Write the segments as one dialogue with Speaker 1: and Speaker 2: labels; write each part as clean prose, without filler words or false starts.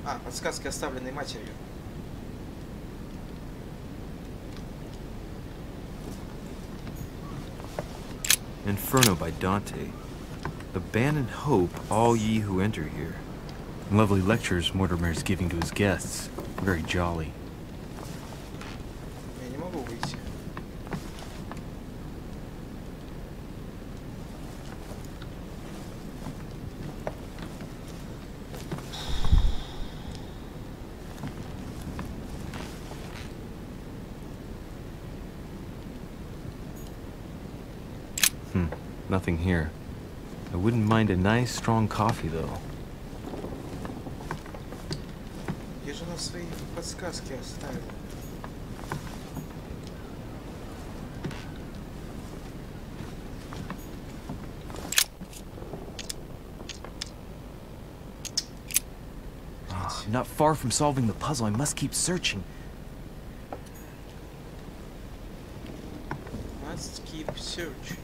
Speaker 1: А, подсказки, оставленные матерью.
Speaker 2: Inferno by Dante. Abandon hope, all ye who enter here. Lovely lectures Mortimer's giving to his guests. Very jolly.
Speaker 1: Я не могу выйти.
Speaker 2: Nothing here. I wouldn't mind a nice strong coffee though.
Speaker 1: Я же на свои подсказки оставил.
Speaker 2: I'm not far from solving the puzzle. I must keep searching.
Speaker 1: Must keep search.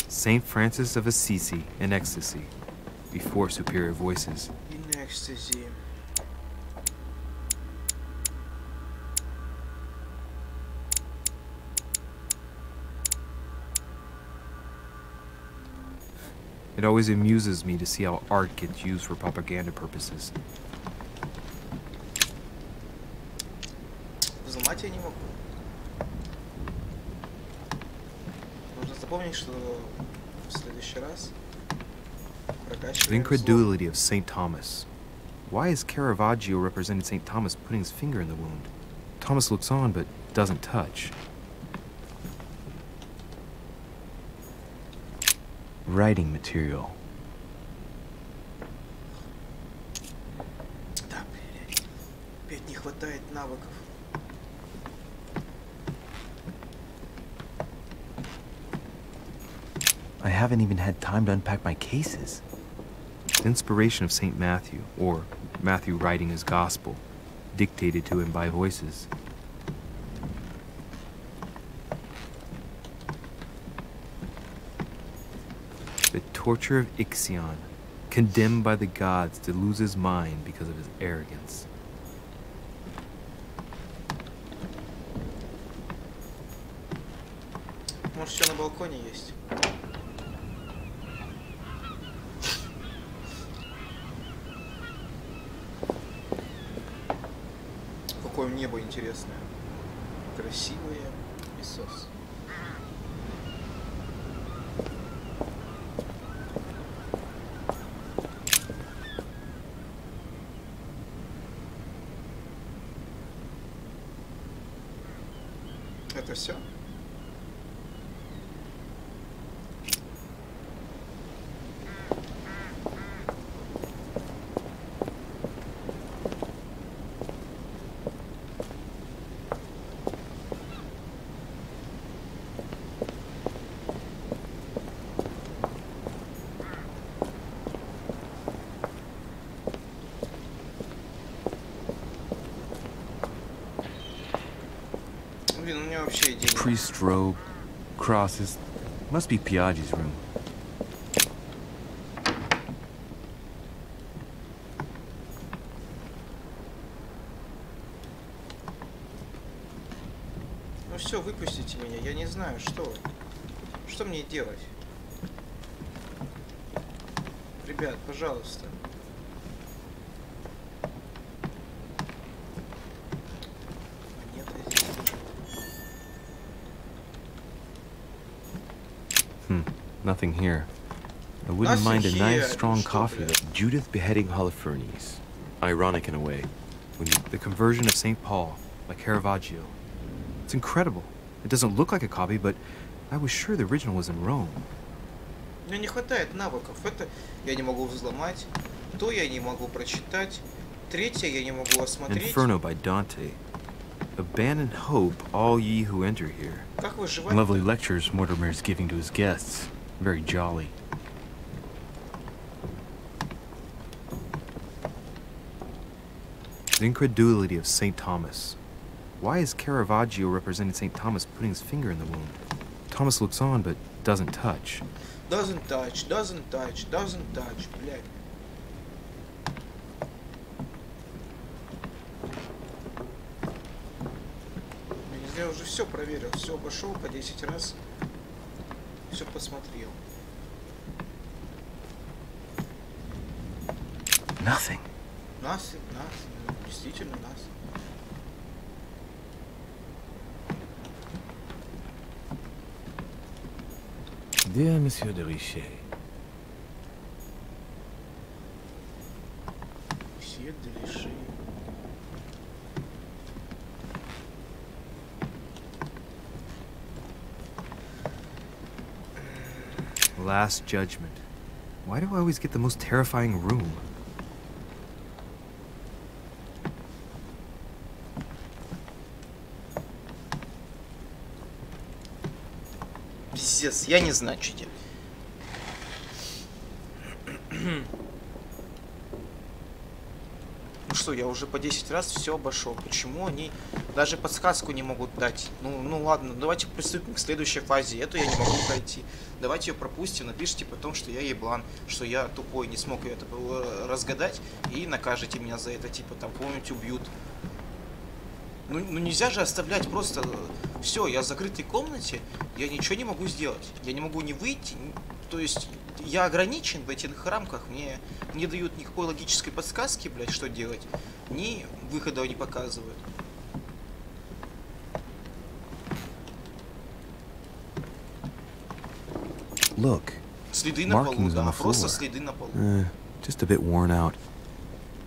Speaker 2: Saint Francis of Assisi in ecstasy, before superior voices.
Speaker 1: In ecstasy.
Speaker 2: It always amuses me to see how art gets used for propaganda purposes.
Speaker 1: Взломать я не могу. Нужно запомнить, что в следующий раз
Speaker 2: The
Speaker 1: прокачиваем взлом.
Speaker 2: incredulity of St. Thomas. Why is Caravaggio representing St. Thomas putting his finger in the wound? Thomas looks on but doesn't touch. Writing material.
Speaker 1: Да, блядь. Опять не хватает навыков.
Speaker 2: I haven't even had time to unpack my cases. Inspiration of St. Matthew, or Matthew writing his gospel, dictated to him by voices. The torture of Ixion, condemned by the gods to lose his mind because of his arrogance.
Speaker 1: Может, все на балконе есть? Какое небо интересное. Красивое. Иисус. Это все? Блин, у меня вообще идеи нет.
Speaker 2: Priest robe, crosses. Must be Piaggi's room.
Speaker 1: Ну все, выпустите меня, я не знаю, что. Что мне делать? Ребят, пожалуйста. Монета здесь лежит.
Speaker 2: Nothing here. I wouldn't mind a
Speaker 1: Nothing here.
Speaker 2: nice strong
Speaker 1: Что,
Speaker 2: coffee
Speaker 1: блядь?
Speaker 2: though. Judith beheading Holofernes. Ironic in a way. The conversion of St. Paul by Caravaggio. It's incredible. It doesn't look like a copy, but I was sure the original was in Rome.
Speaker 1: Мне не хватает навыков. Это я не могу взломать. То я не могу прочитать. Третье я не могу осмотреть.
Speaker 2: Inferno by Dante. Abandon hope, all ye who enter here.
Speaker 1: Как выживать?
Speaker 2: Lovely lectures Mortimer's giving to his guests. Very jolly. The incredulity of St. Thomas. Why is Caravaggio representing St. Thomas putting his finger in the wound? Thomas looks on but doesn't touch.
Speaker 1: Doesn't touch, doesn't touch, doesn't touch, блядь. Я уже все проверил, все обошел по 10 раз, все посмотрел.
Speaker 2: Nothing.
Speaker 1: Nothing, nothing, действительно nothing.
Speaker 3: Dear Monsieur de Richet,
Speaker 1: Все делиши.
Speaker 2: Last Judgment. Why do I always get the most terrifying room?
Speaker 1: Пиздец, я не знаю, что делать. Ну что, я уже по 10 раз все обошел. Почему они даже подсказку не могут дать? Ну ладно, давайте приступим к следующей фазе. Эту я не могу пройти. Давайте ее пропустим, напишите потом, что я еблан, что я тупой, не смог это разгадать, и накажете меня за это, типа там кого-нибудь убьют. Ну нельзя же оставлять просто... Все, я в закрытой комнате, я ничего не могу сделать. Я не могу ни выйти, то есть я ограничен в этих рамках, мне не дают никакой логической подсказки, блядь, что делать, ни выхода не показывают.
Speaker 2: Look.
Speaker 1: Следы на полу,
Speaker 2: Markings on
Speaker 1: да,
Speaker 2: the
Speaker 1: просто
Speaker 2: floor.
Speaker 1: следы на полу.
Speaker 2: Just a bit worn out.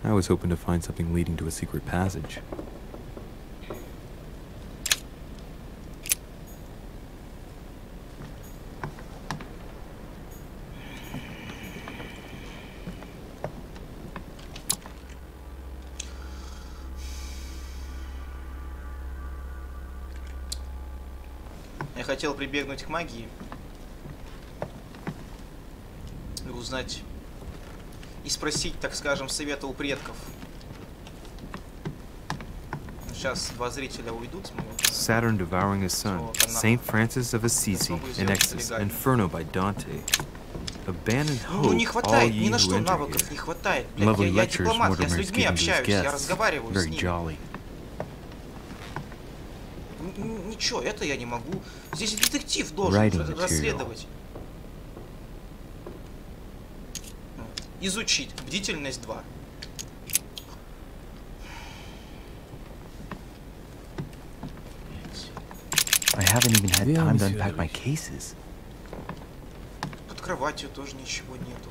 Speaker 2: I was hoping to find something leading to a secret passage.
Speaker 1: Я хотел прибегнуть к магии и узнать и спросить, так скажем, совета у предков. Сейчас два зрителя уйдут с моего канала.
Speaker 2: Saturn devouring his son, Saint Francis of Assisi, in Exodus, Inferno by Dante. Abandoned
Speaker 1: Ну не
Speaker 2: hope, all
Speaker 1: хватает, ни
Speaker 2: ye
Speaker 1: на
Speaker 2: who
Speaker 1: что
Speaker 2: enter
Speaker 1: навыков
Speaker 2: here.
Speaker 1: не хватает. Блядь,
Speaker 2: Lovely
Speaker 1: я
Speaker 2: lectures
Speaker 1: дипломат, я с
Speaker 2: Mortimer is
Speaker 1: людьми
Speaker 2: giving to his
Speaker 1: общаюсь, я
Speaker 2: guests.
Speaker 1: разговариваю с
Speaker 2: Very
Speaker 1: ними.
Speaker 2: jolly.
Speaker 1: Ничего, это я не могу. Здесь детектив должен
Speaker 2: Writing material.
Speaker 1: расследовать. Изучить. Бдительность 2.
Speaker 2: I haven't even had
Speaker 3: Yeah,
Speaker 2: time to
Speaker 3: Monsieur
Speaker 2: unpack my
Speaker 3: Louis.
Speaker 2: cases.
Speaker 1: Под кроватью тоже ничего нету.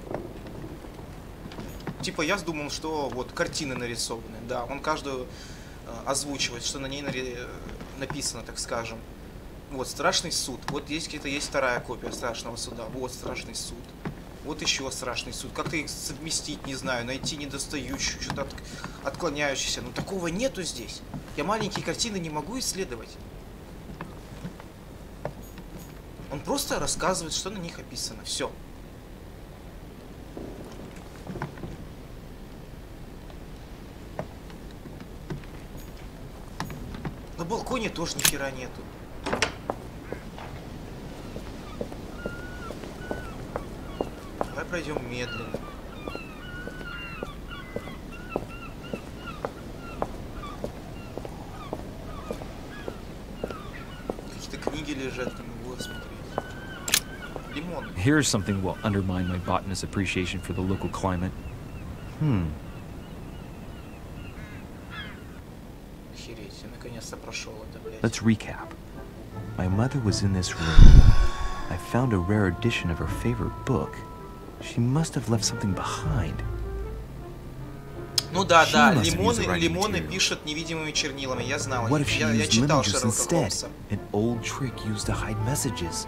Speaker 1: Типа я думал, что вот картины нарисованы. Да, он каждую озвучивает, что на ней написано, так скажем. Вот страшный суд. Вот есть где-то есть вторая копия страшного суда. Вот страшный суд. Вот еще страшный суд. Как-то их совместить, не знаю, найти недостающую, что-то отклоняющееся. Но такого нету здесь. Я маленькие картины не могу исследовать. Он просто рассказывает, что на них описано. Все. На балконе тоже ни хера нету. Давай пройдем медленно. Какие-то книги лежат, не могу смотреть. Лимон.
Speaker 3: Here's something will undermine my botanist's appreciation for the local climate.
Speaker 1: Охереть, я наконец-то прошел это, блядь.
Speaker 2: Let's recap. My mother was in this room. I found a rare edition of her favorite book. She must have left something behind.
Speaker 1: Ну да, да,
Speaker 2: She must have used the writing
Speaker 1: лимоны
Speaker 2: materials.
Speaker 1: пишут невидимыми чернилами, я знал.
Speaker 2: What if she
Speaker 1: Я
Speaker 2: used
Speaker 1: читал
Speaker 2: lemon juice
Speaker 1: Шерлока
Speaker 2: instead?
Speaker 1: Холмса.
Speaker 2: An old trick used to hide messages.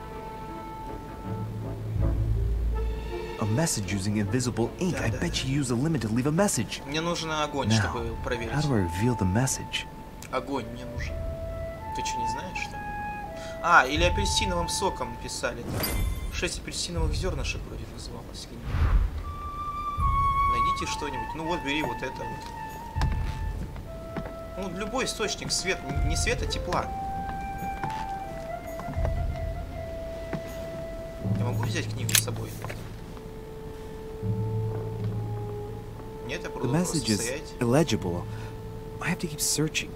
Speaker 2: A message using invisible ink. I
Speaker 1: Да,
Speaker 2: bet she used a lemon to leave a message.
Speaker 1: Мне нужен огонь,
Speaker 2: Now,
Speaker 1: чтобы
Speaker 2: how
Speaker 1: проверить.
Speaker 2: do I reveal the message?
Speaker 1: Огонь мне нужен. Ты что, не знаешь, что ли? А, или апельсиновым соком писали. 6 апельсиновых зернышек вроде называлось. Найдите что-нибудь. Ну вот, бери вот это вот. Ну, любой источник, свет, не света, тепла. Я могу взять книгу с собой? Нет, я
Speaker 2: The
Speaker 1: буду
Speaker 2: message
Speaker 1: просто
Speaker 2: is
Speaker 1: стоять.
Speaker 2: illegible. I have to keep searching.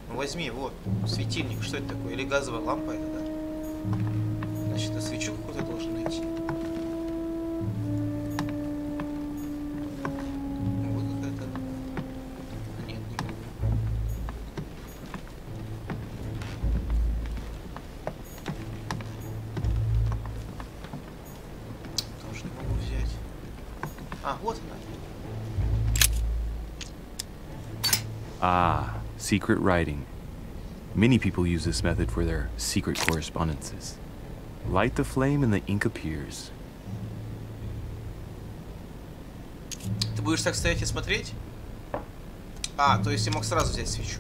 Speaker 1: Ну возьми, вот, светильник. Что это такое? Или газовая лампа это, да? Значит, я свечу какую-то должен найти. Вот какая-то. Нет, не могу. Тоже не могу взять. А, вот она.
Speaker 2: Ah, secret writing. Many people use this method for their secret correspondences. Light the flame and the ink appears.
Speaker 1: Ты будешь так стоять и смотреть? А, то есть я мог сразу взять свечу.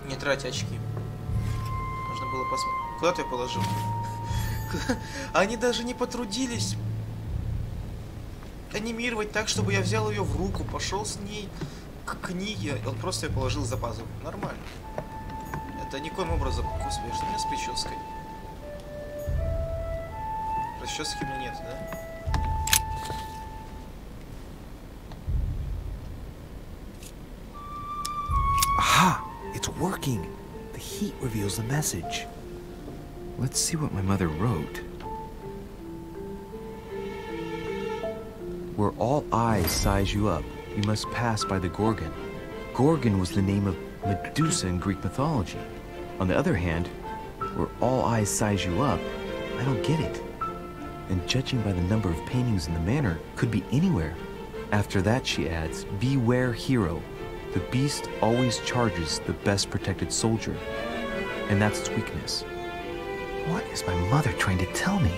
Speaker 1: Не тратя очки. Нужно было посмотреть. Куда ты ее положил? Они даже не потрудились анимировать так, чтобы я взял ее в руку, пошел с ней к книге. Он просто ее положил за пазуху. Нормально. Это никоим образом... Господи, что у меня с прической? Расчески у меня нет, да?
Speaker 2: Aha! It's working! The heat reveals the message. Let's see what my mother wrote. Where all eyes size you up, you must pass by the Gorgon. Gorgon was the name of Medusa in Greek mythology. On the other hand, where all eyes size you up, I don't get it. And judging by the number of paintings in the manor, could be anywhere. After that, she adds, beware hero. The beast always charges the best protected soldier. And that's its weakness. What is my mother trying to tell me?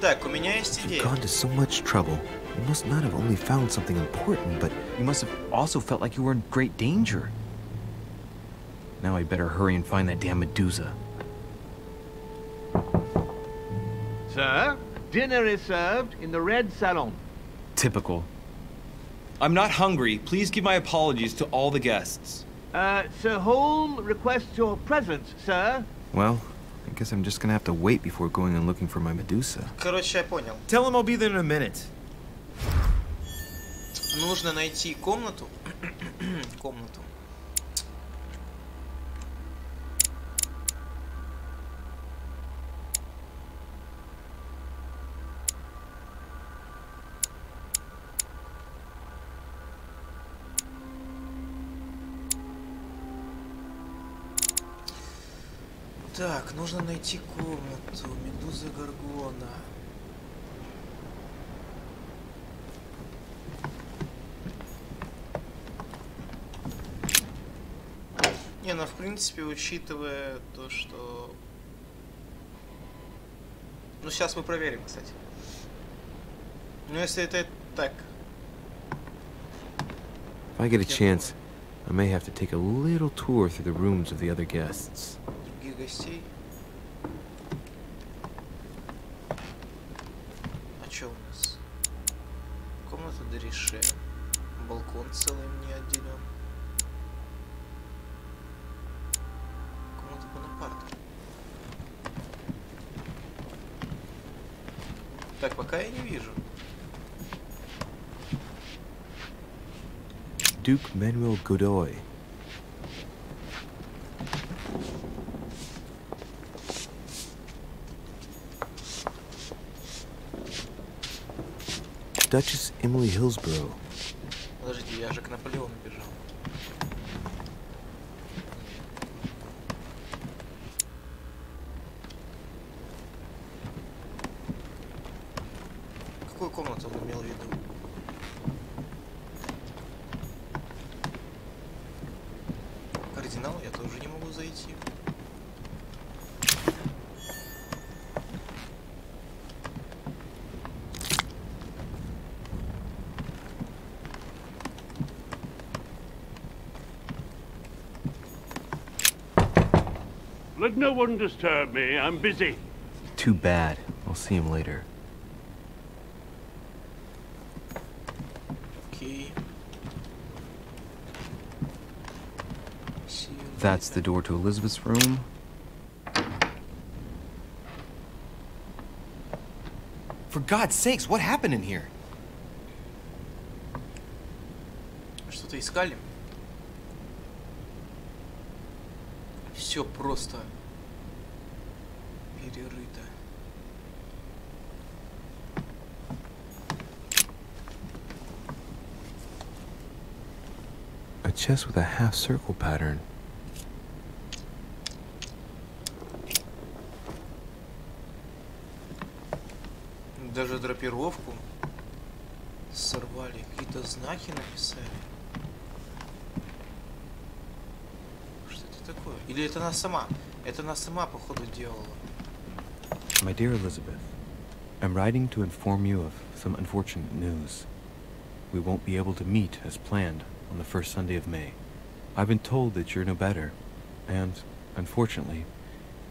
Speaker 1: Так, у меня есть
Speaker 2: You've
Speaker 1: идея.
Speaker 2: gone to so much trouble. You must not have only found something important, but you must have also felt like you were in great danger. Now I better hurry and find that damn Medusa.
Speaker 4: Sir, dinner is served in the red salon.
Speaker 3: Typical. I'm not hungry. Please give my apologies to all the guests.
Speaker 4: Sir Holm requests your presence, sir.
Speaker 2: Well, I guess I'm just gonna have to wait before going and looking for my Medusa.
Speaker 1: Короче, я понял.
Speaker 3: Tell him I'll be there in a minute.
Speaker 1: Нужно найти комнату. Комнату. Так, нужно найти комнату. Медуза Горгона. Не, ну в принципе, учитывая то, что... Ну сейчас мы проверим, кстати. Ну если это так.
Speaker 2: If I get a chance, I may have to take a little tour through the rooms of the other guests.
Speaker 1: Других гостей. А что у нас? Комната Дорише. Балкон целый мне отделен. Комната Бонапарта. Так, пока я не вижу.
Speaker 2: Duke Manuel Godoy. Duchess Emily Hillsborough.
Speaker 1: Подожди, я же к Наполеону бежал. Какую комнату он имел в виду? Кардинал я тоже не могу зайти.
Speaker 5: Let no one disturb me. I'm busy.
Speaker 2: Too bad. I'll see him later.
Speaker 1: Окей.
Speaker 2: That's the door to Elizabeth's room.
Speaker 3: For God's sakes, what happened in here?
Speaker 1: Что-то искали? Все просто перерыто.
Speaker 2: A chest with a half-circle pattern.
Speaker 1: Даже драпировку сорвали, какие-то знаки написали. Что это такое? Или это она сама? Это она сама, походу, делала.
Speaker 2: My dear Elizabeth, I'm writing to inform you of some unfortunate news. We won't be able to meet as planned on the first Sunday of May. I've been told that you're no better, and, unfortunately,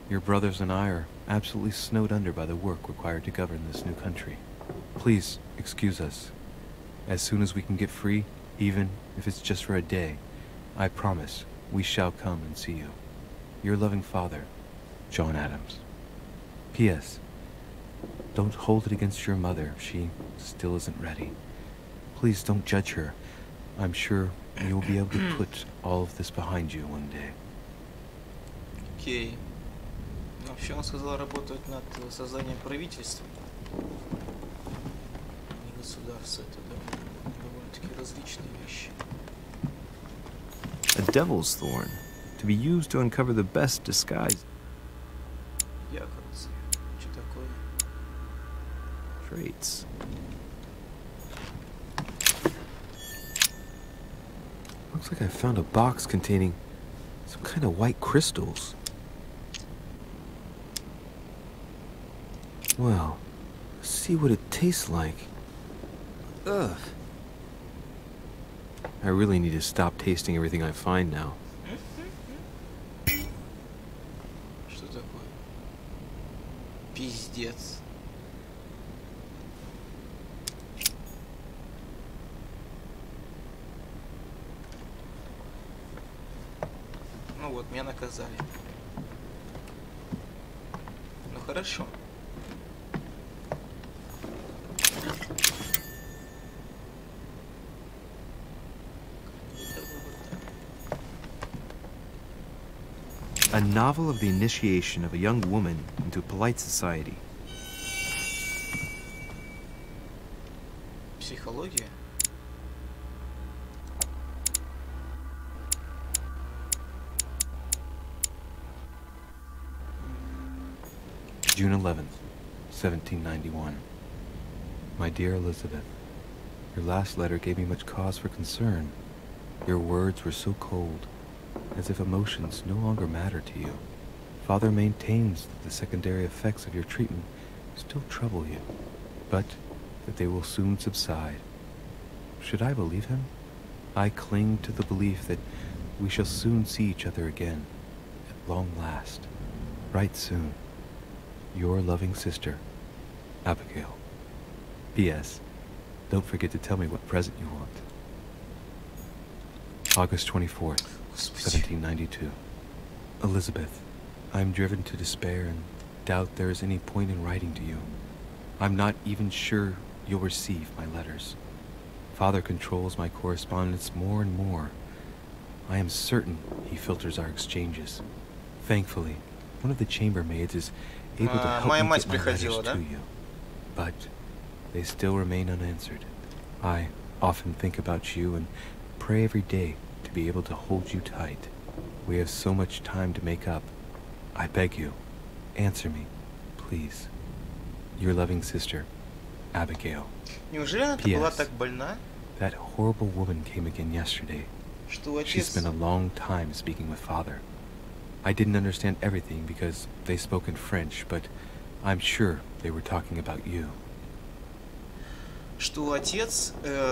Speaker 2: your brothers and I are absolutely snowed under by the work required to govern this new country. Please excuse us. As soon as we can get free, even if it's just for a day, I promise we shall come and see you. Your loving father, John Adams. P.S. Don't hold it against your mother. She still isn't ready. Please don't judge her. I'm sure you'll be able to put all of this behind you one day.
Speaker 1: Окей. Вообще он сказал работать над созданием правительства. Не государства, это довольно-таки различные вещи.
Speaker 2: A devil's thorn, to be used to uncover the best disguise
Speaker 1: Якорцы. Что такое?
Speaker 2: traits. Looks like I found a box containing some kind of white crystals. Well, let's see what it tastes like. Ugh. I really need to stop tasting everything I find now.
Speaker 1: Что такое? Пиздец. Ну вот, меня наказали. Ну хорошо.
Speaker 2: A novel of the initiation of a young woman into polite society.
Speaker 1: Психология?
Speaker 2: June 11th, 1791. My dear Elizabeth, your last letter gave me much cause for concern. Your words were so cold, as if emotions no longer matter to you. Father maintains that the secondary effects of your treatment still trouble you, but that they will soon subside. Should I believe him? I cling to the belief that we shall soon see each other again, at long last, right soon. Your loving sister, Abigail. P.S. Don't forget to tell me what present you want. August 24th, 1792. Elizabeth, I am driven to despair and doubt there is any point in writing to you. I'm not even sure you'll receive my letters. Father controls my correspondence more and more. I am certain he filters our exchanges. Thankfully, one of the chambermaids is able to help me get my letters to you. But they still remain unanswered. I often think about you and pray every day to be able to hold you tight. We have so much time to make up. I beg you, answer me, please. Your loving sister, Abigail.
Speaker 1: Неужели она была так больна?
Speaker 2: That horrible woman came again yesterday.
Speaker 1: Что
Speaker 2: She
Speaker 1: отец...
Speaker 2: spent a long time speaking with Father. I didn't understand everything because they spoke in French, but I'm sure they were talking about you.
Speaker 1: Что отец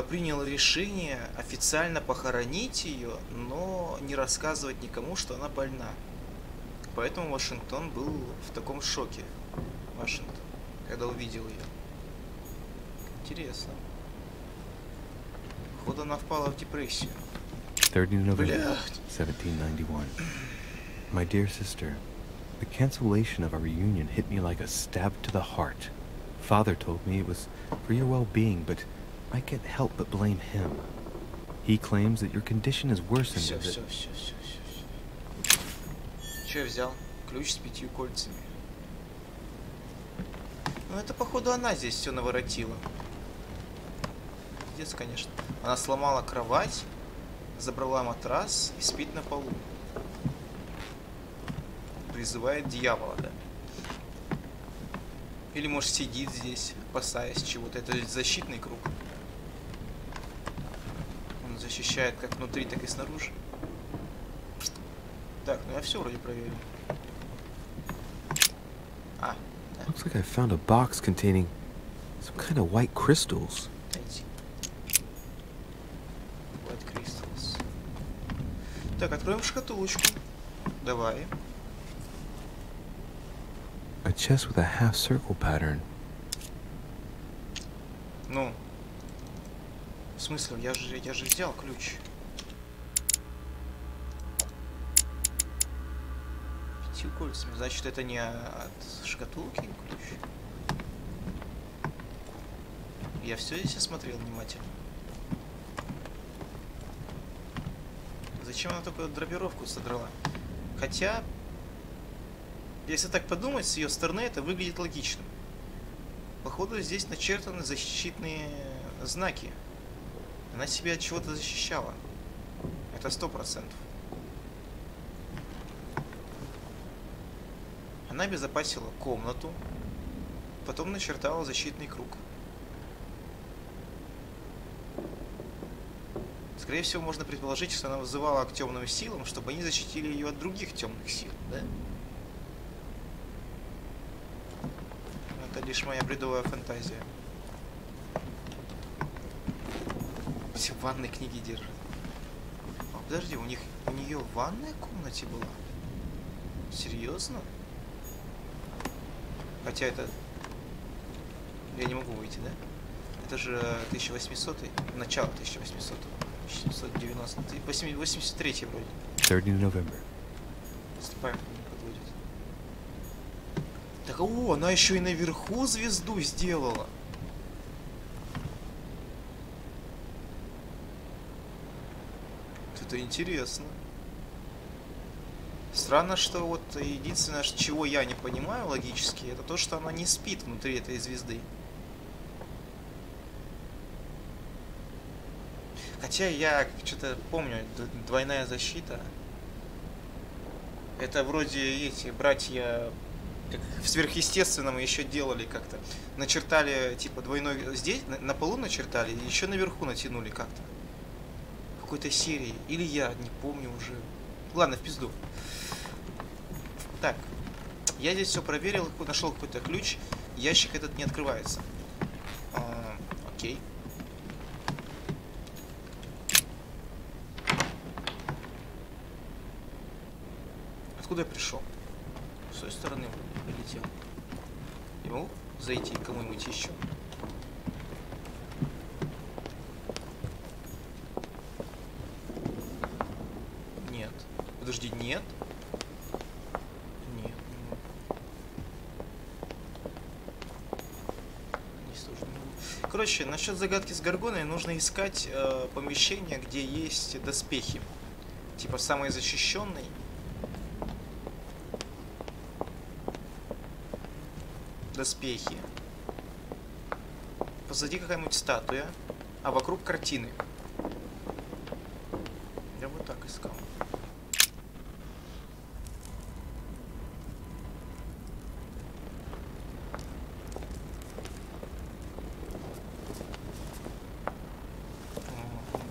Speaker 1: принял решение официально похоронить ее, но не рассказывать никому, что она больна. Поэтому Вашингтон был в таком шоке. Вашингтон, когда увидел ее. Интересно. Походу она впала в депрессию.
Speaker 2: 30 November, 1791. My dear sister, the cancellation of our reunion hit me like a stab to the heart. Father told me it was for your well-being, but I can't help but blame him. He claims that your condition is worsened.
Speaker 1: Все. Че я взял? Ключ с 5 кольцами. Ну это походу она здесь все наворотила. Пиздец, конечно. Она сломала кровать, забрала матрас и спит на полу. Призывает дьявола, да? Или может сидит здесь, опасаясь чего-то. Это защитный круг. Он защищает как внутри, так и снаружи. Так, ну я все вроде проверил. А, да.
Speaker 2: Looks like I found a box containing some kind of white crystals.
Speaker 1: Найти. White crystals. Так, откроем шкатулочку. Давай.
Speaker 2: A chest with a half-circle pattern.
Speaker 1: Ну. В смысле, я же взял ключ. 5 кольцами. Значит, это не от шкатулки ключ. Я все здесь осмотрел внимательно. Зачем она только драпировку содрала? Хотя, если так подумать, с ее стороны это выглядит логичным. Походу, здесь начертаны защитные знаки. Она себя от чего-то защищала. Это 100%. Она обезопасила комнату, потом начертала защитный круг. Скорее всего, можно предположить, что она вызывала к темным силам, чтобы они защитили ее от других темных сил, да? Это лишь моя бредовая фантазия. Все в ванной книги держат. А, подожди, у нее ванная в комнате была? Серьезно? Хотя это... Я не могу выйти, да? Это же 1800, начало 1800, 790, 83 вроде.
Speaker 2: 3rd of November.
Speaker 1: Если память не подводит. Так, о, она еще и наверху звезду сделала. Это интересно. Странно, что вот единственное, чего я не понимаю логически, это то, что она не спит внутри этой звезды. Хотя я что-то помню, двойная защита. Это вроде эти братья, как в сверхъестественном еще делали как-то. Начертали типа двойной, здесь на полу начертали, и еще наверху натянули как-то. В какой-то серии. Или я не помню уже. Ладно, в пизду. Так, я здесь все проверил, нашел какой-то ключ. Ящик этот не открывается. Окей. Откуда я пришел? С той стороны прилетел. Не могу зайти к кому-нибудь еще? Нет. Подожди, нет? Нет, не могу. Здесь тоже не могу. Короче, насчет загадки с Горгоной нужно искать помещение, где есть доспехи. Типа самый защищенный. Доспехи. Позади какая-нибудь статуя, а вокруг картины. Я вот так искал.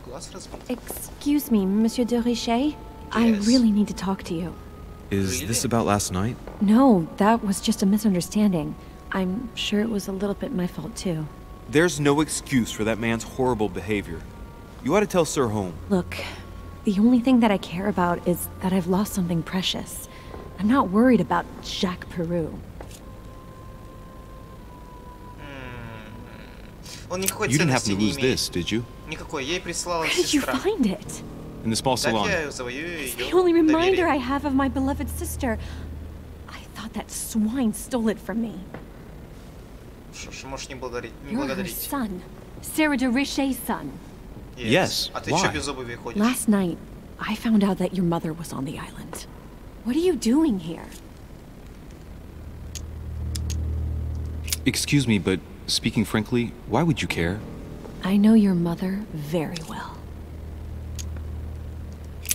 Speaker 1: Глаз разбит.
Speaker 6: Excuse me, Monsieur de Richet? I
Speaker 1: Yes.
Speaker 6: really need to talk to you.
Speaker 2: Is this
Speaker 1: Really?
Speaker 2: about last night?
Speaker 6: No, that was just a misunderstanding. I'm sure it was a little bit my fault too.
Speaker 3: There's no excuse for that man's horrible behavior. You ought to tell Sir Home.
Speaker 6: Look, the only thing that I care about is that I've lost something precious. I'm not worried about Jacques Peru.
Speaker 1: Он никакой
Speaker 3: You didn't happen
Speaker 1: ценности
Speaker 3: to
Speaker 1: не
Speaker 3: lose
Speaker 1: имеет.
Speaker 3: this, did you?
Speaker 1: Никакой. Ей прислала
Speaker 6: Where did you
Speaker 1: сестра.
Speaker 6: find it?
Speaker 3: In the small
Speaker 1: Так
Speaker 3: salon.
Speaker 1: я завоюю
Speaker 6: It's
Speaker 1: ее
Speaker 6: the only reminder I
Speaker 1: доверие.
Speaker 6: have of my beloved sister. I thought that swine stole it from me.
Speaker 1: Что ж, можешь не благодарить. Не
Speaker 6: You're her
Speaker 1: благодарить.
Speaker 6: son. Sarah de Richet's son.
Speaker 3: Yes,
Speaker 1: А ты
Speaker 3: why?
Speaker 1: чё без обуви ходишь?
Speaker 6: Last night, I found out that your mother was on the island. What are you doing here?
Speaker 3: Excuse me, but speaking frankly, why would you care?
Speaker 6: I know your mother very well.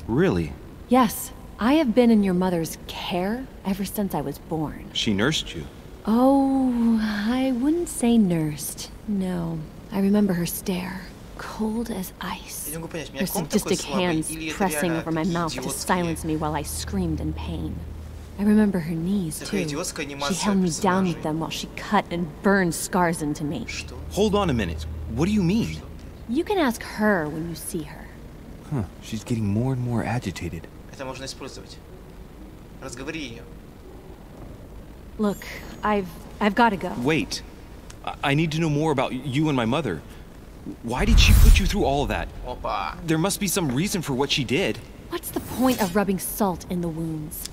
Speaker 3: Really?
Speaker 6: Yes, I have been in your mother's care ever since I was born.
Speaker 3: She nursed you.
Speaker 6: Oh, I wouldn't say nursed. No. I remember her stare. Cold as ice.
Speaker 1: Я не могу понять, у меня
Speaker 6: Her
Speaker 1: комп такой
Speaker 6: sadistic
Speaker 1: слабый,
Speaker 6: hands
Speaker 1: или это
Speaker 6: pressing
Speaker 1: реально
Speaker 6: over my mouth to
Speaker 1: идиотские-
Speaker 6: silence me while I screamed in pain. I remember her knees,
Speaker 1: Такая
Speaker 6: too.
Speaker 1: идиотская
Speaker 6: She
Speaker 1: анимация
Speaker 6: held me down
Speaker 1: персонажей.
Speaker 6: with them while she cut and burned scars into me.
Speaker 1: Что?
Speaker 3: Hold on a minute. What do you mean?
Speaker 6: You can ask her when you see her.
Speaker 2: Huh, she's getting more and more agitated.
Speaker 1: Это можно использовать. Разговори ее.
Speaker 6: Look, I've got to go.
Speaker 3: Wait. I need to know more about you and my mother. Why did she put you through all of that?
Speaker 1: Опа.
Speaker 3: There must be some reason for what she did.
Speaker 6: What's the point of rubbing salt in the wounds?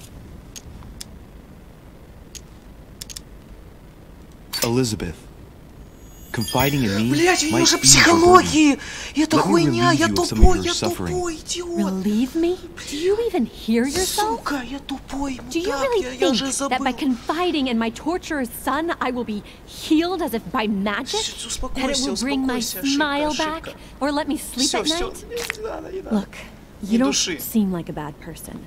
Speaker 3: Elizabeth, confiding in me
Speaker 1: Блять, у нее
Speaker 3: might
Speaker 1: же
Speaker 3: ease your burden.
Speaker 1: психологии! Это
Speaker 3: Let me
Speaker 1: хуйня,
Speaker 3: relieve
Speaker 1: я
Speaker 3: you of some of
Speaker 1: тупой,
Speaker 3: your
Speaker 1: я
Speaker 3: suffering.
Speaker 1: тупой, идиот!
Speaker 6: Relieve me? Do you even hear yourself?
Speaker 1: Сука, я тупой,
Speaker 6: Do you
Speaker 1: мудак,
Speaker 6: really
Speaker 1: я уже
Speaker 6: think that by
Speaker 1: забыл.
Speaker 6: confiding in my torturer's son, I will be healed as if by magic?
Speaker 1: Успокойся,
Speaker 6: That it will bring my
Speaker 1: успокойся, ошибка,
Speaker 6: smile
Speaker 1: ошибка.
Speaker 6: back? Or let me sleep
Speaker 1: Все,
Speaker 6: at
Speaker 1: все,
Speaker 6: night?
Speaker 1: не надо, не надо.
Speaker 6: Look,
Speaker 1: Ни
Speaker 6: you don't
Speaker 1: души.
Speaker 6: seem like a bad person.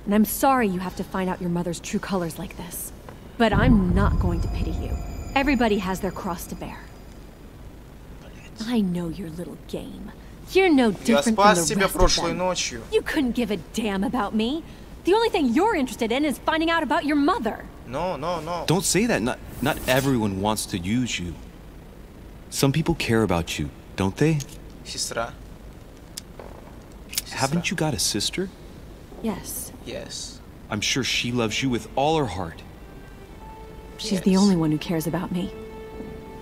Speaker 6: And I'm sorry you have to find out your mother's true colors like this. But I'm not going to pity you. Everybody has their cross to bear. I know your little game. You're no
Speaker 1: Я
Speaker 6: different from
Speaker 1: спас
Speaker 6: the
Speaker 1: тебя
Speaker 6: rest of
Speaker 1: прошлой
Speaker 6: them.
Speaker 1: ночью.
Speaker 6: You couldn't give a damn about me. The only thing you're interested in is finding out about your mother.
Speaker 1: No.
Speaker 3: Don't say that. Not everyone wants to use you. Some people care about you, don't they?
Speaker 1: Сестра.
Speaker 3: Haven't you got a sister?
Speaker 6: Yes,
Speaker 1: Yes.
Speaker 3: I'm sure she loves you with all her heart.
Speaker 6: she's the
Speaker 1: Yes.
Speaker 6: only one who cares about me.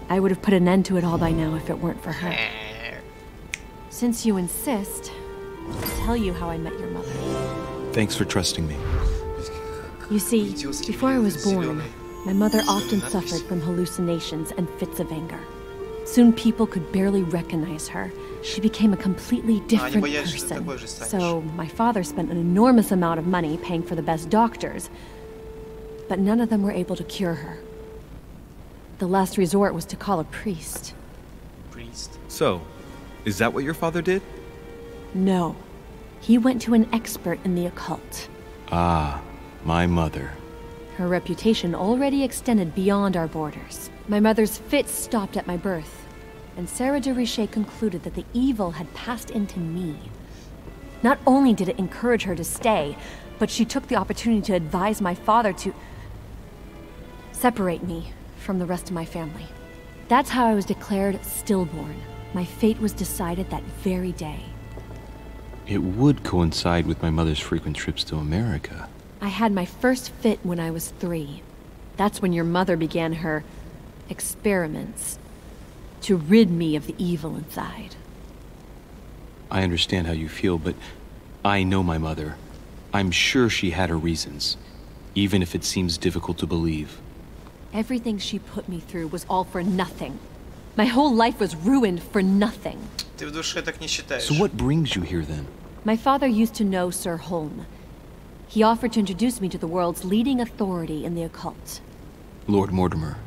Speaker 6: I would have put an end to it all by now if it weren't for her. Since you insist, I'll tell you how I met your mother.
Speaker 3: Thanks for trusting me.
Speaker 6: You see,
Speaker 1: Идиотский
Speaker 6: before I was born,
Speaker 1: зелёный.
Speaker 6: my mother often suffered from hallucinations and fits of anger. Soon people could barely recognize her. She became a completely different
Speaker 1: боялись, что ты
Speaker 6: person.
Speaker 1: такой же станешь.
Speaker 6: So my father spent an enormous amount of money paying for the best doctors, but none of them were able to cure her. The last resort was to call a priest.
Speaker 1: Priest.
Speaker 3: So, is that what your father did?
Speaker 6: No. He went to an expert in the occult.
Speaker 3: Ah, my mother.
Speaker 6: Her reputation already extended beyond our borders. My mother's fits stopped at my birth, and Sarah de Richet concluded that the evil had passed into me. Not only did it encourage her to stay, but she took the opportunity to advise my father to separate me from the rest of my family. That's how I was declared stillborn. My fate was decided that very day.
Speaker 3: It would coincide with my mother's frequent trips to America.
Speaker 6: I had my first fit when I was 3. That's when your mother began her experiments to rid me of the evil inside.
Speaker 3: I understand how you feel, but I know my mother. I'm sure she had her reasons, even if it seems difficult to believe.
Speaker 6: Everything she put me through was all for nothing. My whole life was ruined for nothing.
Speaker 1: Ты в душе так не считаешь.
Speaker 3: So what brings you here then?
Speaker 6: My father used to know Sir Holm. He offered to introduce me to the world's leading authority in the occult.
Speaker 3: Lord Mortimer.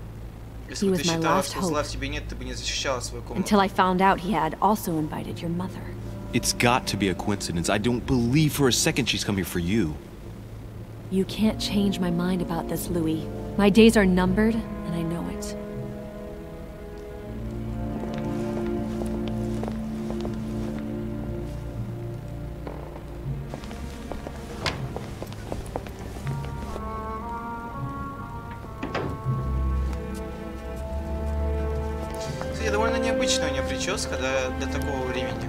Speaker 1: Если
Speaker 6: He
Speaker 1: бы
Speaker 6: was
Speaker 1: ты
Speaker 6: my
Speaker 1: считала,
Speaker 6: last
Speaker 1: что зла
Speaker 6: hope.
Speaker 1: в тебе нет, ты бы не защищала свою комнату.
Speaker 6: Until I found out he had also invited your mother.
Speaker 3: It's got to be a coincidence. I don't believe for a second she's come here for you.
Speaker 6: You can't change my mind about this, Louis. My days are numbered, and I know it.
Speaker 1: Кстати, довольно необычная у нее прическа для такого времени.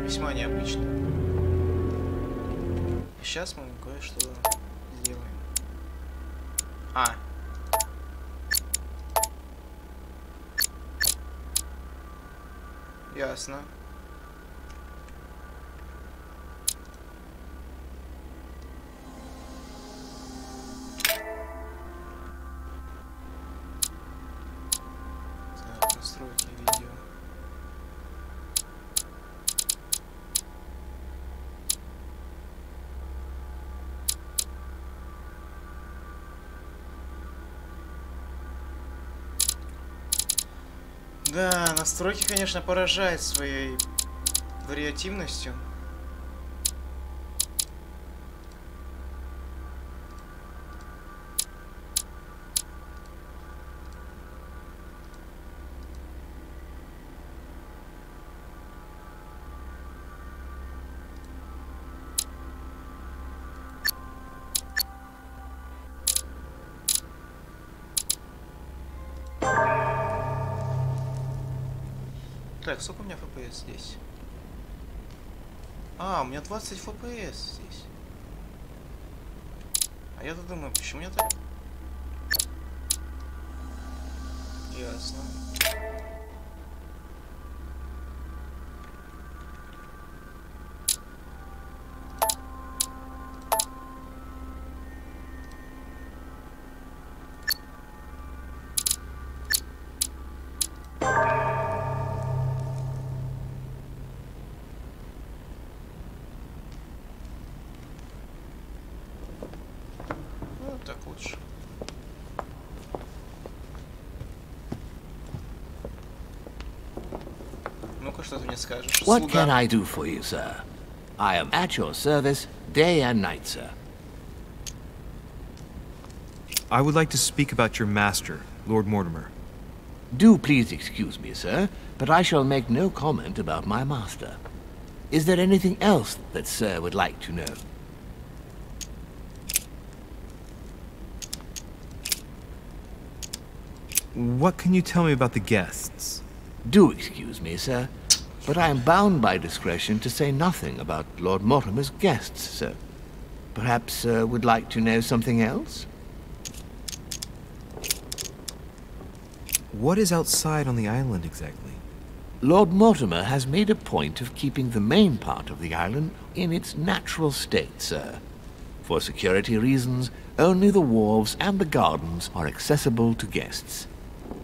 Speaker 1: Весьма необычно. Сейчас мы кое-что сделаем. Ясно. Да, настройки, конечно, поражают своей вариативностью. Так, сколько у меня FPS здесь? А, у меня 20 FPS здесь. А я-то думаю, почему я так... Ясно. Так лучше. Ну-ка, что ты мне скажешь?
Speaker 7: What
Speaker 1: Слуга.
Speaker 7: can I do for you, sir? I am at your service day and night, sir.
Speaker 2: I would like to speak about your master, Lord Mortimer.
Speaker 7: Do please excuse me, sir, but I shall make no comment about my master. Is there anything else that sir would like to know?
Speaker 2: What can you tell me about the guests?
Speaker 7: Do excuse me, sir, but I am bound by discretion to say nothing about Lord Mortimer's guests, sir. Perhaps sir would like to know something else?
Speaker 2: What is outside on the island exactly?
Speaker 7: Lord Mortimer has made a point of keeping the main part of the island in its natural state, sir. For security reasons, only the wharves and the gardens are accessible to guests.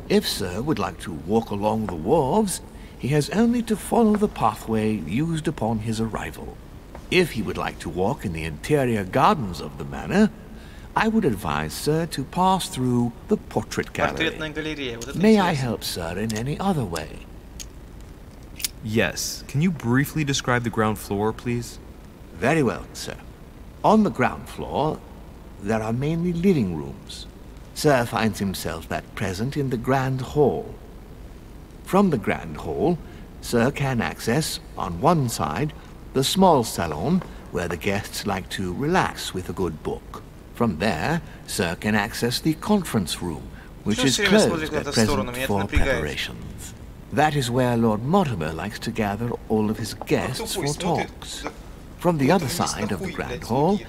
Speaker 7: If sir would like to walk along the wharves, he has only to follow the pathway used upon his arrival. If he would like to walk in the interior gardens of the manor, I would advise sir to pass through the portrait gallery.
Speaker 1: Портретная галерея. Вот это
Speaker 7: May I
Speaker 1: интересно.
Speaker 7: help sir in any other way?
Speaker 2: Yes. Can you briefly describe the ground floor, please?
Speaker 7: Very well, sir. On the ground floor, there are mainly living rooms. Sir finds himself at present in the Grand Hall. From the Grand Hall, sir can access, on one side, the small salon where the guests like to relax with a good book. From there, sir can access the conference room, which
Speaker 1: Что
Speaker 7: is
Speaker 1: всё время смотрит
Speaker 7: closed
Speaker 1: в
Speaker 7: at
Speaker 1: эту сторону?
Speaker 7: present
Speaker 1: Меня это
Speaker 7: for
Speaker 1: напрягает.
Speaker 7: preparations. That is where Lord Mortimer likes to gather all of his guests
Speaker 1: тупой
Speaker 7: for
Speaker 1: смотрит.
Speaker 7: talks.
Speaker 1: Да.
Speaker 7: From the
Speaker 1: Вот
Speaker 7: other
Speaker 1: он вниз
Speaker 7: side of the
Speaker 1: нахуй,
Speaker 7: Grand
Speaker 1: блядь,
Speaker 7: Hall,
Speaker 1: смотри.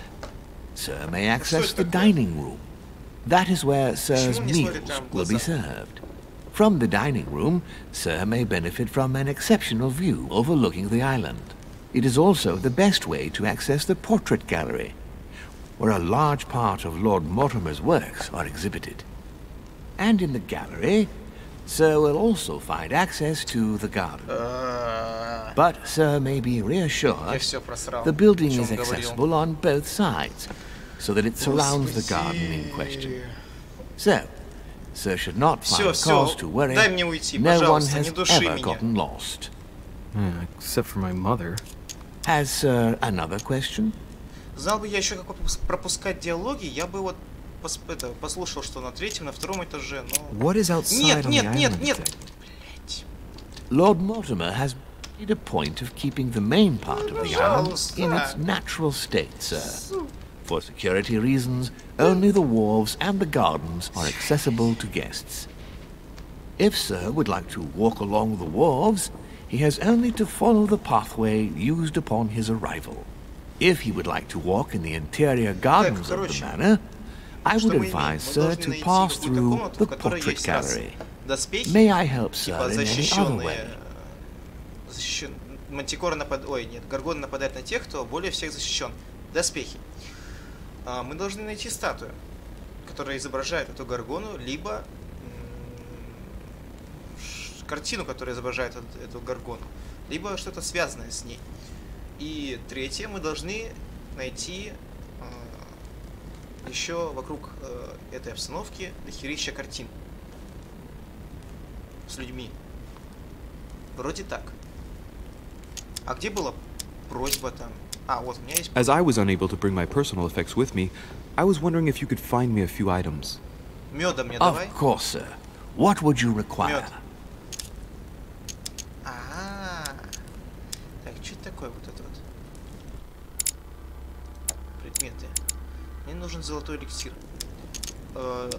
Speaker 7: sir may access
Speaker 1: это
Speaker 7: the
Speaker 1: такое?
Speaker 7: dining room. That is where sir's
Speaker 1: он не смотрит
Speaker 7: meals
Speaker 1: прямо в
Speaker 7: will be
Speaker 1: глаза?
Speaker 7: served. From the dining room, sir may benefit from an exceptional view overlooking the island. It is also the best way to access the portrait gallery, where a large part of Lord Mortimer's works are exhibited. And in the gallery, sir will also find access to the garden. But sir may be
Speaker 1: Я
Speaker 7: reassured,
Speaker 1: все просрал.
Speaker 7: the building
Speaker 1: О чём
Speaker 7: is
Speaker 1: говорил.
Speaker 7: accessible on both sides, so that it surrounds the garden in question. So, sir should not find
Speaker 1: Всё,
Speaker 7: cause
Speaker 1: всё.
Speaker 7: to worry.
Speaker 1: Дай мне уйти,
Speaker 7: No one
Speaker 1: пожалуйста,
Speaker 7: has
Speaker 1: не души
Speaker 7: ever
Speaker 1: меня.
Speaker 7: gotten lost.
Speaker 2: Except for my mother.
Speaker 7: Has sir another question?
Speaker 1: Знал бы я еще, как пропускать диалоги, я бы вот послушал, что на третьем, на втором этаже, но...
Speaker 2: What is outside
Speaker 1: Нет,
Speaker 2: on
Speaker 1: нет,
Speaker 2: the
Speaker 1: нет,
Speaker 2: island
Speaker 1: нет!
Speaker 2: exactly?
Speaker 1: Блять.
Speaker 7: Lord Mortimer has made a point of keeping the main part of the island in its natural state, sir. For security reasons, only the wharves and the gardens are accessible to guests. If sir would like to walk along the wharves, he has only to follow the pathway used upon his arrival. If he would like to walk in the interior gardens of the manor, I would advise sir to pass through the portrait gallery.
Speaker 1: Доспехи,
Speaker 7: May I help sir
Speaker 1: типа
Speaker 7: in any other
Speaker 1: защищенные...
Speaker 7: way?
Speaker 1: Мантикора нападает... Ой, нет, Гаргон нападает на тех, кто более всех защищен. Доспехи. Мы должны найти статую, которая изображает эту Гаргону, либо картину, которая изображает эту Гаргону, либо что-то связанное с ней. И третье, мы должны найти еще вокруг этой обстановки дохерища картин с людьми. Вроде так. А где была просьба там? А, вот, у меня есть...
Speaker 2: As I was unable to bring my personal effects with me, I was wondering if you could find me a few items.
Speaker 1: Меда мне давай.
Speaker 7: Of course, sir. What would you require?
Speaker 1: Мед. Так, что это такое вот это вот? Предметы. Мне нужен золотой эликсир. Золотой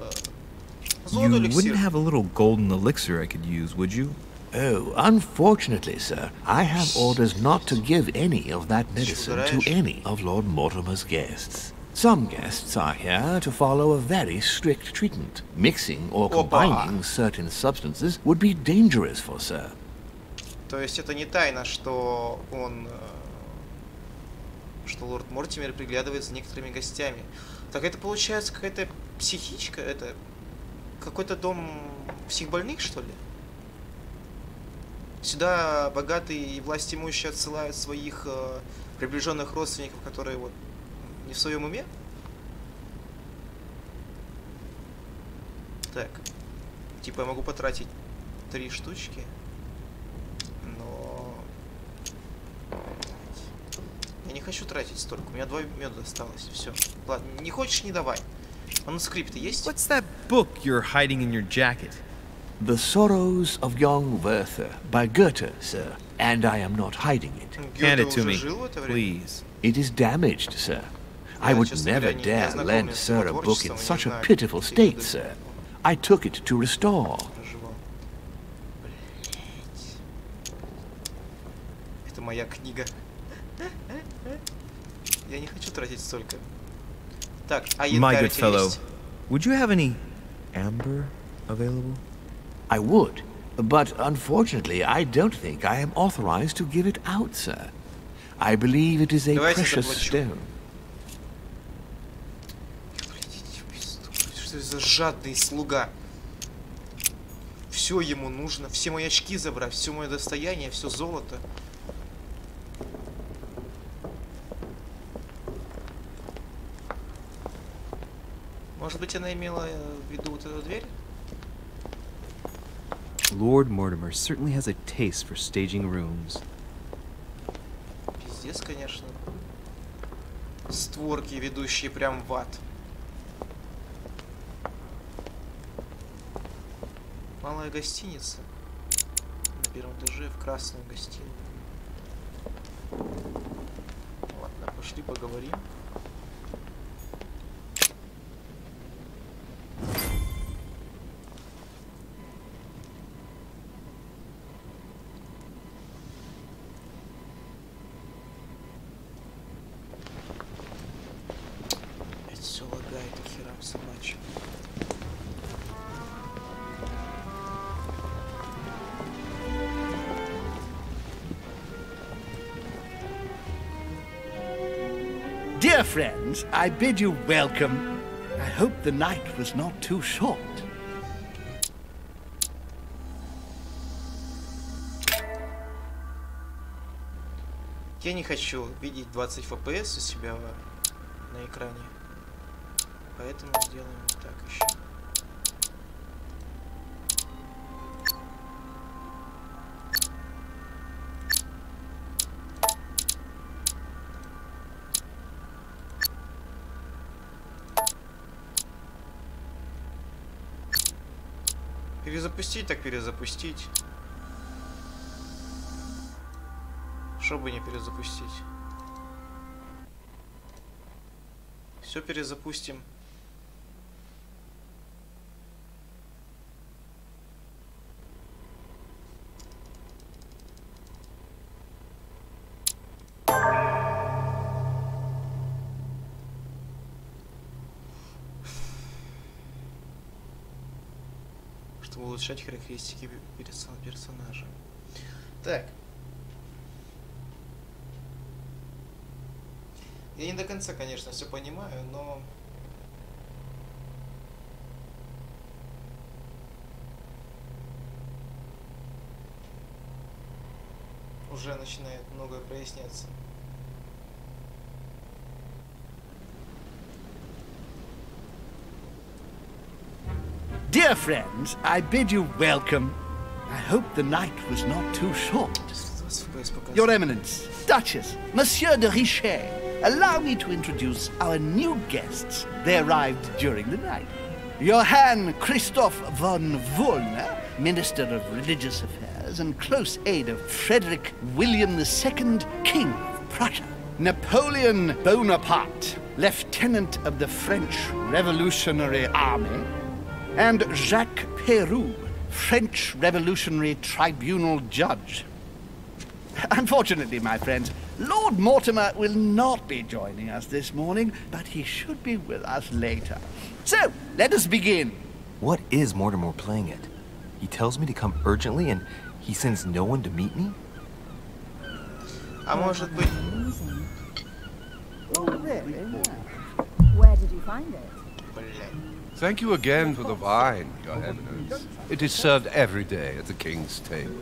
Speaker 2: You
Speaker 1: эликсир.
Speaker 2: wouldn't have a little golden elixir I could use, would you?
Speaker 7: Oh, unfortunately, sir, I have orders not to give any of that medicine to any of Lord Mortimer's guests. Some guests are here to follow a very strict treatment. Mixing or combining certain substances would be dangerous for sir.
Speaker 1: То есть это не тайна, что что лорд Мортимер приглядывает за некоторыми гостями. Так это получается какая-то психичка? Это какой-то дом психбольных, что ли? Сюда богатые и властимущие отсылают своих приближенных родственников, которые вот не в своем уме? Так. Типа я могу потратить 3 штучки. Но... Я не хочу тратить столько. У меня 2 меда осталось. Все. Ладно, не хочешь, не давай. Манускрипты есть?
Speaker 2: What's that book you're hiding in your jacket?
Speaker 7: The Sorrows of Young Werther by Goethe, sir, and I am not hiding it.
Speaker 2: Hand it to
Speaker 1: уже
Speaker 2: me,
Speaker 1: жил в это время?
Speaker 2: please.
Speaker 7: It is damaged, sir. I would
Speaker 1: честно
Speaker 7: never
Speaker 1: говоря, не
Speaker 7: dare
Speaker 1: ознакомлен
Speaker 7: lend
Speaker 1: с
Speaker 7: sir
Speaker 1: его
Speaker 7: a book in
Speaker 1: творчеством,
Speaker 7: such
Speaker 1: не
Speaker 7: a
Speaker 1: знаю,
Speaker 7: pitiful
Speaker 1: какие
Speaker 7: state,
Speaker 1: годы
Speaker 7: sir. I took it to restore.
Speaker 1: проживал. Блять. Это моя книга. Я не хочу тратить столько. Так, а
Speaker 2: My
Speaker 1: янтарь у
Speaker 2: good
Speaker 1: тебя
Speaker 2: fellow,
Speaker 1: есть?
Speaker 2: would you have any amber available?
Speaker 7: I would, but unfortunately I don't think I am authorized to give it out, sir. I believe it is a
Speaker 1: Давайте
Speaker 7: precious
Speaker 1: заплачу.
Speaker 7: stone.
Speaker 1: Что за жадный слуга? Все ему нужно, все мои очки забрать, все мое достояние, все золото. Может быть, она имела в виду вот эту дверь?
Speaker 2: Lord Mortimer certainly has a taste for staging rooms.
Speaker 1: Пиздец, конечно. Створки, ведущие прям в ад. Малая гостиница. На первом этаже в красную гостиную. Ладно, пошли поговорим. Опять все лагает, к херам собачьим.
Speaker 8: Dear friends, I bid you welcome. I hope the night was not too short.
Speaker 1: Я не хочу видеть 20 FPS у себя на экране. Поэтому сделаем вот так еще. Перезапустить так перезапустить. Чтобы не перезапустить. Все перезапустим. Чтобы улучшать характеристики персонажа. Так. Я не до конца, конечно, все понимаю, но... Уже начинает многое проясняться.
Speaker 8: Dear friends, I bid you welcome. I hope the night was not too short.
Speaker 1: 20 FPS показывает.
Speaker 8: Your Eminence, Duchess, Monsieur de Richet, allow me to introduce our new guests. They arrived during the night. Johann Christoph von Wollner, Minister of Religious Affairs and close aide of Frederick William II, King of Prussia. Napoleon Bonaparte, Lieutenant of the French Revolutionary Army. And Jacques Peroux, French Revolutionary Tribunal Judge. Unfortunately, my friends, Lord Mortimer will not be joining us this morning, but he should be with us later. So, let us begin.
Speaker 2: What is Mortimer playing at? He tells me to come urgently and he sends no one to meet me?
Speaker 1: А может быть...
Speaker 9: Where did you find it?
Speaker 1: Блядь.
Speaker 10: Thank you again for the wine, Your Eminence. It is served every day at the king's table.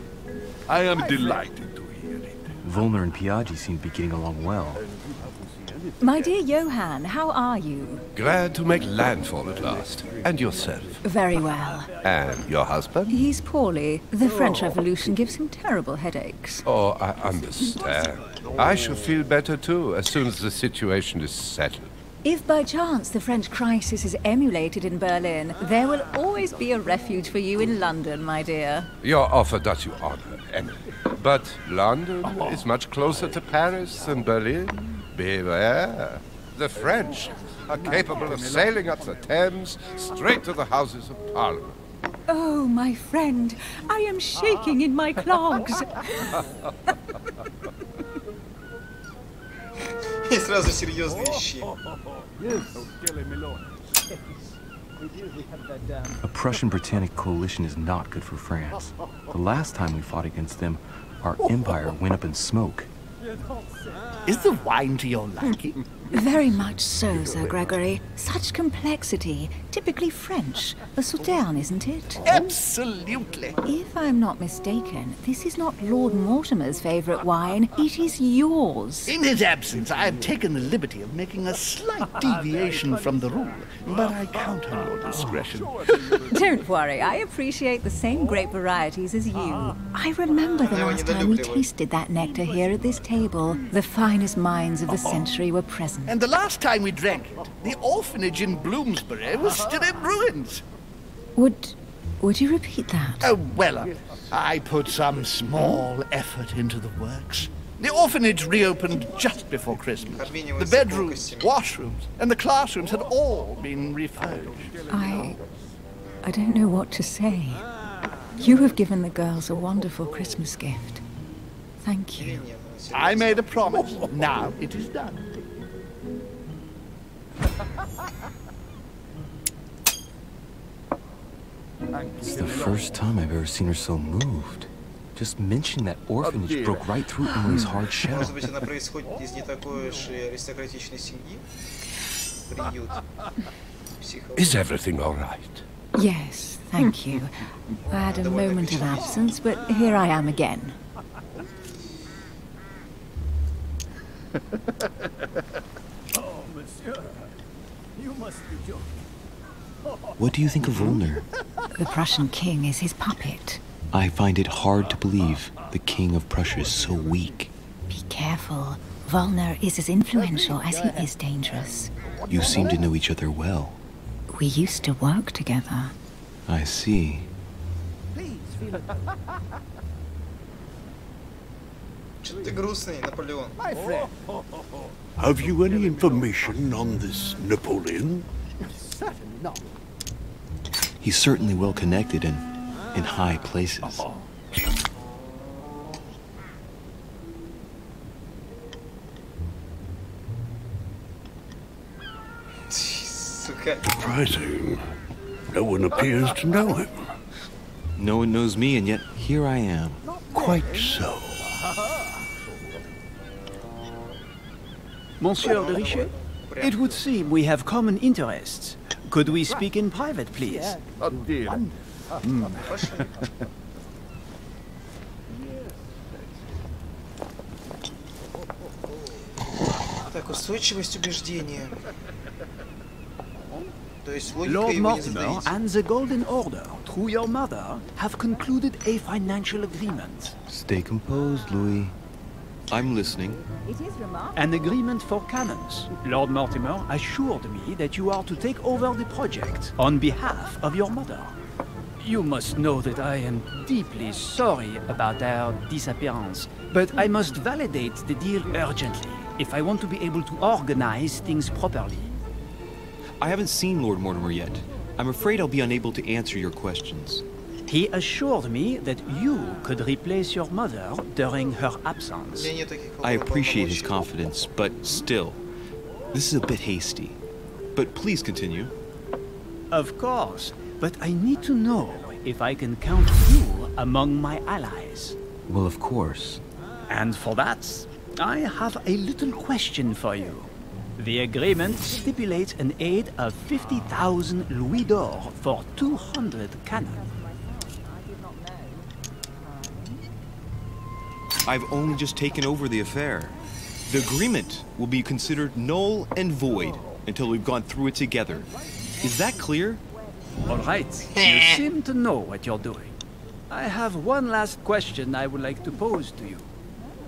Speaker 10: I am delighted to hear it.
Speaker 2: Volner and Piaggi seem to be getting along well.
Speaker 9: My dear Johann, how are you?
Speaker 10: Glad to make landfall at last. And yourself?
Speaker 9: Very well.
Speaker 10: And your husband?
Speaker 9: He's poorly. The French Revolution gives him terrible headaches.
Speaker 10: Oh, I understand. I shall feel better too, as soon as the situation is settled.
Speaker 9: If by chance the French crisis is emulated in Berlin, there will always be a refuge for you in London, my dear.
Speaker 10: Your offer does you honor, Emily. But London is much closer to Paris than Berlin. Beware. The French are capable of sailing up the Thames straight to the Houses of Parliament.
Speaker 9: Oh, my friend, I am shaking in my clogs.
Speaker 1: И сразу серьезные вещи.
Speaker 2: A Prussian-Britannic coalition is not good for France. The last time we fought against them, our empire went up in smoke.
Speaker 8: Is the wine to your liking?
Speaker 9: Very much so, Sir Gregory. Such complexity. Typically French. A Sauterne, isn't it?
Speaker 8: Absolutely.
Speaker 9: If I'm not mistaken, this is not Lord Mortimer's favourite wine. It is yours.
Speaker 8: In his absence, I have taken the liberty of making a slight deviation from the rule, but I count on your discretion.
Speaker 9: Don't worry, I appreciate the same grape varieties as you. I remember the last time we tasted that nectar here at this table. The finest minds of the century were present.
Speaker 8: And the last time we drank it, the orphanage in Bloomsbury was still in ruins.
Speaker 9: Would you repeat that?
Speaker 8: Oh, well, I put some small effort into the works. The orphanage reopened just before Christmas. The bedrooms, washrooms, and the classrooms had all been refurbished.
Speaker 9: I don't know what to say. You have given the girls a wonderful Christmas gift. Thank you.
Speaker 8: I made a promise. Now it is done.
Speaker 2: It's the first time I've ever seen her so moved. Just mentioning that orphanage broke right through Emily's hard shell.
Speaker 1: Может быть, она происходит из не такой уж и аристократичной семьи? Приют.
Speaker 10: Is everything all right?
Speaker 9: Yes, thank you. I had a moment of absence, but here I am again.
Speaker 11: Oh, monsieur, you must be joking.
Speaker 3: What do you think of Volner?
Speaker 9: The Prussian king is his puppet.
Speaker 3: I find it hard to believe the king of Prussia is so weak.
Speaker 9: Be careful. Volner is as influential as he is dangerous.
Speaker 3: You seem to know each other well.
Speaker 9: We used to work together.
Speaker 3: I see.
Speaker 1: Что-то ты грустный, Наполеон.
Speaker 5: Have you any information on this Napoleon?
Speaker 8: Certainly not.
Speaker 3: He's certainly well connected and in high places.
Speaker 1: Сука.
Speaker 5: Surprising. No one appears to know him.
Speaker 3: No one knows me, and yet here I am.
Speaker 5: Quite so.
Speaker 11: Monsieur de Richet, it would seem we have common interests. Could we speak in private, please?
Speaker 1: Так, устойчивость убеждения. То есть логика
Speaker 11: Lord
Speaker 1: его не
Speaker 11: Mortimer
Speaker 1: задаете.
Speaker 11: and the Golden Order, through your mother, have concluded a financial agreement.
Speaker 3: Stay composed, Louis. I'm listening.
Speaker 9: It is remarkable.
Speaker 11: An agreement for cannons. Lord Mortimer assured me that you are to take over the project on behalf of your mother. You must know that I am deeply sorry about their disappearance, but I must validate the deal urgently if I want to be able to organize things properly.
Speaker 3: I haven't seen Lord Mortimer yet. I'm afraid I'll be unable to answer your questions.
Speaker 11: He assured me that you could replace your mother during her absence.
Speaker 3: I appreciate his confidence, but still, this is a bit hasty. But please continue.
Speaker 11: Of course, but I need to know if I can count you among my allies.
Speaker 3: Well, of course.
Speaker 11: And for that, I have a little question for you. The agreement stipulates an aid of 50,000 louis d'or for 200 cannon.
Speaker 3: I've only just taken over the affair. The agreement will be considered null and void until we've gone through it together. Is that clear?
Speaker 11: All right, you seem to know what you're doing. I have one last question I would like to pose to you.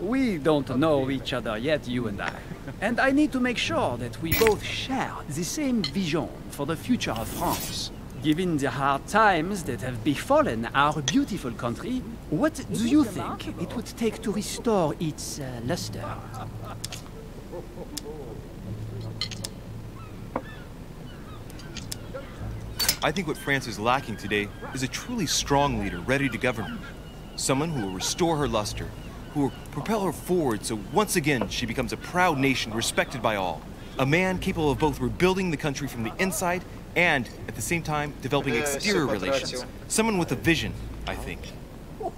Speaker 11: We don't know each other yet, you and I. And I need to make sure that we both share the same vision for the future of France. Given the hard times that have befallen our beautiful country, what do you think it would take to restore its luster?
Speaker 2: I think what France is lacking today is a truly strong leader ready to govern. Someone who will restore her luster, who will propel her forward so once again she becomes a proud nation respected by all. A man capable of both rebuilding the country from the inside and, at the same time, developing exterior relations. Someone with a vision, I think.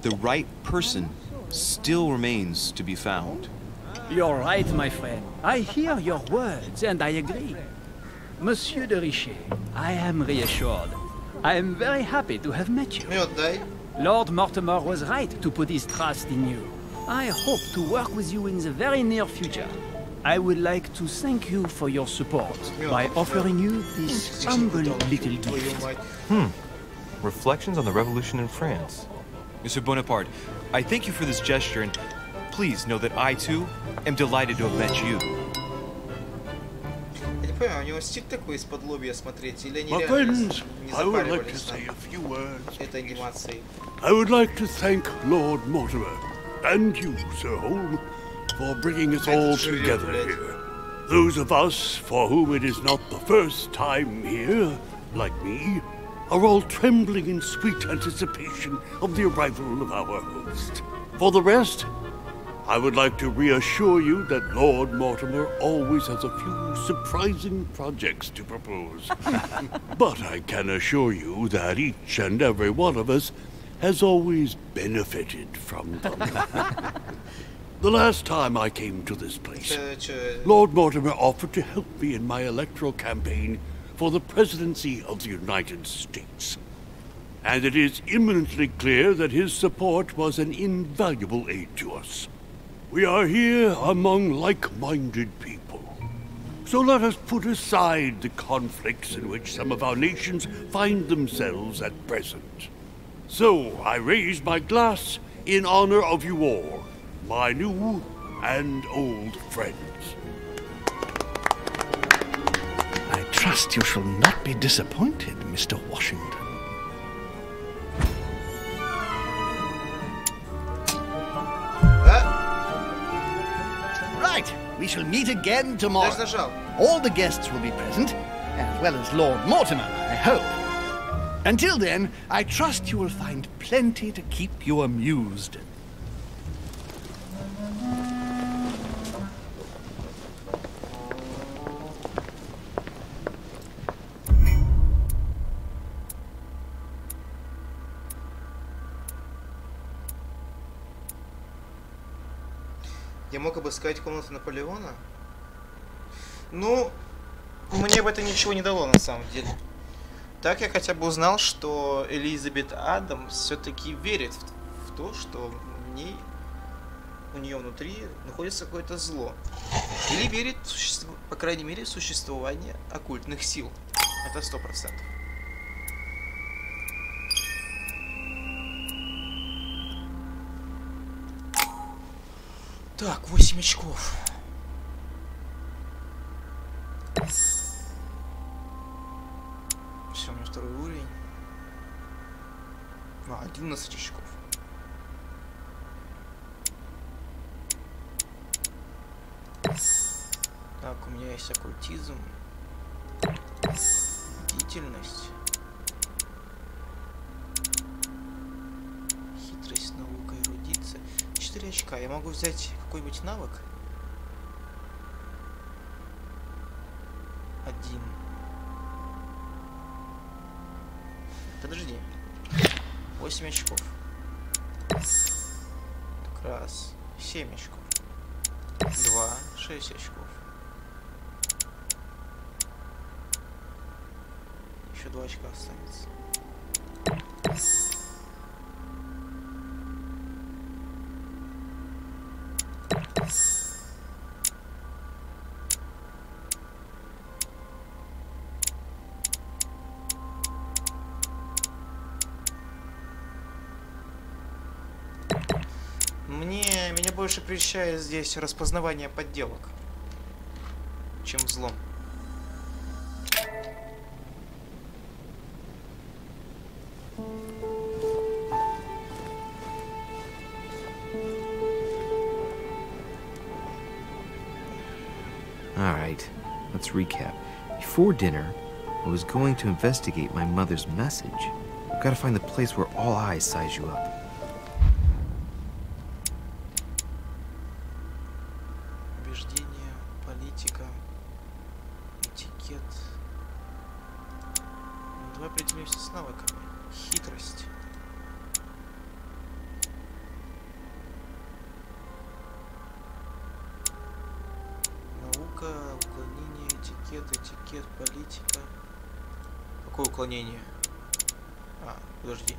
Speaker 2: The right person still remains to be found.
Speaker 11: You're right, my friend. I hear your words and I agree. Monsieur de Richet, I am reassured. I am very happy to have met you. Lord Mortimer was right to put his trust in you. I hope to work with you in the very near future. I would like to thank you for your support by offering you this humble little gift.
Speaker 2: Reflections on the Revolution in France. Monsieur Bonaparte, I thank you for this gesture, and please know that I, too, am delighted to have met you.
Speaker 1: У него стиль такой из-под лобья смотреть, или они
Speaker 5: My
Speaker 1: реально
Speaker 5: friends,
Speaker 1: не
Speaker 5: I would like to
Speaker 1: запаривались
Speaker 5: say a few words.
Speaker 1: этой анимацией?
Speaker 5: I would like to thank Lord Mortimer and you, Sir Holm, for bringing us all together here. Those of us for whom it is not the first time here, like me, are all trembling in sweet anticipation of the arrival of our host. For the rest, I would like to reassure you that Lord Mortimer always has a few surprising projects to propose. But I can assure you that each and every one of us has always benefited from them. The last time I came to this place, Lord Mortimer offered to help me in my electoral campaign for the presidency of the United States. And it is imminently clear that his support was an invaluable aid to us. We are here among like-minded people. So let us put aside the conflicts in which some of our nations find themselves at present. So I raise my glass in honor of you all, my new and old friends.
Speaker 8: I trust you shall not be disappointed, Mr. Washington. Right, we shall meet again tomorrow. All the guests will be present, as well as Lord Mortimer, I hope. Until then, I trust you will find plenty to keep you amused.
Speaker 1: Я мог обыскать комнату Наполеона? Ну, мне бы это ничего не дало на самом деле. Так я хотя бы узнал, что Элизабет Адамс все-таки верит в то, что у нее внутри находится какое-то зло. Или верит, по крайней мере, в существование оккультных сил. Это 100%. Так, 8 очков. Все, у меня второй уровень. 11 очков. Так, у меня есть оккультизм. Бдительность. Хитрость, наука, эрудиция. 4 очка. Я могу взять какой-нибудь навык? 1. Подожди. 8 очков. Так, раз. 7 очков. 2. 6 очков. Еще 2 очка останется. Меня больше прельщает здесь распознавание подделок, чем взлом.
Speaker 2: Alright, let's recap. Before dinner, I was going to investigate my mother's message. I've got to find the place where all eyes size you up.
Speaker 1: Убеждение, политика, этикет. Давай определимся с навыками. Хитрость. Наука, уклонение, этикет, политика. Какое уклонение? А, подожди.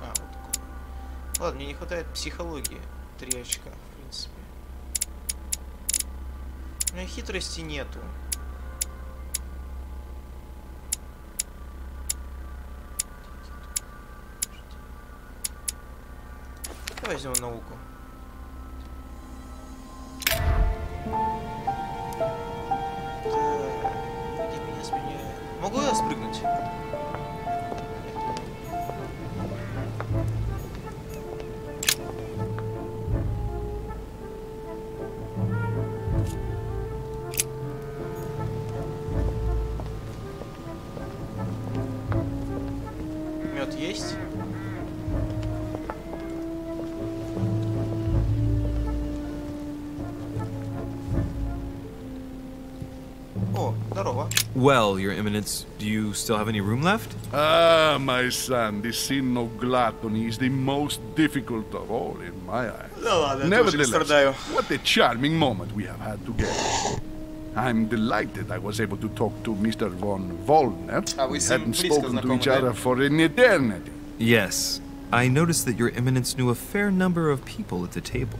Speaker 1: А, вот такое. Ладно, мне не хватает психологии. 3 очка, в принципе. У меня хитрости нету. Давай возьмем науку. Где меня сменяют? Могу я спрыгнуть? Мед есть? О, здорово.
Speaker 2: Well, Your Eminence, do you still have any room left?
Speaker 5: Ah, my son, the sin of gluttony is the most difficult of all in my eyes.
Speaker 1: Да ладно, я тоже не страдаю.
Speaker 5: What a charming moment we have had together. I'm delighted I was able to talk to Mr. von Wollner. We hadn't spoken to each other for an eternity.
Speaker 2: Yes. I noticed that Your Eminence knew a fair number of people at the table.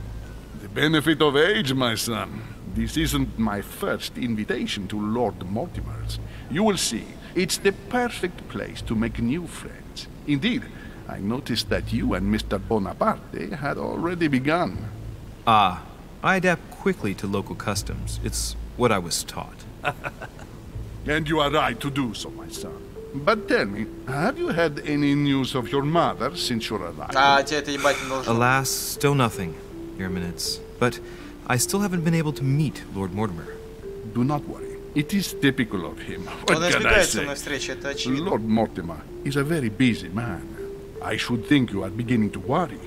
Speaker 5: The benefit of age, my son. This isn't my first invitation to Lord Mortimer's. You will see, it's the perfect place to make new friends. Indeed, I noticed that you and Mr. Bonaparte had already begun.
Speaker 2: Ah, I adapt quickly to local customs. It's what I was taught.
Speaker 5: And you are right to do so, my son. But tell me, have you had any news of your mother since your arrival?
Speaker 1: А, тебя это ебать не должно.
Speaker 2: Alas, still nothing, Your Eminence. But I still haven't been able to meet Lord Mortimer.
Speaker 5: Do not worry. It is typical of him. What can I say? Lord Mortimer is a very busy man. I should think you are beginning to worry.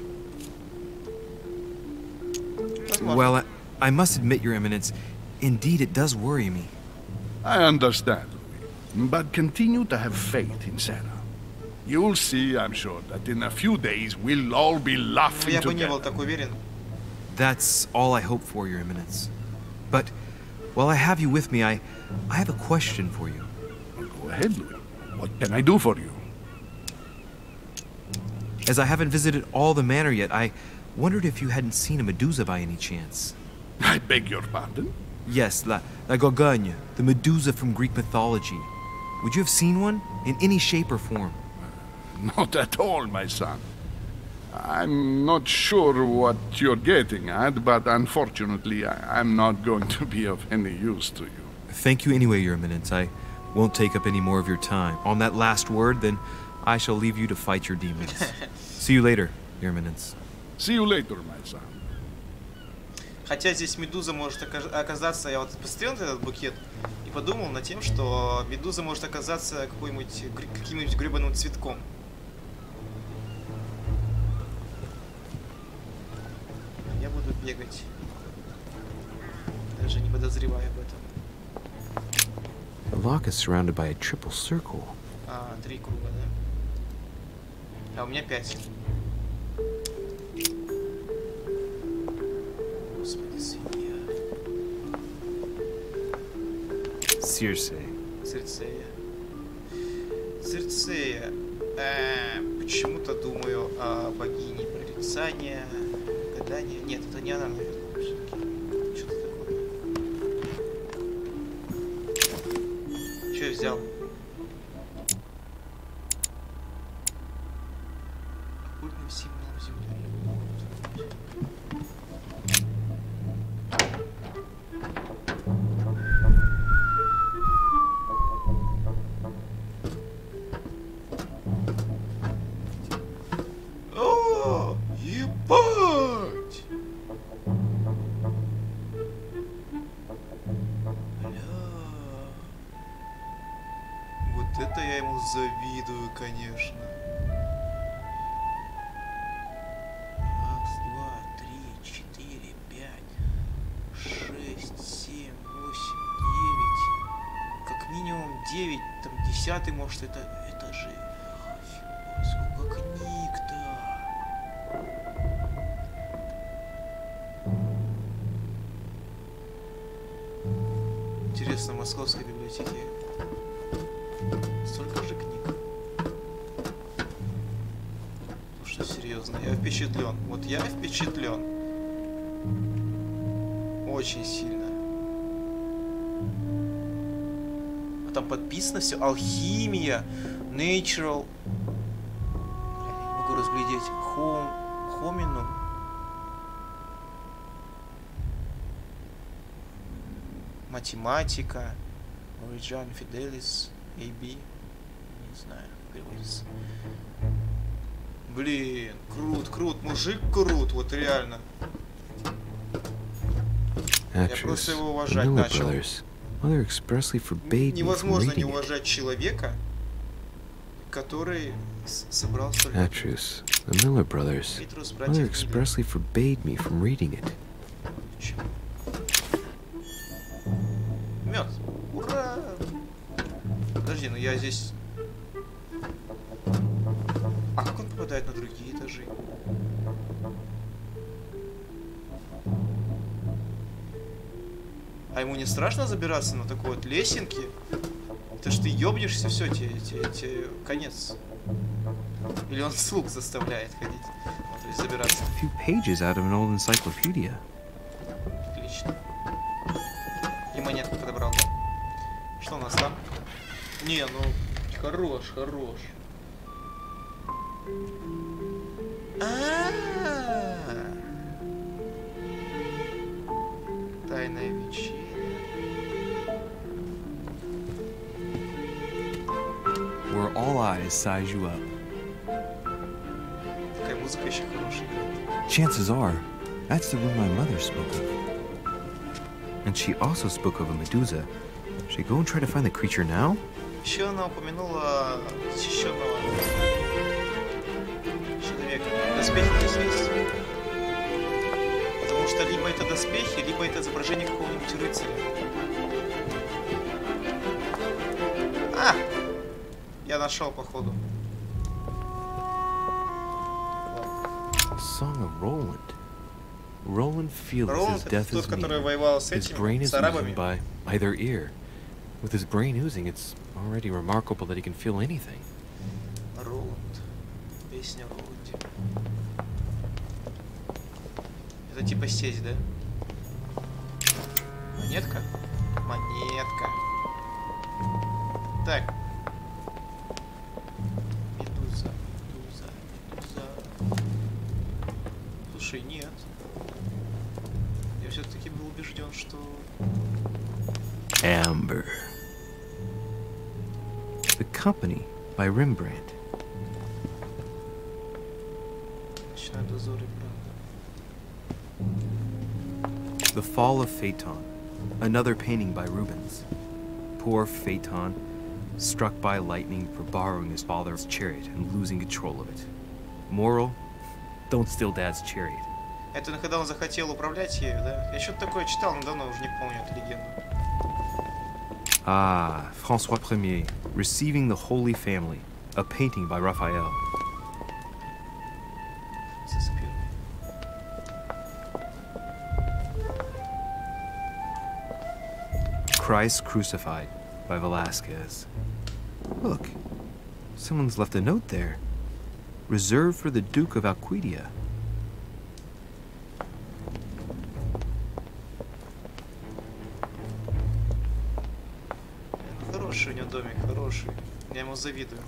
Speaker 2: Well, I must admit, Your Eminence, indeed it does worry me.
Speaker 5: I understand, Louis. But continue to have faith in Sarah. You'll see, I'm sure, that in a few days we'll all be laughing together.
Speaker 2: That's all I hope for, Your Eminence. But while I have you with me, I have a question for you.
Speaker 5: Go ahead, Louis. What can I do for you?
Speaker 2: As I haven't visited all the manor yet, I wondered if you hadn't seen a Medusa by any chance.
Speaker 5: I beg your pardon?
Speaker 2: Yes, la Gorgogne, the Medusa from Greek mythology. Would you have seen one? In any shape or form?
Speaker 5: Not at all, my son. I'm not sure what you're getting at, but unfortunately, I'm not going to be of any use to you.
Speaker 2: Thank you anyway, Your Eminence. I won't take up any more of your time. On that last word, then I shall leave you to fight your demons. See you later, Your Eminence.
Speaker 5: See you later, my son.
Speaker 1: Хотя здесь медуза может оказаться, я вот посмотрел на этот букет и подумал над тем, что медуза может оказаться каким-нибудь гребаным цветком. Я буду бегать, даже не подозревая об этом.
Speaker 2: The lock is surrounded by a triple circle.
Speaker 1: 3 круга, да? А у меня 5. Господи, свинья. Цирцея. Почему-то думаю о богине прорицания, гадания. Нет, это не она, наверное, все-таки. Что-то такое. Что я взял? Оккультным символом земли. О, ебать! Вот это я ему завидую, конечно. 1, 2, 3, 4, 5, 6, 7, 8, 9. Как минимум 9, там 10-й, может, это же... Сколько книг-то! Интересно, в Московской библиотеке столько же книг. Ну что, серьезно, я впечатлен. Вот я впечатлен. Очень сильно. А там подписано все. Алхимия, natural. Я не могу разглядеть. Хоминум. Математика. Origin Fidelis. AB. Не знаю, как переводится. Блин, крут. Мужик крут, вот реально. Я просто его уважать начал. Невозможно не уважать человека, который собрал столько.
Speaker 2: Atreus, the Miller brothers. Mother expressly forbade me from reading it.
Speaker 1: Мед. Ура! Подожди, ну я здесь... А как он попадает на другие этажи? А ему не страшно забираться на такой вот лесенке? Ты ж ты ёбнешься, все, тебе конец. Или он слуг заставляет ходить, ну, то есть забираться.
Speaker 2: A few pages out of an old encyclopedia.
Speaker 1: Отлично. И монетку подобрал, да? Что у нас там? Не, ну, хорош. Тайная вечеря.
Speaker 2: Where all eyes size you up.
Speaker 1: Такая музыка еще хорошая.
Speaker 2: Chances are, that's the room my mother spoke of. And she also spoke of a Medusa. Should I go and try to find the creature now?
Speaker 1: Еще она упомянула защищенного человека. Доспехи здесь есть. Потому что либо это доспехи, либо это изображение какого-нибудь рыцаря. Я нашел, походу.
Speaker 2: Song of Roland. Roland feels his death is near. His brain is oozing by either ear. With his brain oozing, it's already remarkable that he can feel anything.
Speaker 1: Роланд. Песня о Роланде. Это типа сеть, да? Монетка? Монетка. Так. Медуза. Слушай, нет. Я все-таки был убежден, что...
Speaker 2: Amber. The Company by Rembrandt.
Speaker 1: Ночной дозор и правда.
Speaker 2: The Fall of Phaeton. Another painting by Rubens. Poor Phaeton, struck by lightning for borrowing his father's chariot and losing control of it. Moral: don't steal Dad's chariot.
Speaker 1: Это когда он захотел управлять ею, да? Я что-то такое читал, но давно уже не помню эту легенду.
Speaker 2: Ah, François Ier, Receiving the Holy Family, a painting by Raphael. Christ Crucified by Velázquez. Look, someone's left a note there. Reserved for the Duke of Alcudia.
Speaker 1: Хороший у него домик, хороший. Я ему завидую.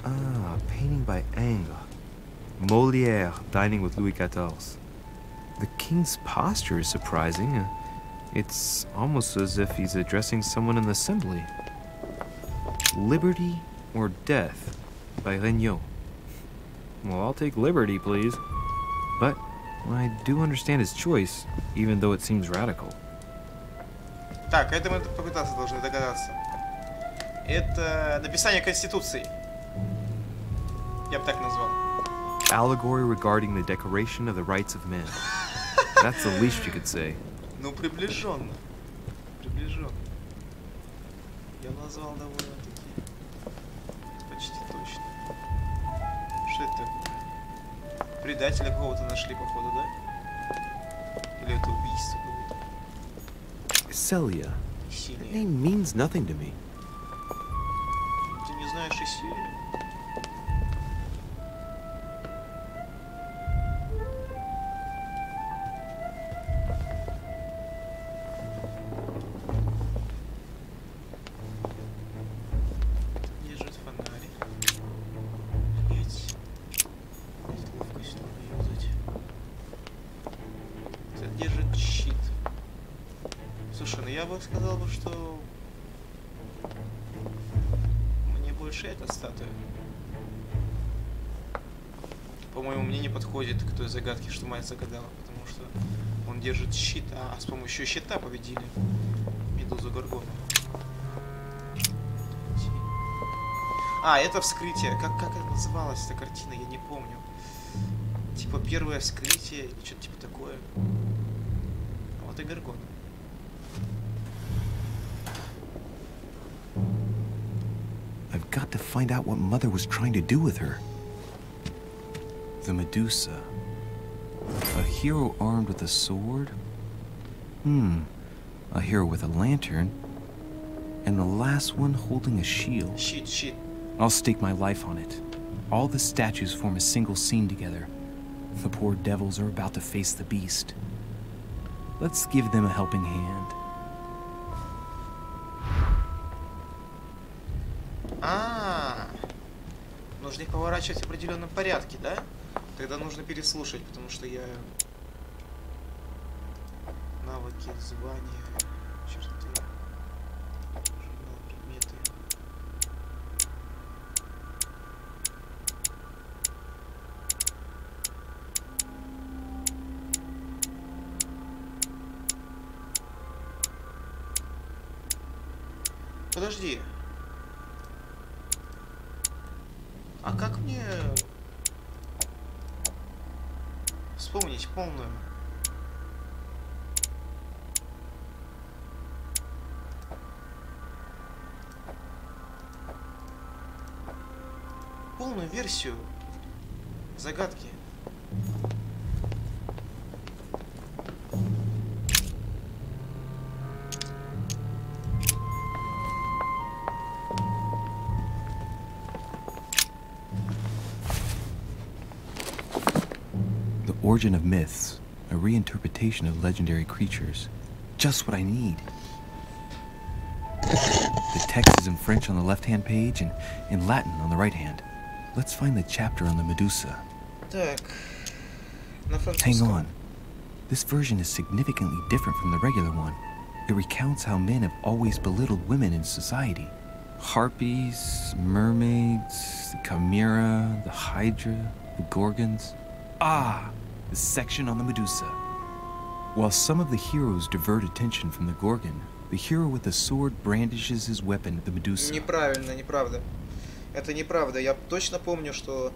Speaker 2: Ah, painting by Ingres. Molière dining with Louis XIV. The king's posture is surprising. It's almost as if he's addressing someone in the assembly. Liberty or Death by Regnault. Well, I'll take liberty, please. But I do understand his choice, even though it seems radical.
Speaker 1: Так, это мы попытаться должны догадаться. Это написание Конституции. Я бы так назвал.
Speaker 2: Allegory regarding the Declaration of the Rights of Men. That's the least you could say.
Speaker 1: Ну, приближенно. Приближенно. Я назвал довольно-таки почти точно. Что это такое? Предателя кого-то нашли, походу, да? Или это убийство кого-то?
Speaker 2: Celia. That name means nothing to me.
Speaker 1: Ты не знаешь Исилию? Сказал бы, что мне больше эта статуя. По-моему, мне не подходит к той загадке, что мать загадала, потому что он держит щит, а с помощью щита победили Медузу Горгону. А, это вскрытие. Как это называлась эта картина, я не помню. Типа первое вскрытие, или что-то типа такое. А вот и Горгона.
Speaker 3: I've got to find out what Mother was trying to do with her. The Medusa. A hero armed with a sword? A hero with a lantern. And the last one holding a shield.
Speaker 1: Shit.
Speaker 3: I'll stake my life on it. All the statues form a single scene together. The poor devils are about to face the beast. Let's give them a helping hand.
Speaker 1: Нужно их поворачивать в определенном порядке, да? Тогда нужно переслушать, потому что я... Навыки, звания, черты, журнал, предметы. Подожди. А как мне вспомнить полную? Полную версию загадки.
Speaker 3: Origin of myths, a reinterpretation of legendary creatures.
Speaker 2: just what I need. The text is in French on the left-hand page and in Latin on the right hand. Let's find the chapter on the Medusa.
Speaker 1: Так. На
Speaker 2: Hang
Speaker 1: французском.
Speaker 2: on. This version is significantly different from the regular one. It recounts how men have always belittled women in society. Harpies, mermaids, the chimera, the hydra, the gorgons. Ah, the section on the Medusa. While some of the heroes divert attention from the gorgon, the hero with the sword brandishes his weapon at the Medusa.
Speaker 1: Неправильно, неправда. Это неправда. Я точно помню, что...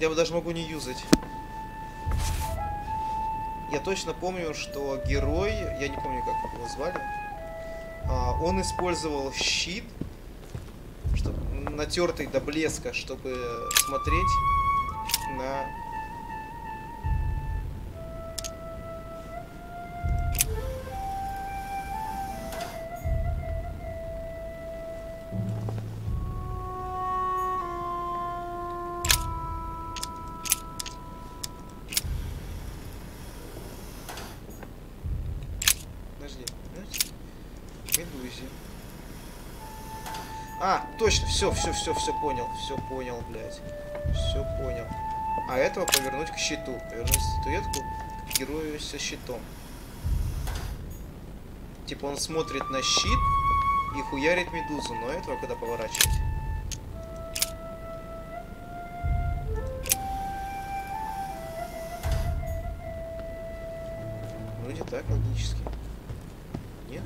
Speaker 1: Я даже могу не юзать. Я точно помню, что герой, я не помню, как его звали, он использовал щит, натертый до блеска, чтобы смотреть на... Медузе. А, точно, все понял, блядь. Все понял. А этого повернуть к щиту. Повернуть статуэтку к герою со щитом. Типа он смотрит на щит и хуярит медузу, но этого когда поворачивать? Вроде так, логически. Нет?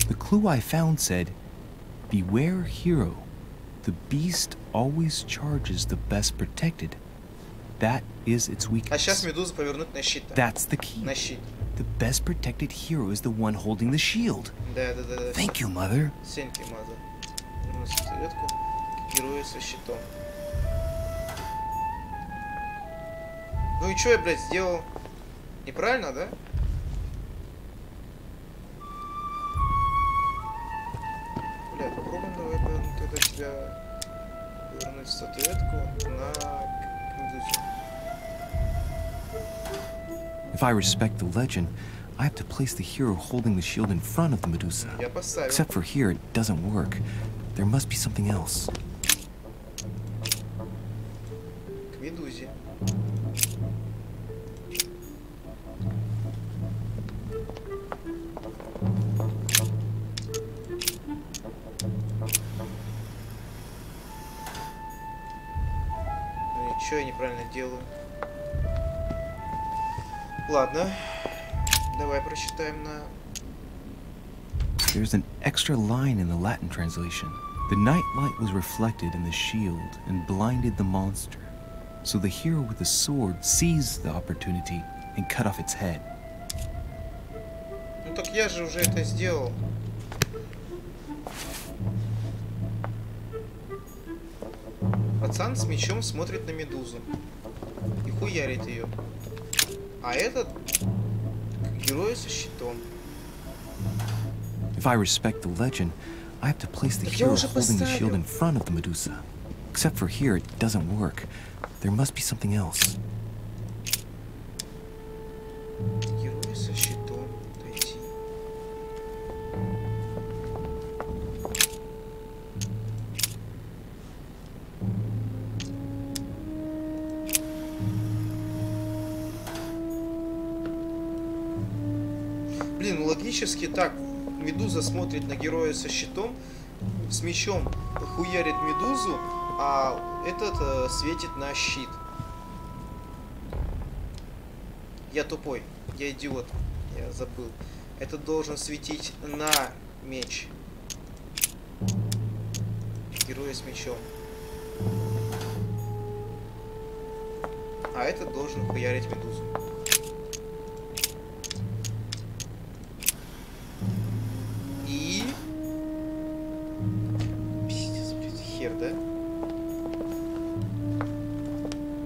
Speaker 2: The clue I found said, "Beware hero. The beast always charges the best protected. That is its weakness."
Speaker 1: А сейчас медузу повернуть на щит.
Speaker 2: That's the key.
Speaker 1: На щит.
Speaker 2: The best protected hero is the one holding the shield.
Speaker 1: Да.
Speaker 2: Thank you, mother.
Speaker 1: Thank you, mother. Повернуть статуэтку к герою со щитом. Ну и что я, блядь, сделал? Неправильно, да? Блядь, попробуем давай тогда тебя повернуть статуэтку на медузу.
Speaker 2: If I respect the legend, I have to place the hero holding the shield in front of the Medusa.
Speaker 1: Я поставил.
Speaker 2: Except for here, it doesn't work. There must be something else.
Speaker 1: К медузе. Что я неправильно делаю? Ладно, давай прочитаем на...
Speaker 2: There's an extra line in the Latin translation. The night light was reflected in the shield and blinded the monster. So the hero with the sword seized the opportunity and cut off its head.
Speaker 1: Ну так я же уже это сделал. Пацан с мечом смотрит на медузу и хуярит ее. А этот к герою со щитом.
Speaker 2: If I respect the legend, I have to place the hero holding the shield in front of the Medusa. Except for here, it doesn't work. There must be something else.
Speaker 1: Герой со щитом. Дойти. Блин, логически так. Медуза смотрит на героя со щитом, с мечом хуярит медузу, а этот светит на щит. Я тупой, я идиот, я забыл. Этот должен светить на меч. Героя с мечом. А этот должен хуярить медузу. И... Пиздец, блядь, хер, да?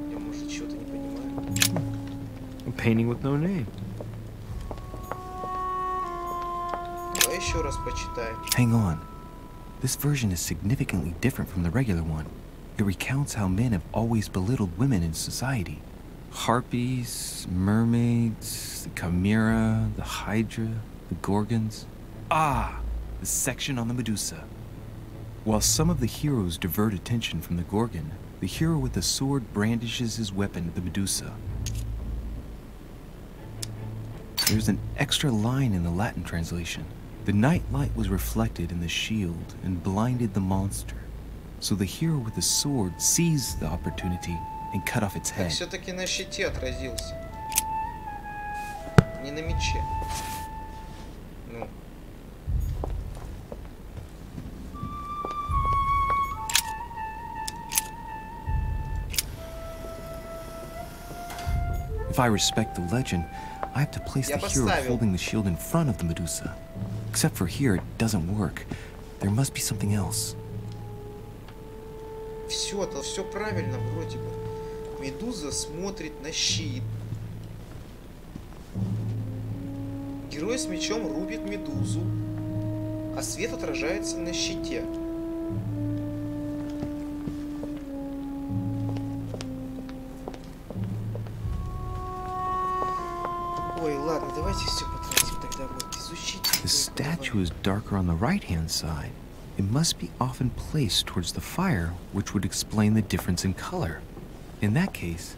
Speaker 1: Я, может, чего-то не понимаю.
Speaker 2: A painting with no name.
Speaker 1: Давай еще раз почитаем.
Speaker 2: Hang on. This version is significantly different from the regular one. It recounts how men have always belittled women in society. Harpies, mermaids, the chimera, the hydra, the gorgons. Ah, the section on the Medusa. While some of the heroes divert attention from the gorgon, the hero with the sword brandishes his weapon at the Medusa. There's an extra line in the Latin translation. The night light was reflected in the shield and blinded the monster. So the hero with the sword seized the opportunity and cut off its head.
Speaker 1: Все-таки на щите отразился. Не на мече. Ну.
Speaker 2: If I respect the legend, I have to place the hero holding the shield in front of the Medusa. Except for here, it doesn't work. There must be something else.
Speaker 1: Все правильно вроде бы. Медуза смотрит на щит. Герой с мечом рубит медузу, а свет отражается на щите. Ой, ладно, давайте все потратим тогда вот изучить.
Speaker 2: The statue is darker on the right-hand side. It must be often placed towards the fire, which would explain the difference in color. In that case,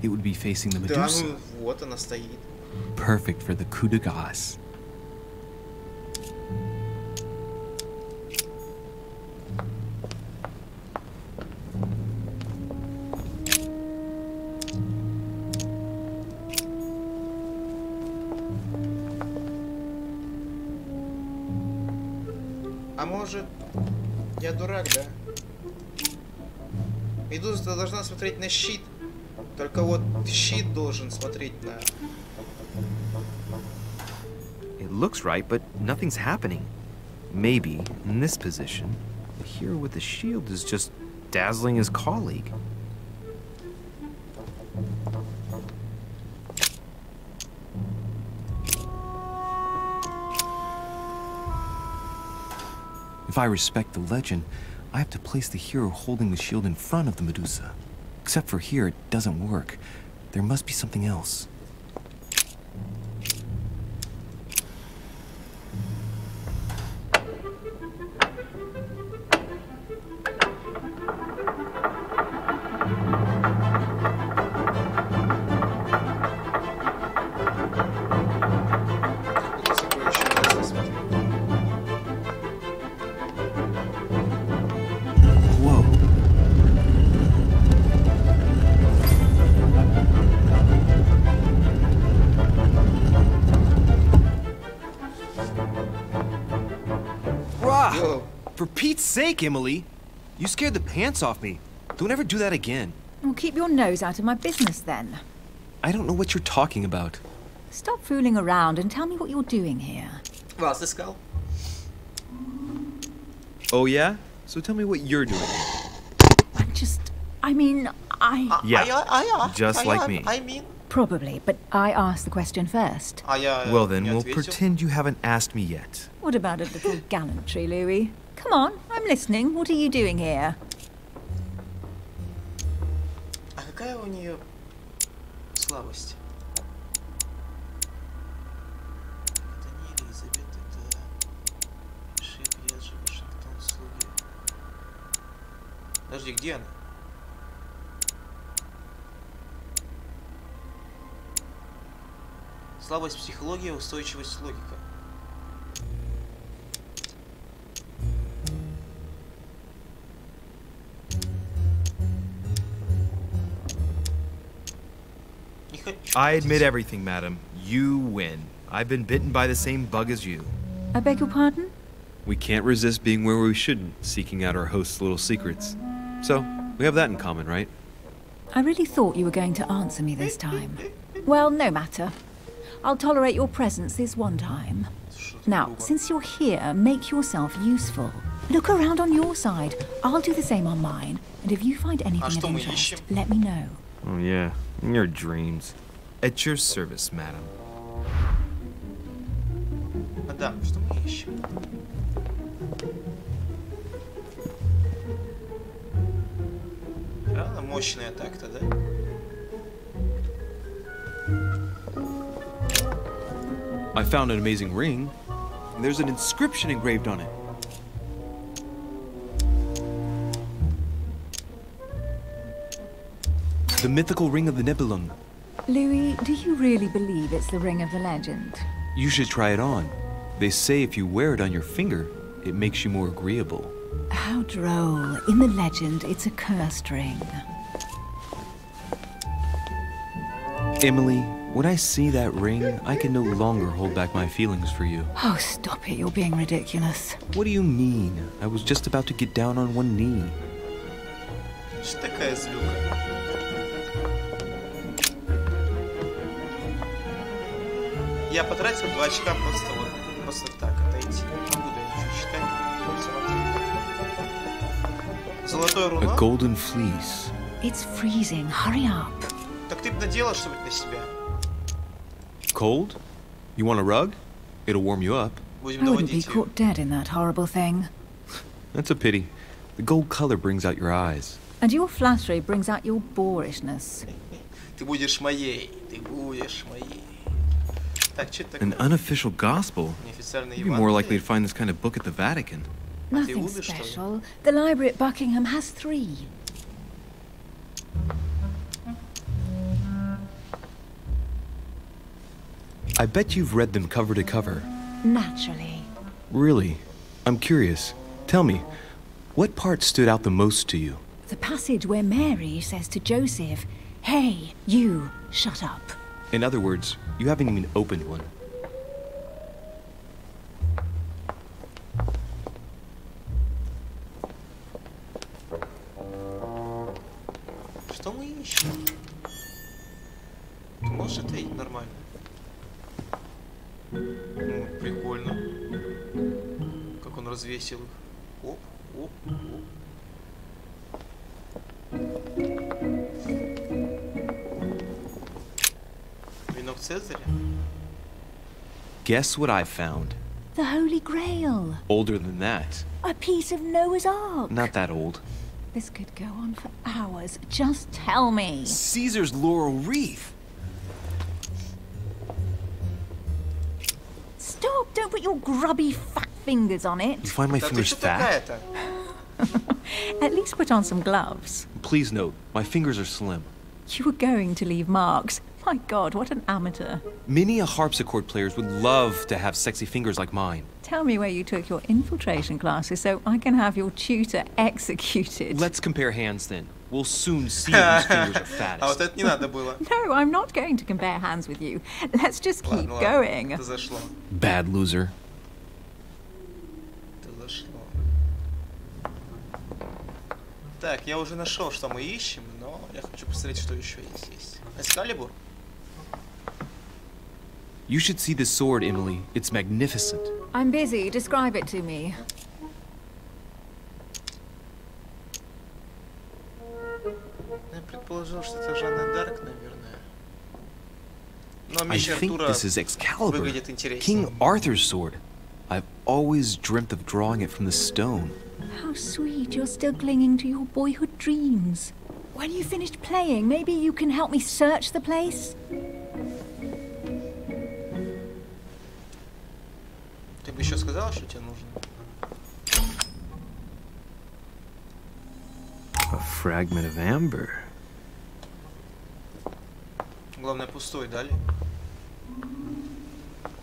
Speaker 2: it would be facing the Medusa.
Speaker 1: Да, ну вот она стоит.
Speaker 2: Perfect for the coup de grace.
Speaker 1: А может, я дурак, да? Медуза должна смотреть на щит. Только вот щит должен смотреть на...
Speaker 2: It looks right, but nothing's happening. Maybe, in this position, the hero with the shield is just dazzling his colleague. If I respect the legend, I have to place the hero holding the shield in front of the Medusa. Except for here, it doesn't work. There must be something else. For Pete's sake, Emily! You scared the pants off me. Don't ever do that again.
Speaker 9: Well, keep your nose out of my business then.
Speaker 2: I don't know what you're talking about.
Speaker 9: Stop fooling around and tell me what you're doing here.
Speaker 1: Вас искал.
Speaker 2: Oh yeah? So tell me what you're doing.
Speaker 9: I
Speaker 2: Just like me.
Speaker 1: I mean...
Speaker 9: Probably, but I asked the question first.
Speaker 2: Well then, we'll pretend you haven't asked me yet.
Speaker 9: What about a little gallantry, Louis? Come on, I'm listening. What are you doing here?
Speaker 1: А какая у нее слабость? Это не Елизабет, это шеф Яджи Вашингтон слуги. Подожди, где она? Слабость психология, устойчивость логика.
Speaker 2: I admit everything, madam. You win. I've been bitten by the same bug as you.
Speaker 9: I beg your pardon?
Speaker 2: We can't resist being where we shouldn't, seeking out our host's little secrets. So, we have that in common, right?
Speaker 9: I really thought you were going to answer me this time. Well, no matter. I'll tolerate your presence this one time. Now, since you're here, make yourself useful. Look around on your side. I'll do the same on mine. And if you find anything of interest, let me know.
Speaker 2: Oh yeah, in your dreams. At your service, madam.
Speaker 1: Мадам, что мы ищем? Она мощная так-то, да?
Speaker 2: I found an amazing ring. There's an inscription engraved on it. The mythical ring of the Nibelung.
Speaker 9: Louis, do you really believe it's the ring of the legend?
Speaker 2: You should try it on. They say if you wear it on your finger, it makes you more agreeable.
Speaker 9: How droll. In the legend, it's a cursed ring.
Speaker 2: Emily, when I see that ring, I can no longer hold back my feelings for you.
Speaker 9: Oh, stop it. You're being ridiculous.
Speaker 2: What do you mean? I was just about to get down on one knee.
Speaker 1: Что такая злюка? Я потратил 2 очка просто так отойти. Не буду я ничего считать. Золотой руна.
Speaker 2: A golden fleece.
Speaker 9: It's freezing. Hurry up.
Speaker 1: Так ты бы надела что-нибудь на себя.
Speaker 2: Cold? You want a rug? It'll warm you up.
Speaker 1: Будем
Speaker 9: I wouldn't be
Speaker 1: доводить её.
Speaker 9: caught dead in that horrible thing.
Speaker 2: That's a pity. The gold color brings out your eyes.
Speaker 9: And your flattery brings out your boorishness.
Speaker 1: Ты будешь моей. Ты будешь моей. Так, что это
Speaker 2: An
Speaker 1: такое?
Speaker 2: unofficial gospel?
Speaker 1: Неофициальное
Speaker 2: You'd be more likely
Speaker 1: Евангелие?
Speaker 2: to find this kind of book at the Vatican.
Speaker 9: Nothing
Speaker 1: Иуды, что ли?
Speaker 9: special. The library at Buckingham has 3.
Speaker 2: I bet you've read them cover to cover.
Speaker 9: Naturally.
Speaker 2: Really? I'm curious. Tell me, what part stood out the most to you?
Speaker 9: The passage where Mary says to Joseph, "Hey, you, shut up."
Speaker 2: In other words, you haven't even opened one.
Speaker 1: Что мы ищем? Ты можешь ответить нормально? Ну, прикольно. Как он развесил их. Оп, оп, оп. Венок Цезаря?
Speaker 2: Guess what I found?
Speaker 9: The Holy Grail.
Speaker 2: Older than that.
Speaker 9: A piece of Noah's Ark.
Speaker 2: Not that old.
Speaker 9: This could go on for hours. Just tell me.
Speaker 2: Caesar's laurel wreath.
Speaker 9: Stop! Don't put your grubby fat fingers on
Speaker 2: You
Speaker 9: it.
Speaker 2: find my
Speaker 1: Да ты
Speaker 2: fingers
Speaker 1: что
Speaker 2: fat?
Speaker 1: такая-то?
Speaker 9: At least put on some gloves.
Speaker 2: Please note, my fingers are slim.
Speaker 9: You were going to leave marks. My God, what an amateur.
Speaker 2: Many a harpsichord players would love to have sexy fingers like mine.
Speaker 9: Tell me where you took your infiltration classes so I can have your tutor executed.
Speaker 2: Let's compare hands then. We'll soon see whose fingers are
Speaker 1: А вот
Speaker 2: fattest.
Speaker 1: это не надо было.
Speaker 9: No, I'm not going to compare hands with you. Let's just keep
Speaker 1: Ладно, ладно.
Speaker 9: going.
Speaker 1: Это зашло.
Speaker 2: Bad loser.
Speaker 1: Это зашло. Так, я уже нашел, что мы ищем, но я хочу посмотреть, что еще есть. Эскалибур?
Speaker 2: You should see this sword, Emily. It's magnificent.
Speaker 9: I'm busy. Describe it to me.
Speaker 1: Я предположил, что это Жанна Дарк, наверное. Но
Speaker 2: I
Speaker 1: меч
Speaker 2: think
Speaker 1: Артура
Speaker 2: this is Excalibur,
Speaker 1: выглядит интереснее.
Speaker 2: King Arthur's sword. I've always dreamt of drawing it from the stone.
Speaker 9: How sweet. You're still clinging to your boyhood dreams. When you finished playing, maybe you can help me search the place?
Speaker 1: Ты бы еще сказала, что тебе нужно?
Speaker 2: A fragment of amber.
Speaker 1: Главное, пустой дали.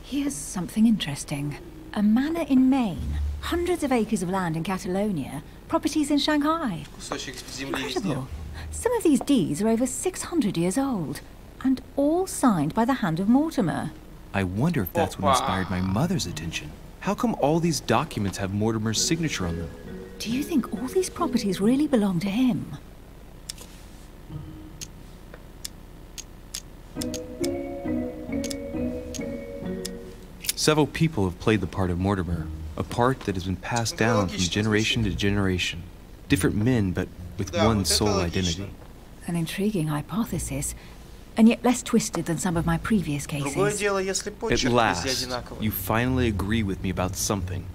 Speaker 9: Here's something interesting. A manor in Maine, hundreds of acres of land in Catalonia, properties in Shanghai.
Speaker 1: Кусочек земли везде.
Speaker 9: Incredible. Some of these deeds are over 600 years old, and all signed by the hand of Mortimer.
Speaker 2: I wonder if that's what inspired my mother's attention. How come all these documents have Mortimer's signature on them?
Speaker 9: Do you think all these properties really belong to him?
Speaker 2: Several people have played the part of Mortimer, a part that has been passed down from generation to generation. Different men, but with
Speaker 1: Да,
Speaker 2: one
Speaker 1: вот это
Speaker 2: sole
Speaker 1: логично.
Speaker 2: identity.
Speaker 9: An intriguing hypothesis, and yet less twisted than some of my previous
Speaker 1: Другое
Speaker 9: cases.
Speaker 1: дело, если
Speaker 2: At
Speaker 1: почерк везде
Speaker 2: last,
Speaker 1: одинаковый.
Speaker 2: you finally agree with me about something.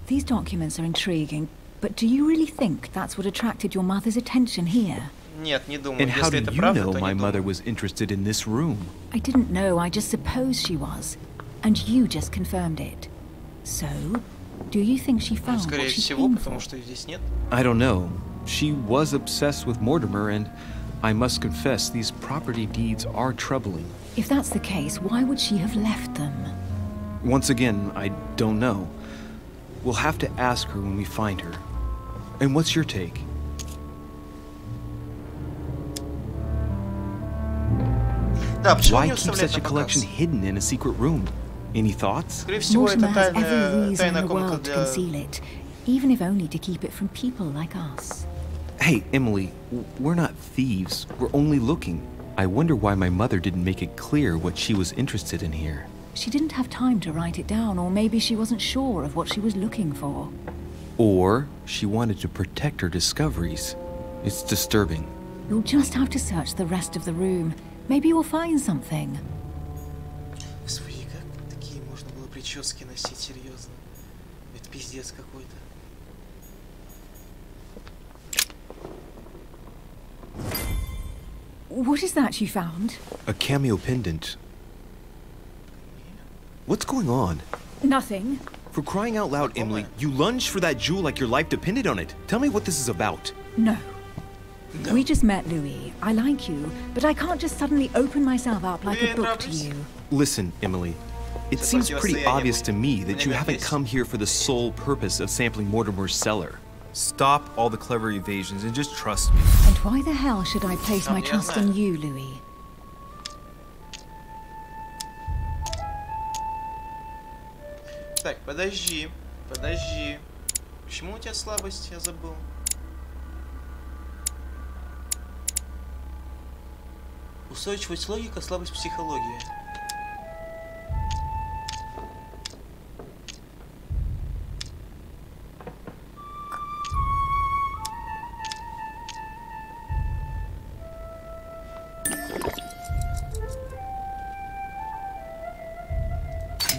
Speaker 9: These documents are intriguing, but do you really think that's what attracted your mother's attention here?
Speaker 1: Нет, не думаю.
Speaker 2: And how
Speaker 1: Если
Speaker 2: do
Speaker 1: это
Speaker 2: you
Speaker 1: правда,
Speaker 2: know
Speaker 1: то
Speaker 2: my
Speaker 1: не
Speaker 2: mother
Speaker 1: думаю.
Speaker 2: was interested in this room?
Speaker 9: I didn't know, I just supposed she was. and you just confirmed it. So, do you think she found
Speaker 1: Скорее
Speaker 9: what she
Speaker 1: всего,
Speaker 9: came
Speaker 1: потому
Speaker 9: for?
Speaker 1: что здесь нет.
Speaker 3: I don't know. She was obsessed with Mortimer, and I must confess, these property deeds are troubling.
Speaker 9: If that's the case, why would she have left them?
Speaker 3: Once again, I don't know. We'll have to ask her when we find her. And what's your take?
Speaker 1: Да, почему
Speaker 3: Why
Speaker 1: не
Speaker 3: keep
Speaker 1: оставляют
Speaker 3: such a
Speaker 1: на
Speaker 3: collection
Speaker 1: показ?
Speaker 3: hidden in a secret room? Any thoughts?
Speaker 1: Скорее всего, это
Speaker 9: Mortimer has every
Speaker 1: тайная,
Speaker 9: reason in
Speaker 1: тайная
Speaker 9: the
Speaker 1: комната
Speaker 9: world to
Speaker 1: для...
Speaker 9: conceal it, even if only to keep it from people like us.
Speaker 3: Hey, Emily, we're not thieves. We're only looking. I wonder why my mother didn't make it clear what she was interested in here.
Speaker 9: She didn't have time to write it down, or maybe she wasn't sure of what she was looking for.
Speaker 3: Or she wanted to protect her discoveries. It's disturbing.
Speaker 9: You'll just have to search the rest of the room. Maybe you'll find something.
Speaker 1: Господи, как такие можно было прически носить, серьезно? Это пиздец какой-то.
Speaker 9: What is that you found?
Speaker 3: A cameo pendant. What's going on?
Speaker 9: Nothing.
Speaker 3: For crying out loud, Emily, you lunged for that jewel like your life depended on it. Tell me what this is about.
Speaker 9: No. We just met, Louis. I like you, but I can't just suddenly open myself up like a book to you.
Speaker 3: Listen, Emily. It seems pretty obvious to me that you haven't come here for the sole purpose of sampling Mortimer's cellar.
Speaker 2: Stop all the clever evasions and just trust me.
Speaker 9: And why the hell should I place my trust in you, Louis?
Speaker 1: Так, подожди. Почему у тебя слабость? Я забыл. Устойчивость логика, слабость психология.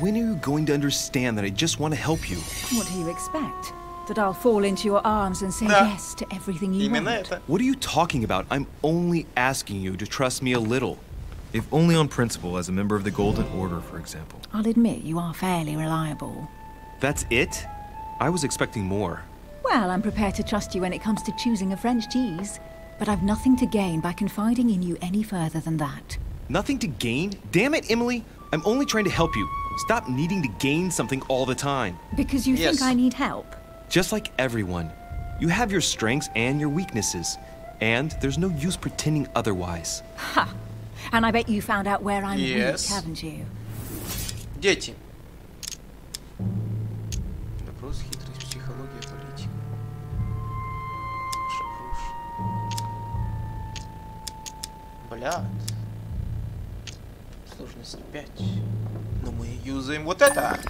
Speaker 3: When are you going to understand that I just want to help you?
Speaker 9: What do you expect? That I'll fall into your arms and say yes to everything you
Speaker 1: Именно
Speaker 9: want?
Speaker 1: это.
Speaker 3: What are you talking about? I'm only asking you to trust me a little.
Speaker 2: If only on principle, as a member of the Golden Order, for example.
Speaker 9: I'll admit you are fairly reliable.
Speaker 3: That's it? I was expecting more.
Speaker 9: Well, I'm prepared to trust you when it comes to choosing a French cheese. But I've nothing to gain by confiding in you any further than that.
Speaker 3: Nothing to gain? Damn it, Emily! I'm only trying to help you. Stop needing to gain something all the time.
Speaker 9: Because you think I need help?
Speaker 3: Just like everyone. You have your strengths and your weaknesses. And there's no use pretending otherwise.
Speaker 9: Ha! And I bet you found out where I'm weak, haven't you?
Speaker 1: Дети. Вопрос, хитрость, психология, политика. Шапруш. Блядь. Сложность 5. Но мы юзаем вот это.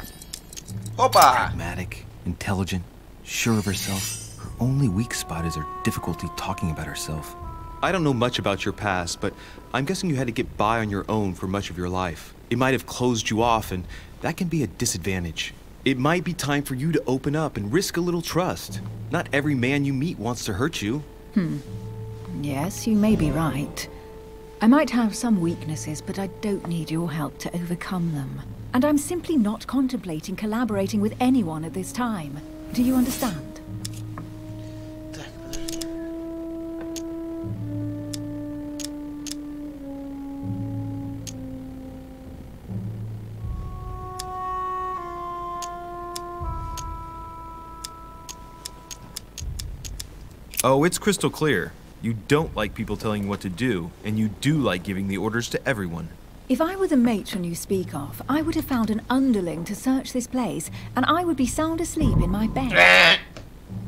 Speaker 1: Опа!
Speaker 3: Pragmatic, intelligent, sure of herself. Her only weak spot is her difficulty talking about herself. I don't know much about your past, but I'm guessing you had to get by on your own for much of your life. It might have closed you off, and that can be a disadvantage. It might be time for you to open up and risk a little trust. Not every man you meet wants to hurt you.
Speaker 9: Yes, you may be right. I might have some weaknesses, but I don't need your help to overcome them. And I'm simply not contemplating collaborating with anyone at this time. Do you understand?
Speaker 1: Так, подожди.
Speaker 2: Oh, it's crystal clear. You don't like people telling you what to do, and you do like giving the orders to everyone.
Speaker 9: If I were the matron you speak of, I would have found an underling to search this place, and I would be sound asleep in my bed.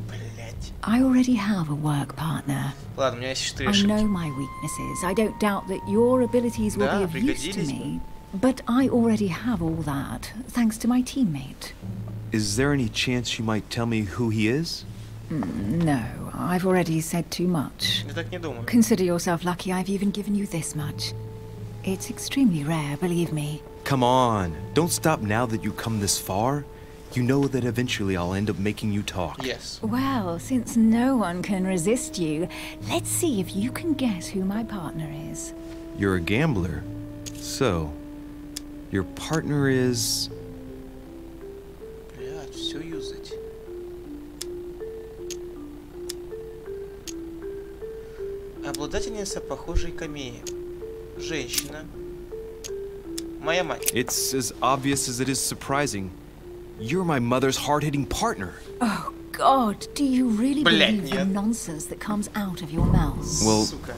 Speaker 1: Блять.
Speaker 9: I already have a work partner.
Speaker 1: Ладно, у меня есть 4
Speaker 9: I
Speaker 1: ошибки.
Speaker 9: know my weaknesses. I don't doubt that your abilities will be of use to me. But I already have all that, thanks to my teammate.
Speaker 3: Is there any chance you might tell me who he is?
Speaker 9: No, I've already said too much.
Speaker 1: Я так не думаю.
Speaker 9: Consider yourself lucky I've even given you this much. It's extremely rare, believe me.
Speaker 3: Come on, don't stop now that you've come this far. You know that eventually I'll end up making you talk.
Speaker 1: Yes.
Speaker 9: Well, since no one can resist you, let's see if you can guess who my partner is.
Speaker 3: You're a gambler. So, Your partner is...
Speaker 1: Блядь, все юзать. Обладательница похожей камеи. Женщина. Моя мать.
Speaker 3: It's as obvious as it is surprising. You're my mother's hard-hitting partner.
Speaker 9: Oh, God, do you really
Speaker 1: Блядь,
Speaker 9: believe the
Speaker 1: нет.
Speaker 9: nonsense that comes out of your mouth?
Speaker 3: Well,
Speaker 1: Сука.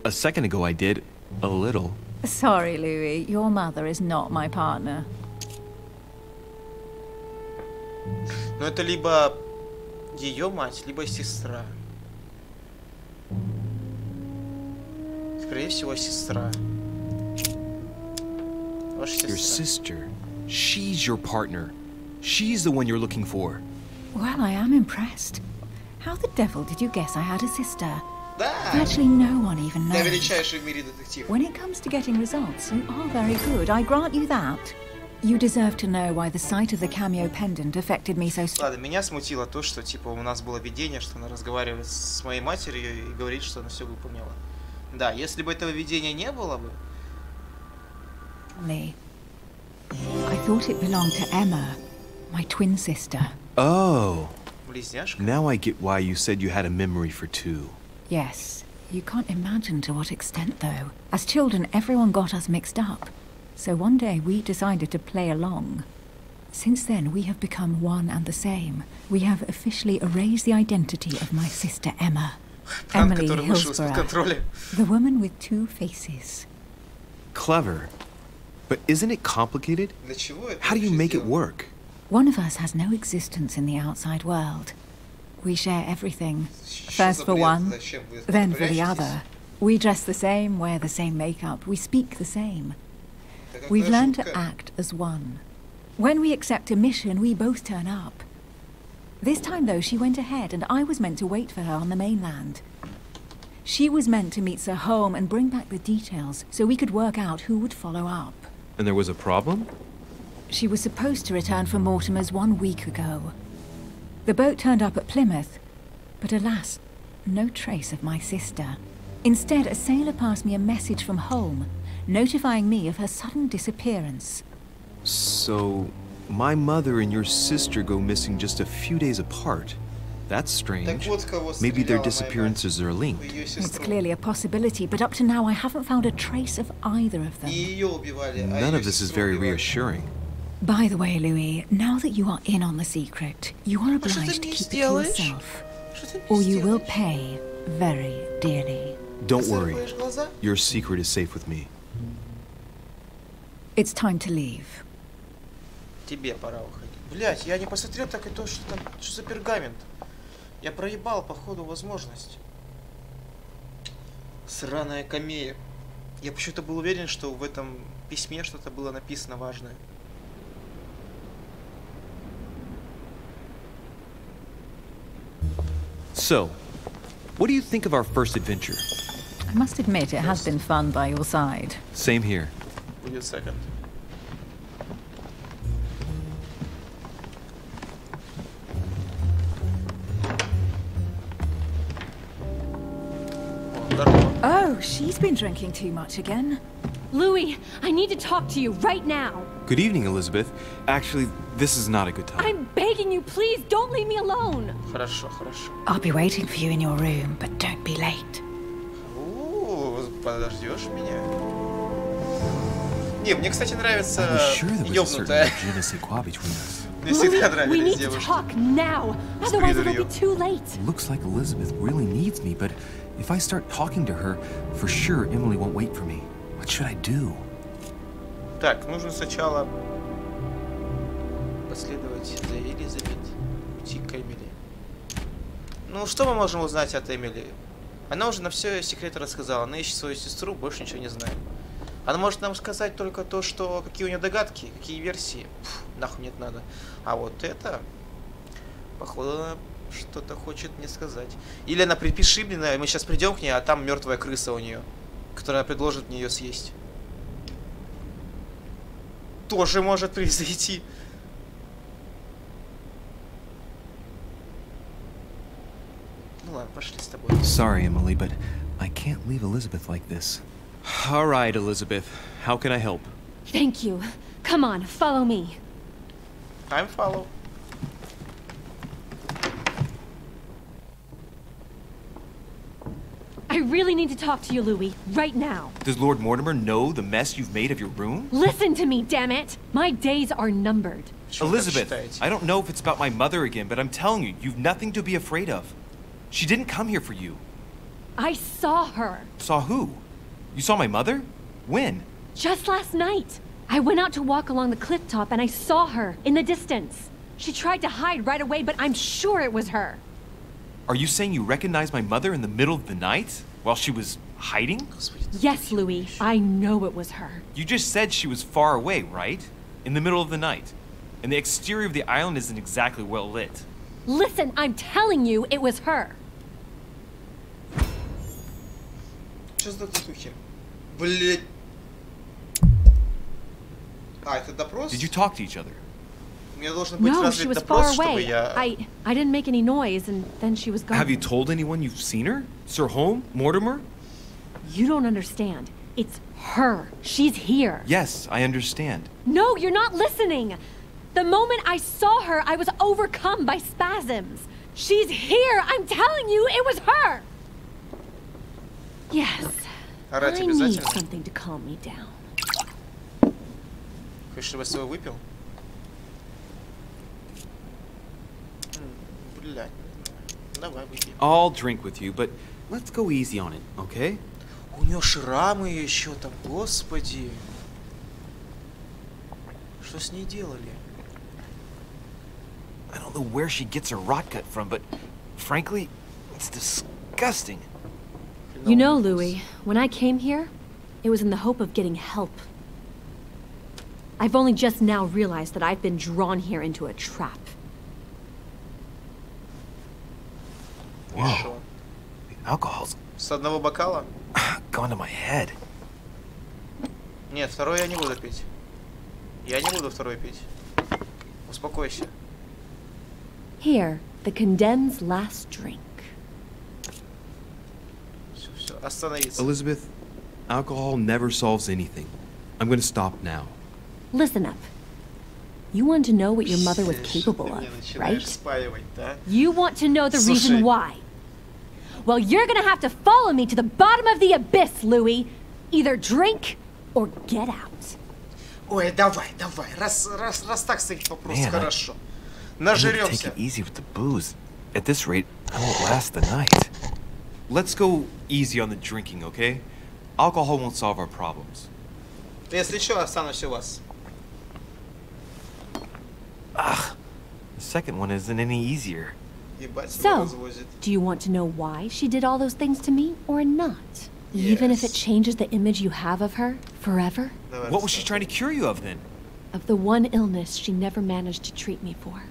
Speaker 3: a second ago I did. A little.
Speaker 9: Sorry, Louis, your mother is not my partner.
Speaker 1: Но это либо ее мать, либо сестра. Скорее всего, сестра. Ваша
Speaker 3: Your
Speaker 1: сестра.
Speaker 3: sister. She's your partner. She's the one you're looking for.
Speaker 9: Well, I am impressed. How the devil did you guess I had a sister?
Speaker 1: Да!
Speaker 9: Virtually no one even
Speaker 1: Я
Speaker 9: knows.
Speaker 1: величайший в мире детектив.
Speaker 9: When it comes to getting results, you are very good. I grant you that. You deserve to know why the sight of the cameo pendant affected me so
Speaker 1: Ладно, меня смутило то, что типа у нас было видение, что она разговаривает с моей матерью и говорит, что она все выполнила. Да, если бы этого видения не было бы.
Speaker 9: strongly. I thought it belonged to Emma, my twin sister.
Speaker 3: Oh.
Speaker 1: Близняшка?
Speaker 3: Now I get why you said you had a memory for two.
Speaker 9: Yes, you can't imagine to what extent, though. As children, everyone got us mixed up. So one day we decided to play along. Since then, we have become one and the same. We have officially erased the identity of my sister Emma. Emily Hillsborough, the woman with two faces.
Speaker 3: Clever. But isn't it complicated? How do you make it work?
Speaker 9: One of us has no existence in the outside world. We share everything. First for one, then for the other. We dress the same, wear the same makeup, we speak the same. We've learned to act as one. When we accept a mission, we both turn up. This time, though, she went ahead, and I was meant to wait for her on the mainland. She was meant to meet Sir Home and bring back the details, so we could work out who would follow up.
Speaker 3: And there was a problem?
Speaker 9: She was supposed to return from Mortimer's 1 week ago. The boat turned up at Plymouth, but alas, no trace of my sister. Instead, a sailor passed me a message from home, notifying me of her sudden disappearance.
Speaker 3: So, my mother and your sister go missing just a few days apart. That's strange. Maybe their disappearances are linked.
Speaker 9: It's clearly a possibility, but up to now I haven't found a trace of either of them.
Speaker 3: None of this is very reassuring.
Speaker 9: By the way, Louis, now that you are in on the secret, you are obliged to keep it to yourself, or you will pay very dearly.
Speaker 3: Don't worry. Your secret is safe with me.
Speaker 9: It's time to leave.
Speaker 1: Тебе пора уходить. Блять, я не посмотрел так и то, что там, что за пергамент. Я проебал, походу, возможность. Сраная камея. Я почему-то был уверен, что в этом письме что-то было написано важное.
Speaker 3: So, what do you think of our first adventure?
Speaker 9: I must admit, it has been fun by your side.
Speaker 3: Same here.
Speaker 1: Wait a second.
Speaker 9: Oh, she's been drinking too much again.
Speaker 6: Louis, I need to talk to you right now.
Speaker 3: Good evening, Elizabeth. Actually, this is not a good time.
Speaker 6: I'm begging you, please don't leave me alone.
Speaker 1: Хорошо, хорошо.
Speaker 9: I'll be waiting for you in your room, but don't be late.
Speaker 1: Подождешь меня? Не, мне, кстати, нравится ёбнутая. Мне всегда нравились девушки.
Speaker 6: Otherwise it'll be too late.
Speaker 3: Looks like Elizabeth really needs me, but if I start talking to her, for sure Emily won't wait for me. What should I do?
Speaker 1: Так, нужно сначала последовать за Элизабет, идти к Эмили. Ну, что мы можем узнать от Эмили? Она уже на все секреты рассказала. Она ищет свою сестру, больше ничего не знает. Она может нам сказать только то, что какие у нее догадки, какие версии. Пф, нахуй нет надо. А вот это, походу, она что-то хочет мне сказать. Или она припишибленная, мы сейчас придем к ней, а там мертвая крыса у нее, которая предложит мне ее съесть. Тоже может произойти. Ну ладно, пошли с тобой.
Speaker 3: Sorry, Emily, but I can't leave Elizabeth like this. All right, Elizabeth. How can I help?
Speaker 6: Thank you. Come on, follow me.
Speaker 1: I'm follow.
Speaker 6: I really need to talk to you, Louis, right now.
Speaker 3: Does Lord Mortimer know the mess you've made of your room?
Speaker 6: Listen to me, damn it! My days are numbered.
Speaker 3: Elizabeth, I don't know if it's about my mother again, but I'm telling you, you've nothing to be afraid of. She didn't come here for you.
Speaker 6: I saw her.
Speaker 3: Saw who? You saw my mother? When?
Speaker 6: Just last night. I went out to walk along the cliff top and I saw her in the distance. She tried to hide right away, but I'm sure it was her.
Speaker 3: Are you saying you recognized my mother in the middle of the night? While she was hiding?
Speaker 6: Yes, Louis. I know it was her.
Speaker 3: You just said she was far away, right? In the middle of the night. And the exterior of the island isn't exactly well lit.
Speaker 6: Listen, I'm telling you, it was her.
Speaker 1: Что за тухи? Блять. А, это допрос?
Speaker 3: Did you talk to each other?
Speaker 1: У меня должен быть
Speaker 6: No, she
Speaker 1: развит
Speaker 6: was
Speaker 1: допрос,
Speaker 6: far
Speaker 1: чтобы
Speaker 6: away.
Speaker 1: я...
Speaker 6: I didn't make any noise, and then she was gone.
Speaker 3: Have you told anyone you've seen her? Sir Holm? Mortimer?
Speaker 6: You don't understand. It's her. She's here.
Speaker 3: Yes, I understand.
Speaker 6: No, you're not listening. The moment I saw her, I was overcome by spasms. She's here. I'm telling you, it was her. Yes. I need something to calm me down.
Speaker 1: Хочешь, чтобы я свой выпил? Блядь. Давай выпей.
Speaker 3: I'll drink with you, but let's go easy on it, okay?
Speaker 1: У нее шрамы еще там, господи. Что с ней делали?
Speaker 3: I don't know where she gets her rot gut from, but frankly, it's disgusting.
Speaker 6: You know, Louis, when I came here, it was in the hope of getting help. I've only just now realized that I've been drawn here into a trap.
Speaker 3: Whoa. The alcohol's
Speaker 1: С одного бокала?
Speaker 3: gone to my head.
Speaker 1: Нет, второй я не буду пить. Я не буду второй пить. Успокойся.
Speaker 6: Here, the condemned's last drink.
Speaker 1: Все, остановиться.
Speaker 3: Elizabeth, alcohol never solves anything. I'm going to stop now.
Speaker 6: Listen up. You want to know what your mother was capable of, right? You want to know the reason why. Well, you're gonna have to follow me to the bottom of the abyss, Louis. Either drink or get out.
Speaker 1: Ой, давай. Раз так стоит вопрос, хорошо. Нажрёмся.
Speaker 3: Take it easy with the booze. At this rate, I won't last the night. Let's go easy on the drinking, okay? Alcohol won't solve our problems.
Speaker 1: Если что, останусь у вас.
Speaker 3: Ugh, the second one isn't any easier.
Speaker 6: So, do you want to know why she did all those things to me, or not? Even if it changes the image you have of her forever?
Speaker 3: What was she trying to cure you of then?
Speaker 6: Of the one illness she never managed to treat me for.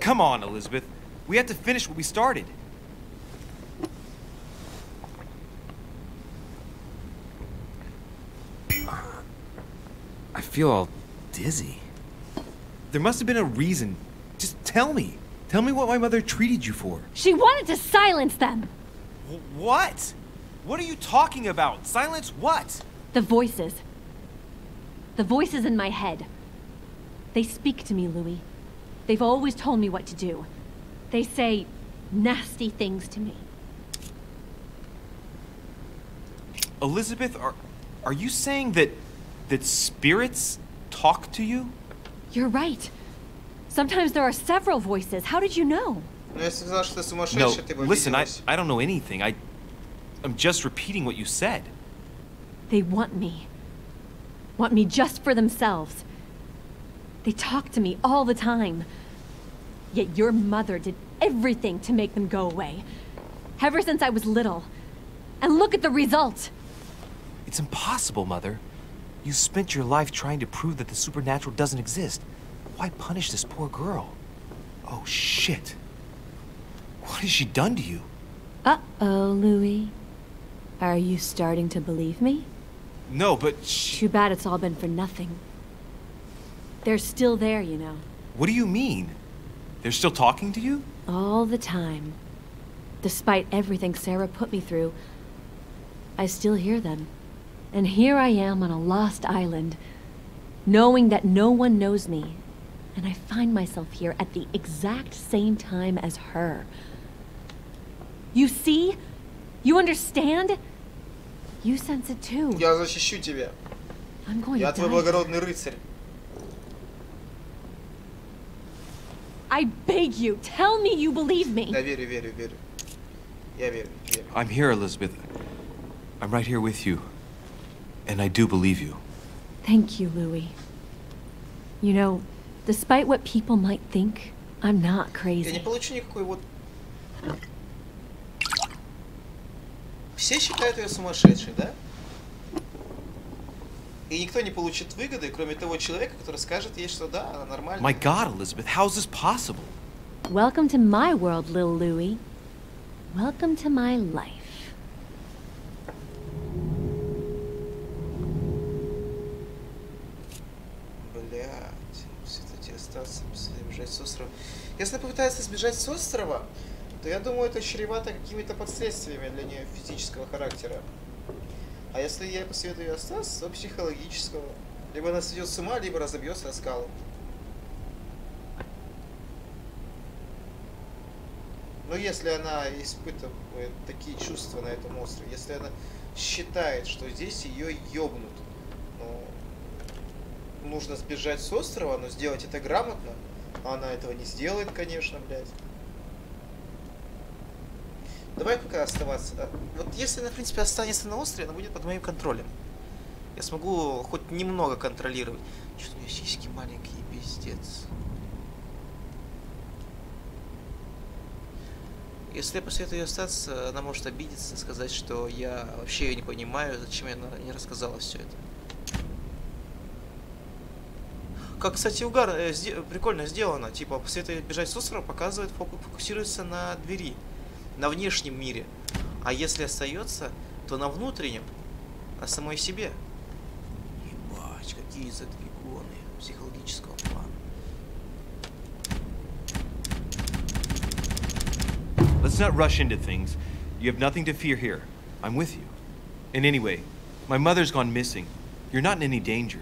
Speaker 3: Come on, Elizabeth. We have to finish what we started. I feel all dizzy. There must have been a reason. Just tell me. Tell me what my mother treated you for.
Speaker 6: She wanted to silence them!
Speaker 3: What? What are you talking about? Silence what?
Speaker 6: The voices. The voices in my head. They speak to me, Louis. They've always told me what to do. They say nasty things to me.
Speaker 3: Elizabeth, are you saying that spirits talk to you?
Speaker 6: You're right. Sometimes there are several voices. How did you know?
Speaker 3: No, listen, I don't know anything. I'm just repeating what you said.
Speaker 6: They want me. Want me just for themselves. They talk to me all the time. Yet your mother did everything to make them go away. Ever since I was little. And look at the result.
Speaker 3: It's impossible, Mother. You spent your life trying to prove that the supernatural doesn't exist. Why punish this poor girl? Oh, shit. What has she done to you?
Speaker 6: Uh-oh, Louis. Are you starting to believe me?
Speaker 3: No, but
Speaker 6: Too bad it's all been for nothing. They're still there, you know.
Speaker 3: What do you mean? They're still talking to you?
Speaker 6: All the time. Despite everything Sarah put me through, I still hear them. And here I am on a lost island, knowing that no one knows me. And I find myself here at the exact same time as her. You see? You understand? You sense it too.
Speaker 1: Я защищу тебя.
Speaker 6: I'm going
Speaker 1: Я
Speaker 6: to
Speaker 1: твой
Speaker 6: die.
Speaker 1: благородный рыцарь.
Speaker 6: I beg you, tell me you believe me.
Speaker 1: Я верю, верю, верю. Я верю, верю.
Speaker 3: I'm here, Elizabeth. I'm right here with you. And I do believe you.
Speaker 6: Thank you, Louis. You know, despite what people might think, I'm not
Speaker 1: Я не
Speaker 6: crazy.
Speaker 1: получу никакой вот... Все считают ее сумасшедшей, да? И никто не получит выгоды, кроме того человека, который скажет ей, что да, она нормальная.
Speaker 3: My God, Elizabeth, how is this possible?
Speaker 6: Welcome to my world, Lil Louis. Welcome to my life.
Speaker 1: Блять, все-таки остаться, сбежать с острова. Если она попытается сбежать с острова, то я думаю, это чревато какими-то последствиями для нее физического характера. А если я посоветую ей остаться, то психологического. Либо она сойдет с ума, либо разобьется о скалу. Но если она испытывает такие чувства на этом острове, если она считает, что здесь ее ёбнут, ну, нужно сбежать с острова, но сделать это грамотно, а она этого не сделает, конечно, блядь. Давай пока оставаться. Вот если она, в принципе, останется на острове, она будет под моим контролем. Я смогу хоть немного контролировать. Что-то у меня сиськи маленькие, пиздец. Если я посоветую ей остаться, она может обидеться, сказать, что я вообще ее не понимаю, зачем я не рассказала все это. Как, кстати, прикольно сделано. Типа, посоветую бежать с острова, показывает, фокусируется на двери. На внешнем мире. А если остается, то на внутреннем, на самой себе. Ебать, какие задвигоны психологического плана.
Speaker 3: Let's not rush into things. You have nothing to fear here. I'm with you. And anyway, my mother's gone missing. You're not in any danger.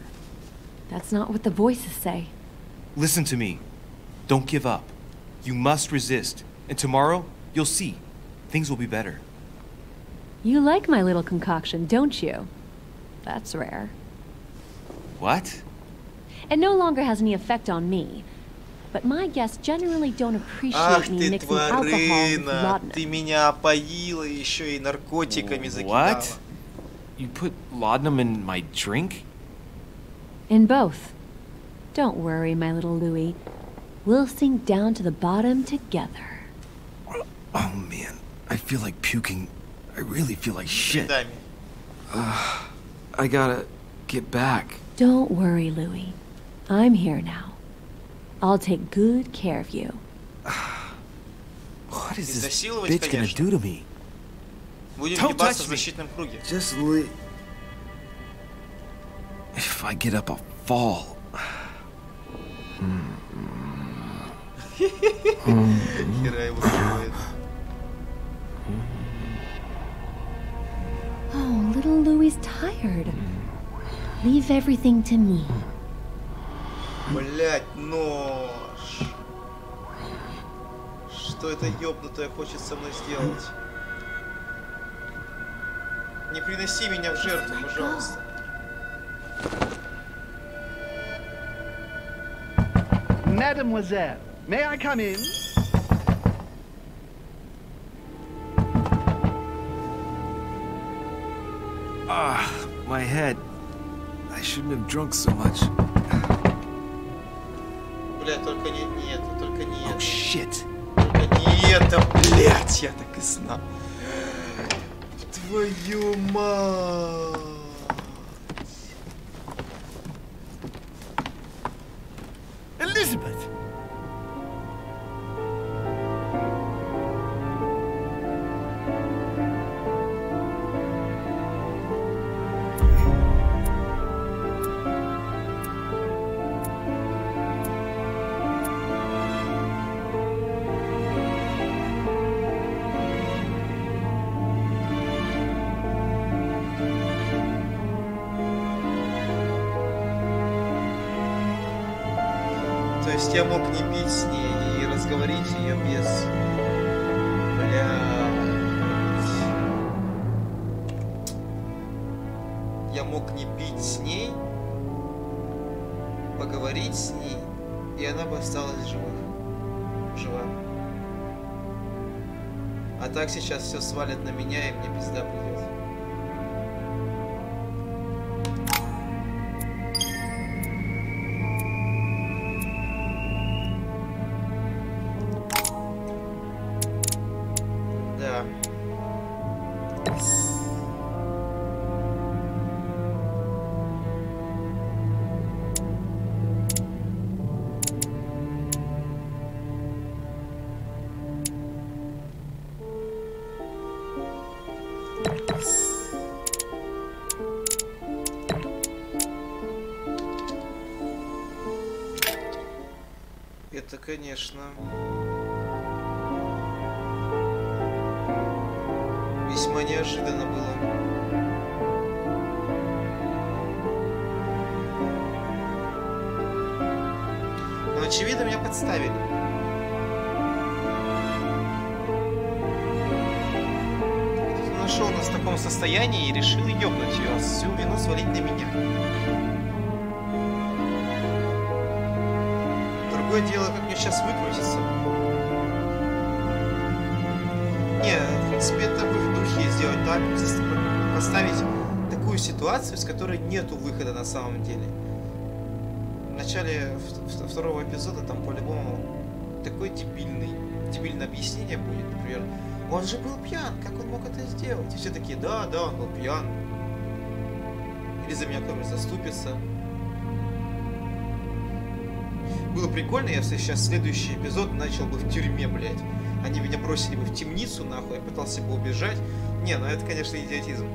Speaker 6: That's not what the voices say.
Speaker 3: Listen to me. Don't give up. You must resist. And tomorrow, you'll see. Things will be better.
Speaker 6: You like my little concoction, don't you? That's rare.
Speaker 3: What?
Speaker 6: It no longer has any effect on me. But my guests generally don't appreciate
Speaker 1: Ах
Speaker 6: me
Speaker 1: ты,
Speaker 6: mixing alcohol with
Speaker 1: тварина!
Speaker 6: laudanum.
Speaker 1: Ты меня опоила, еще и наркотиками закидала.
Speaker 3: What? You put laudanum in my drink?
Speaker 6: In both. Don't worry, my little Louis. We'll sink down to the bottom together.
Speaker 3: Oh man, I feel like puking. I really feel like shit. I gotta get back.
Speaker 6: Don't worry, Louis. I'm here now. I'll take good care of you.
Speaker 3: What is this
Speaker 1: Изнасиловать,
Speaker 3: bitch gonna
Speaker 1: конечно.
Speaker 3: do to me?
Speaker 1: Будем
Speaker 3: Don't
Speaker 1: ебаться
Speaker 3: touch
Speaker 1: в
Speaker 3: me.
Speaker 1: защитном круге.
Speaker 3: Just leave. If I get up, I'll fall.
Speaker 1: Хера его убивает.
Speaker 6: Oh, little Louie's tired. Leave everything to me.
Speaker 1: Блять, нож. Что это ёбнутое хочет со мной сделать? Не приноси меня в жертву, пожалуйста.
Speaker 8: Mademoiselle, may I come in?
Speaker 3: My head. I shouldn't have drunk so much.
Speaker 1: Блять, только не это, только не
Speaker 3: Oh
Speaker 1: это.
Speaker 3: shit.
Speaker 1: Только не это, блять, я так и знал. Твою мать.
Speaker 8: Elizabeth!
Speaker 1: есть я мог не пить с ней и разговорить ее без... Я мог не пить с ней, поговорить с ней, и она бы осталась жива. А так сейчас все свалит на меня, и мне пизда придет. Да. Это, конечно, весьма неожиданно было. Но очевидно меня подставили. Кто-то нашел нас в таком состоянии и решил ёбнуть ее, всю вину свалить на меня. Другое дело, как мне сейчас выкрутиться. Не, в принципе, это в их духе сделать так, поставить такую ситуацию, с которой нету выхода на самом деле. В начале второго эпизода там по-любому такое дебильное объяснение будет, например, он же был пьян, как он мог это сделать? И все такие, да, он был пьян. Или за меня кто-нибудь заступится. Было прикольно, если сейчас следующий эпизод начал бы в тюрьме, блядь. Они меня бросили бы в темницу, нахуй, я пытался бы убежать. Не, ну это, конечно, идиотизм.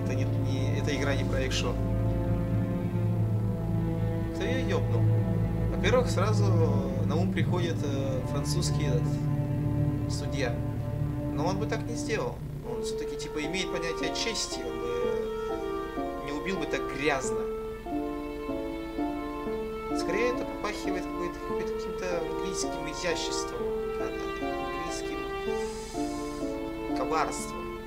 Speaker 1: Это игра не проект шоу. Кто ее ёбнул? Во-первых, сразу на ум приходит французский судья. Но он бы так не сделал. Он все-таки типа имеет понятие чести, он бы не убил бы так грязно. Скорее это попахивает каким-то английским изяществом, английским коварством.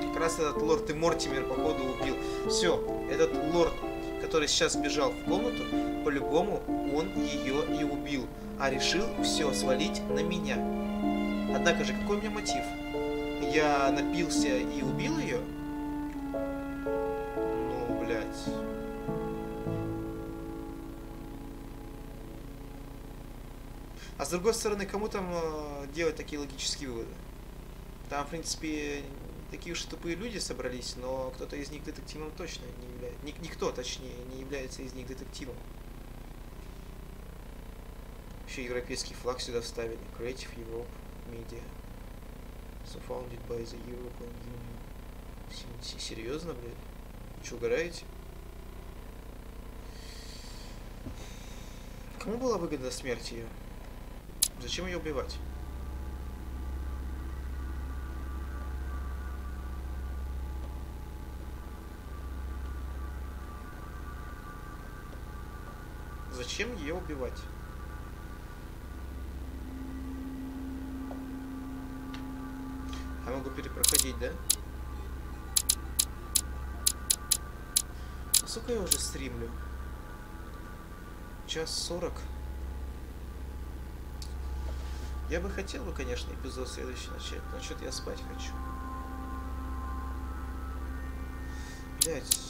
Speaker 1: Как раз этот лорд и Мортимер, походу, убил. Все, этот лорд, который сейчас бежал в комнату, по-любому он ее и убил, а решил все свалить на меня. Однако же, какой у меня мотив? Я напился и убил ее? Ну, блядь... А с другой стороны, кому там делать такие логические выводы? Там, в принципе, такие уж тупые люди собрались, но кто-то из них детективом точно не является. Никто, точнее, не является из них детективом. Еще европейский флаг сюда вставили. Creative Europe Media. So founded by the European Union. Серьезно, блядь? Вы что, угораете? Кому была выгодна смерть ее? Зачем ее убивать? Зачем ее убивать? Я могу перепроходить, да? Сколько я уже стримлю? 1:40. Я бы хотел, конечно, эпизод следующий начать, но что-то я спать хочу. Блять.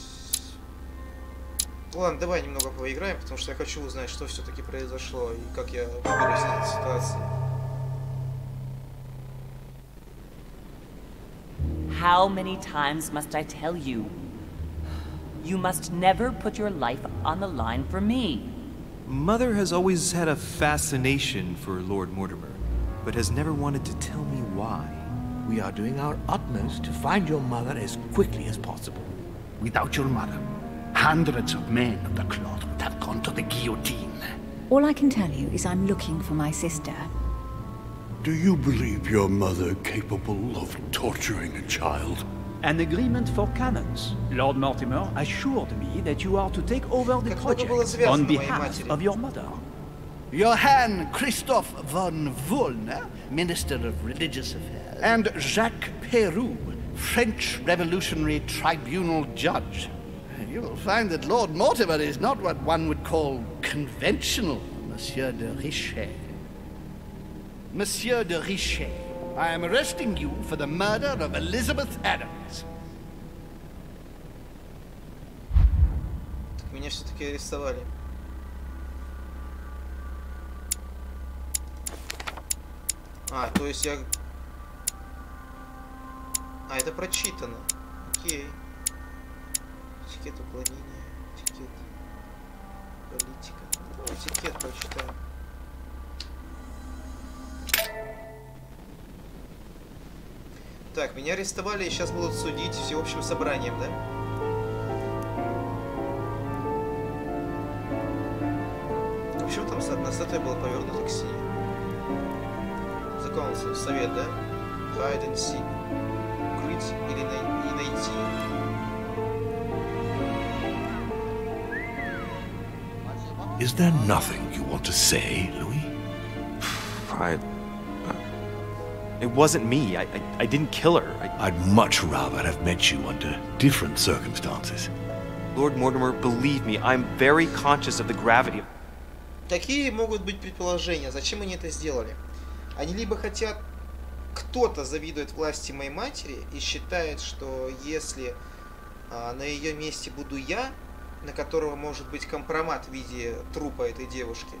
Speaker 1: Ладно, давай немного поиграем, потому что я хочу узнать, что все-таки произошло и как я выберусь из этой ситуации.
Speaker 12: How many times must I tell you? You must never put your life on the line for me.
Speaker 2: Mother has always had a fascination for Lord Mortimer, but has never wanted to tell me why.
Speaker 7: We are doing our utmost to find your mother as quickly as possible.
Speaker 8: Without your mother, hundreds of men of the cloth would have gone to the guillotine.
Speaker 9: All I can tell you is I'm looking for my sister.
Speaker 5: Do you believe your mother capable of torturing a child?
Speaker 11: An agreement for cannons. Lord Mortimer assured me that you are to take over the project on behalf of your mother.
Speaker 8: Johann Christoph von Wollner, Minister of Religious Affairs, and Jacques Peroux, French Revolutionary Tribunal Judge. You will find that Lord Mortimer is not what one would call conventional, Monsieur de Richet. Monsieur de Richet, I am arresting you for the murder of Elizabeth Adams.
Speaker 1: Меня все-таки арестовали. А, то есть я... А, это прочитано. Окей. Этикет уклонения. Этикет. Политика. Ну, этикет прочитаем. Так, меня арестовали и сейчас будут судить всеобщим собранием, да? А почему там одна статуя была повернута к стене? Закон, совет, да? Hide and seek. Укрыть или найти.
Speaker 13: Is there nothing you want to say, Louis?
Speaker 2: It wasn't me. I didn't kill her.
Speaker 13: I'd much rather have met you under different circumstances.
Speaker 2: Lord Mortimer, believe me, I'm very conscious of the gravity of...
Speaker 1: Какие могут быть предположения? Зачем они это сделали? Они либо хотят... Кто-то завидует власти моей матери и считает, что если на ее месте буду я, на которого может быть компромат в виде трупа этой девушки,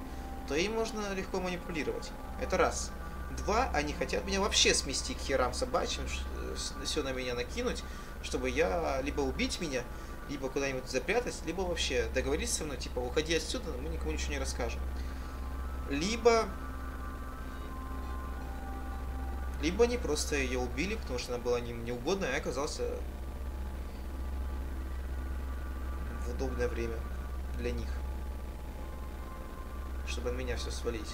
Speaker 1: то им можно легко манипулировать. Это раз. Два, они хотят меня вообще смести к херам собачьим, все на меня накинуть, чтобы я либо убить меня, либо куда-нибудь запрятать, либо вообще договориться со мной, типа, уходи отсюда, мы никому ничего не расскажем. Либо они просто ее убили, потому что она была им неугодна, и я оказался в удобное время для них, чтобы на меня все свалить.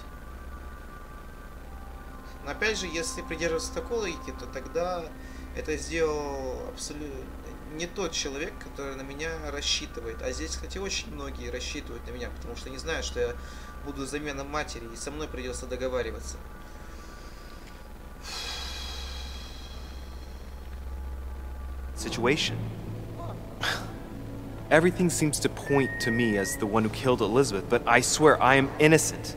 Speaker 1: Но опять же, если придерживаться такой логики, то тогда это сделал абсолютно не тот человек, который на меня рассчитывает. А здесь, кстати, очень многие рассчитывают на меня, потому что не знают, что я буду заменой матери, и со мной придется договариваться.
Speaker 2: Situation. Everything seems to point to me as the one who killed Elizabeth, but I swear I am innocent.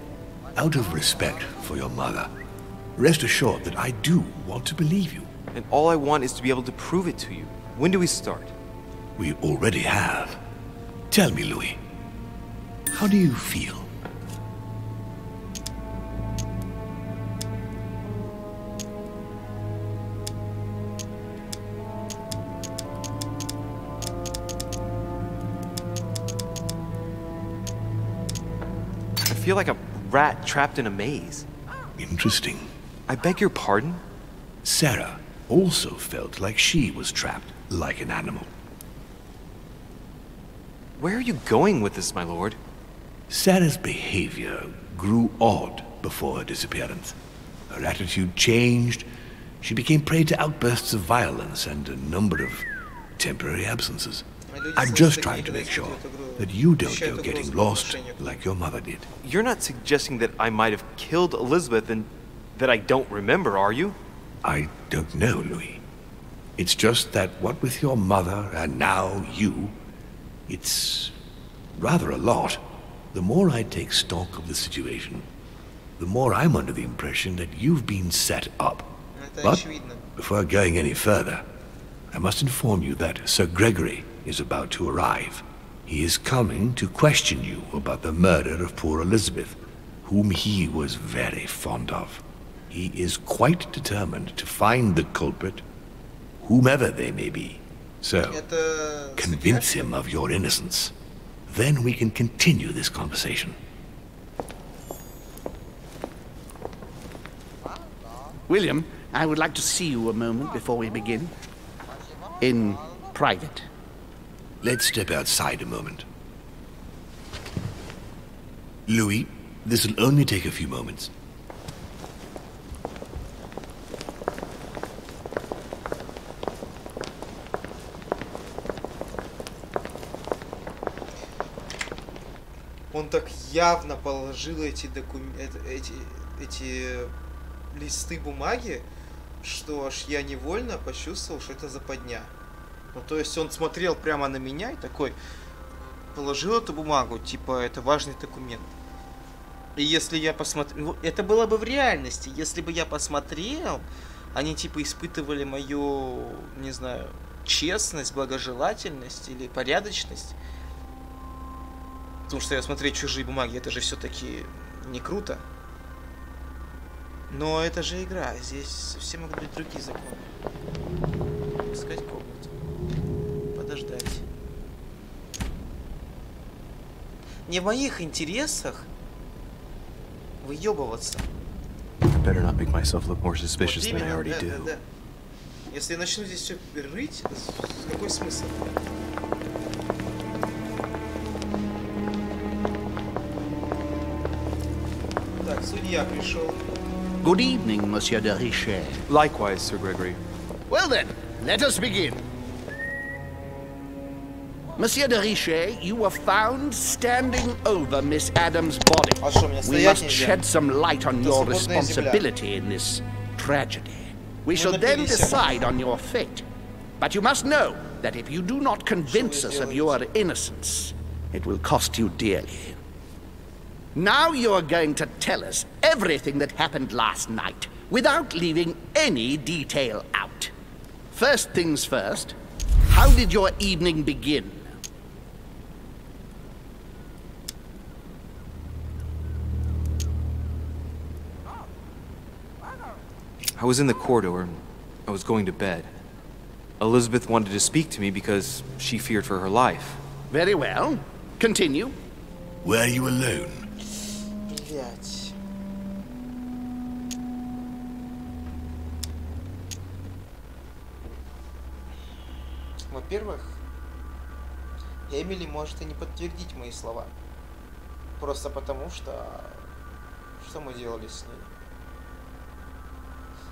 Speaker 13: Out of respect for your mother, rest assured that I do want to believe you.
Speaker 2: And all I want is to be able to prove it to you. When do we start?
Speaker 13: We already have. Tell me, Louis, how do you feel?
Speaker 2: I feel like a rat trapped in a maze.
Speaker 13: Interesting.
Speaker 2: I beg your pardon?
Speaker 13: Sarah also felt like she was trapped, like an animal.
Speaker 2: Where are you going with this, my lord?
Speaker 13: Sarah's behavior grew odd before her disappearance. Her attitude changed. She became prey to outbursts of violence and a number of temporary absences. I'm just trying to make sure that you don't go getting lost like your mother did.
Speaker 2: You're not suggesting that I might have killed Elizabeth and that I don't remember, are you?
Speaker 13: I don't know, Louis. It's just that what with your mother and now you, it's rather a lot. The more I take stock of the situation, the more I'm under the impression that you've been set up. But before going any further, I must inform you that Sir Gregory is about to arrive. He is coming to question you about the murder of poor Elizabeth, whom he was very fond of. He is quite determined to find the culprit, whomever they may be. So, convince him of your innocence. Then we can continue this conversation.
Speaker 8: William, I would like to see you a moment before we begin. In private.
Speaker 13: Let's step outside a moment. Louis, this will only take a few moments.
Speaker 1: Он так явно положил эти листы бумаги, что аж я невольно почувствовал, что это западня. Ну, то есть он смотрел прямо на меня и такой положил эту бумагу, типа, это важный документ. И если я посмотрел... Это было бы в реальности. Если бы я посмотрел, они, типа, испытывали мою, не знаю, честность, благожелательность или порядочность. Потому что я смотреть чужие бумаги, это же все-таки не круто. Но это же игра, здесь совсем могут быть другие законы. Искать комнату. Подождать. Не в моих интересах выебываться.
Speaker 2: Better not make myself look more suspicious than I already do.
Speaker 1: Да. Если я начну здесь все рыть, какой смысл? Так, судья пришел.
Speaker 8: Good evening, Monsieur de Richet.
Speaker 2: Likewise, Sir Gregory.
Speaker 8: Well then, let us begin. Monsieur de Richet, you were found standing over Miss Adams' body. We must shed some light on your responsibility in this tragedy. We shall then decide on your fate. But you must know that if you do not convince us of your innocence, it will cost you dearly. Now you are going to tell us everything that happened last night, without leaving any detail out. First things first, how did your evening begin?
Speaker 2: I was in the corridor and I was going to bed. Elizabeth wanted to speak to me because she feared for her life.
Speaker 8: Very well. Continue.
Speaker 13: Were you alone?
Speaker 1: Блять. Во-первых, Эмили может и не подтвердить мои слова. Просто потому что... Что мы делали с ней?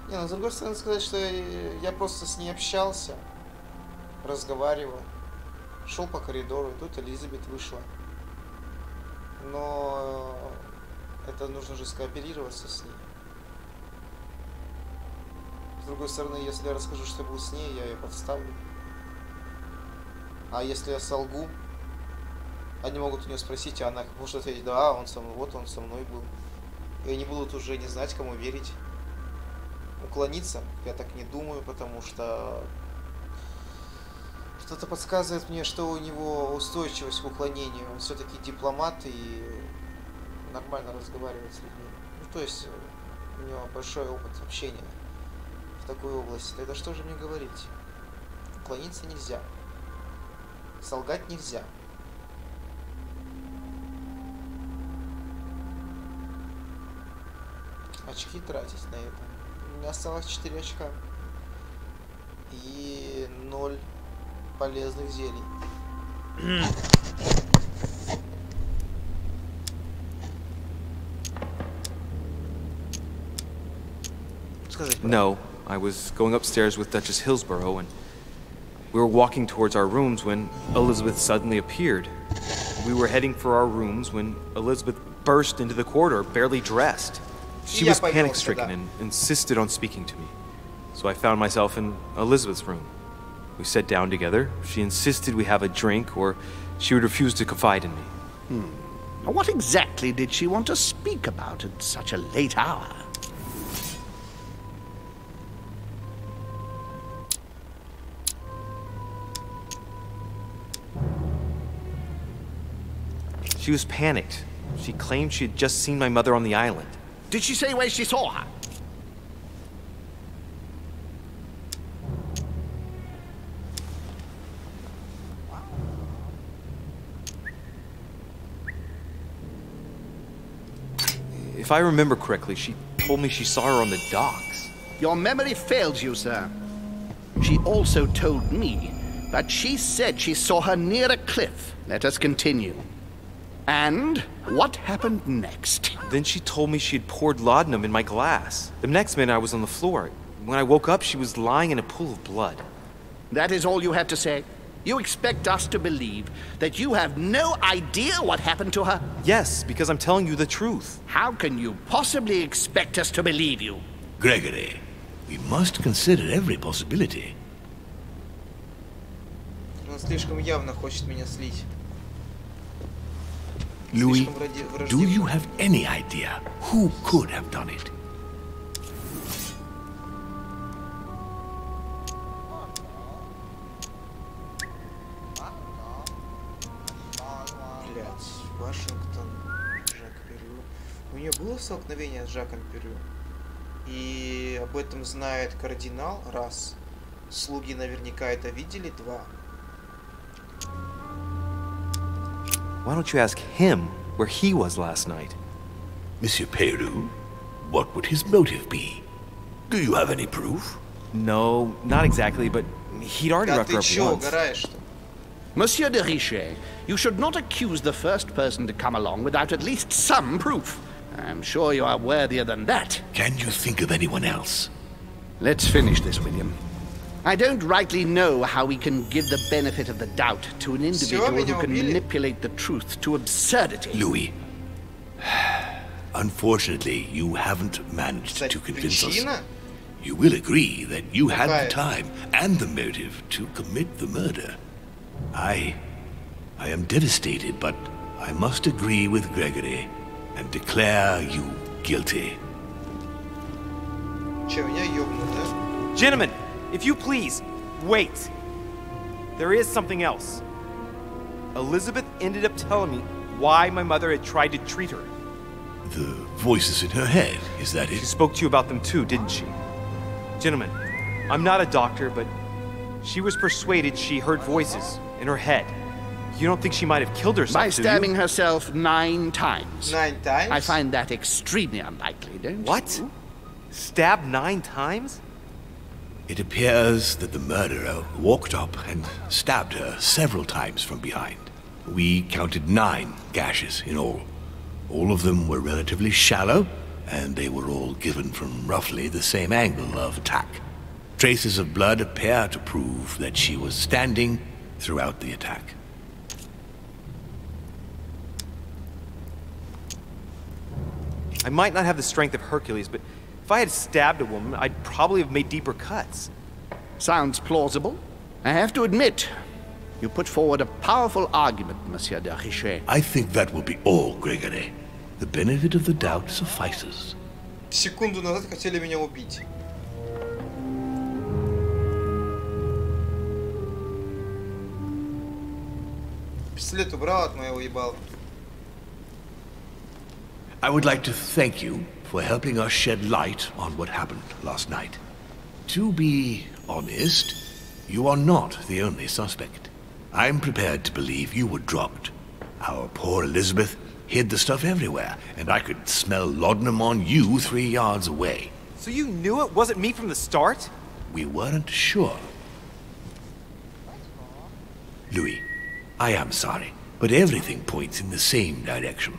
Speaker 1: Не, ну, с другой стороны, сказать, что я просто с ней общался, разговаривал, шел по коридору, и тут Элизабет вышла. Но это нужно же скооперироваться с ней. С другой стороны, если я расскажу, что я был с ней, я ее подставлю. А если я солгу, они могут у нее спросить, а она может ответить, да, он со мной, вот он со мной был. И они будут уже не знать, кому верить. Уклониться я так не думаю, потому что что-то подсказывает мне, что у него устойчивость к уклонению. Он все-таки дипломат и нормально разговаривает с людьми. Ну, то есть у него большой опыт общения в такой области. Тогда что же мне говорить? Уклониться нельзя. Солгать нельзя. Очки тратить на это. У меня осталось 4 очка. И 0 полезных зелий.
Speaker 2: No, I was going upstairs with Duchess Hillsborough, and we were walking towards our rooms when Elizabeth suddenly appeared. We were heading for our rooms when Elizabeth burst into the corridor, barely dressed. She was panic-stricken and insisted on speaking to me. So I found myself in Elizabeth's room. We sat down together. She insisted we have a drink, or she would refuse to confide in me.
Speaker 8: What exactly did she want to speak about at such a late hour?
Speaker 2: She was panicked. She claimed she had just seen my mother on the island.
Speaker 8: Did she say where she saw her?
Speaker 2: If I remember correctly, she told me she saw her on the docks.
Speaker 8: Your memory fails you, sir. She also told me that she said she saw her near a cliff. Let us continue. And what happened next?
Speaker 2: Then she told me she had poured laudanum in my glass. The next minute I was on the floor. When I woke up, she was lying in a pool of blood.
Speaker 8: That is all you have to say? You expect us to believe that you have no idea what happened to her?
Speaker 3: Yes, because I'm telling you the truth.
Speaker 8: How can you possibly expect us to believe you?
Speaker 13: Gregory, we must consider every possibility.
Speaker 1: Он слишком явно хочет меня слить.
Speaker 13: Louis, do you have any idea who could have done it?
Speaker 1: Вашингтон, Жак Перю. У нее было столкновение с Жаком Перю? И об этом знает кардинал, раз. Слуги наверняка это видели, два.
Speaker 3: Why don't you ask him where he was last night?
Speaker 13: Monsieur Peru, what would his motive be? Do you have any proof?
Speaker 3: No, not exactly, but he'd already
Speaker 1: Да
Speaker 3: roughed her
Speaker 1: ты
Speaker 3: up
Speaker 1: чё,
Speaker 3: once.
Speaker 1: угораешь-то?
Speaker 8: Monsieur de Richet, you should not accuse the first person to come along without at least some proof. I'm sure you are worthier than that.
Speaker 13: Can you think of anyone else?
Speaker 8: Let's finish this, William. I don't rightly know how we can give the benefit of the doubt to an individual who can manipulate the truth to absurdity.
Speaker 13: Louis, unfortunately, you haven't managed to convince us. You will agree that you had the time and the motive to commit the murder. I am devastated, but I must agree with Gregory and declare you guilty.
Speaker 1: Че, меня ёбнут, да?
Speaker 3: Gentlemen, if you please, wait. There is something else. Elizabeth ended up telling me why my mother had tried to treat her.
Speaker 13: The voices in her head, is that it?
Speaker 3: She spoke to you about them too, didn't she? Gentlemen, I'm not a doctor, but she was persuaded she heard voices in her head. You don't think she might have killed herself,
Speaker 8: By stabbing herself 9 times.
Speaker 1: 9 times?
Speaker 8: I find that extremely unlikely, don't you?
Speaker 3: What? Stabbed 9 times?
Speaker 13: It appears that the murderer walked up and stabbed her several times from behind. We counted 9 gashes in all. All of them were relatively shallow, and they were all given from roughly the same angle of attack. Traces of blood appear to prove that she was standing throughout the attack.
Speaker 3: I might not have the strength of Hercules, but if I had stabbed a woman, I'd probably have made deeper cuts.
Speaker 8: Sounds plausible. I have to admit, you put forward a powerful argument, Monsieur de Richet.
Speaker 13: I think that will be all, Gregory. The benefit of the doubt suffices.
Speaker 1: Секунду назад хотели меня убить. Пистолет убрал от моего ебала.
Speaker 13: I would like to thank you for helping us shed light on what happened last night. To be honest, you are not the only suspect. I'm prepared to believe you were drugged. Our poor Elizabeth hid the stuff everywhere, and I could smell laudanum on you 3 yards away.
Speaker 3: So you knew it wasn't me from the start?
Speaker 13: We weren't sure. Louis, I am sorry, but everything points in the same direction.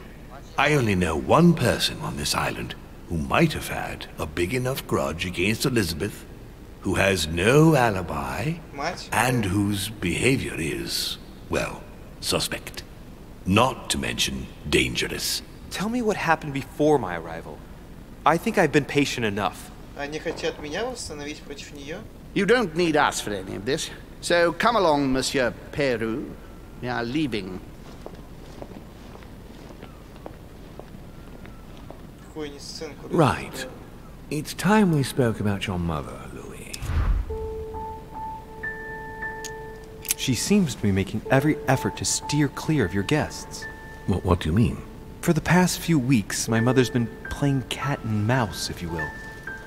Speaker 13: I only know one person on this island who might have had a big enough grudge against Elizabeth, who has no alibi, and whose behavior is, well, suspect. Not to mention dangerous.
Speaker 3: Tell me what happened before my arrival. I think I've been patient enough.
Speaker 1: Они хотят меня восстановить против нее?
Speaker 8: You don't need us for any of this. So come along, Monsieur Peru. We are leaving.
Speaker 13: Right. It's time we spoke about your mother, Louis.
Speaker 2: She seems to be making every effort to steer clear of your guests.
Speaker 13: What do you mean?
Speaker 2: For the past few weeks, my mother's been playing cat and mouse, if you will.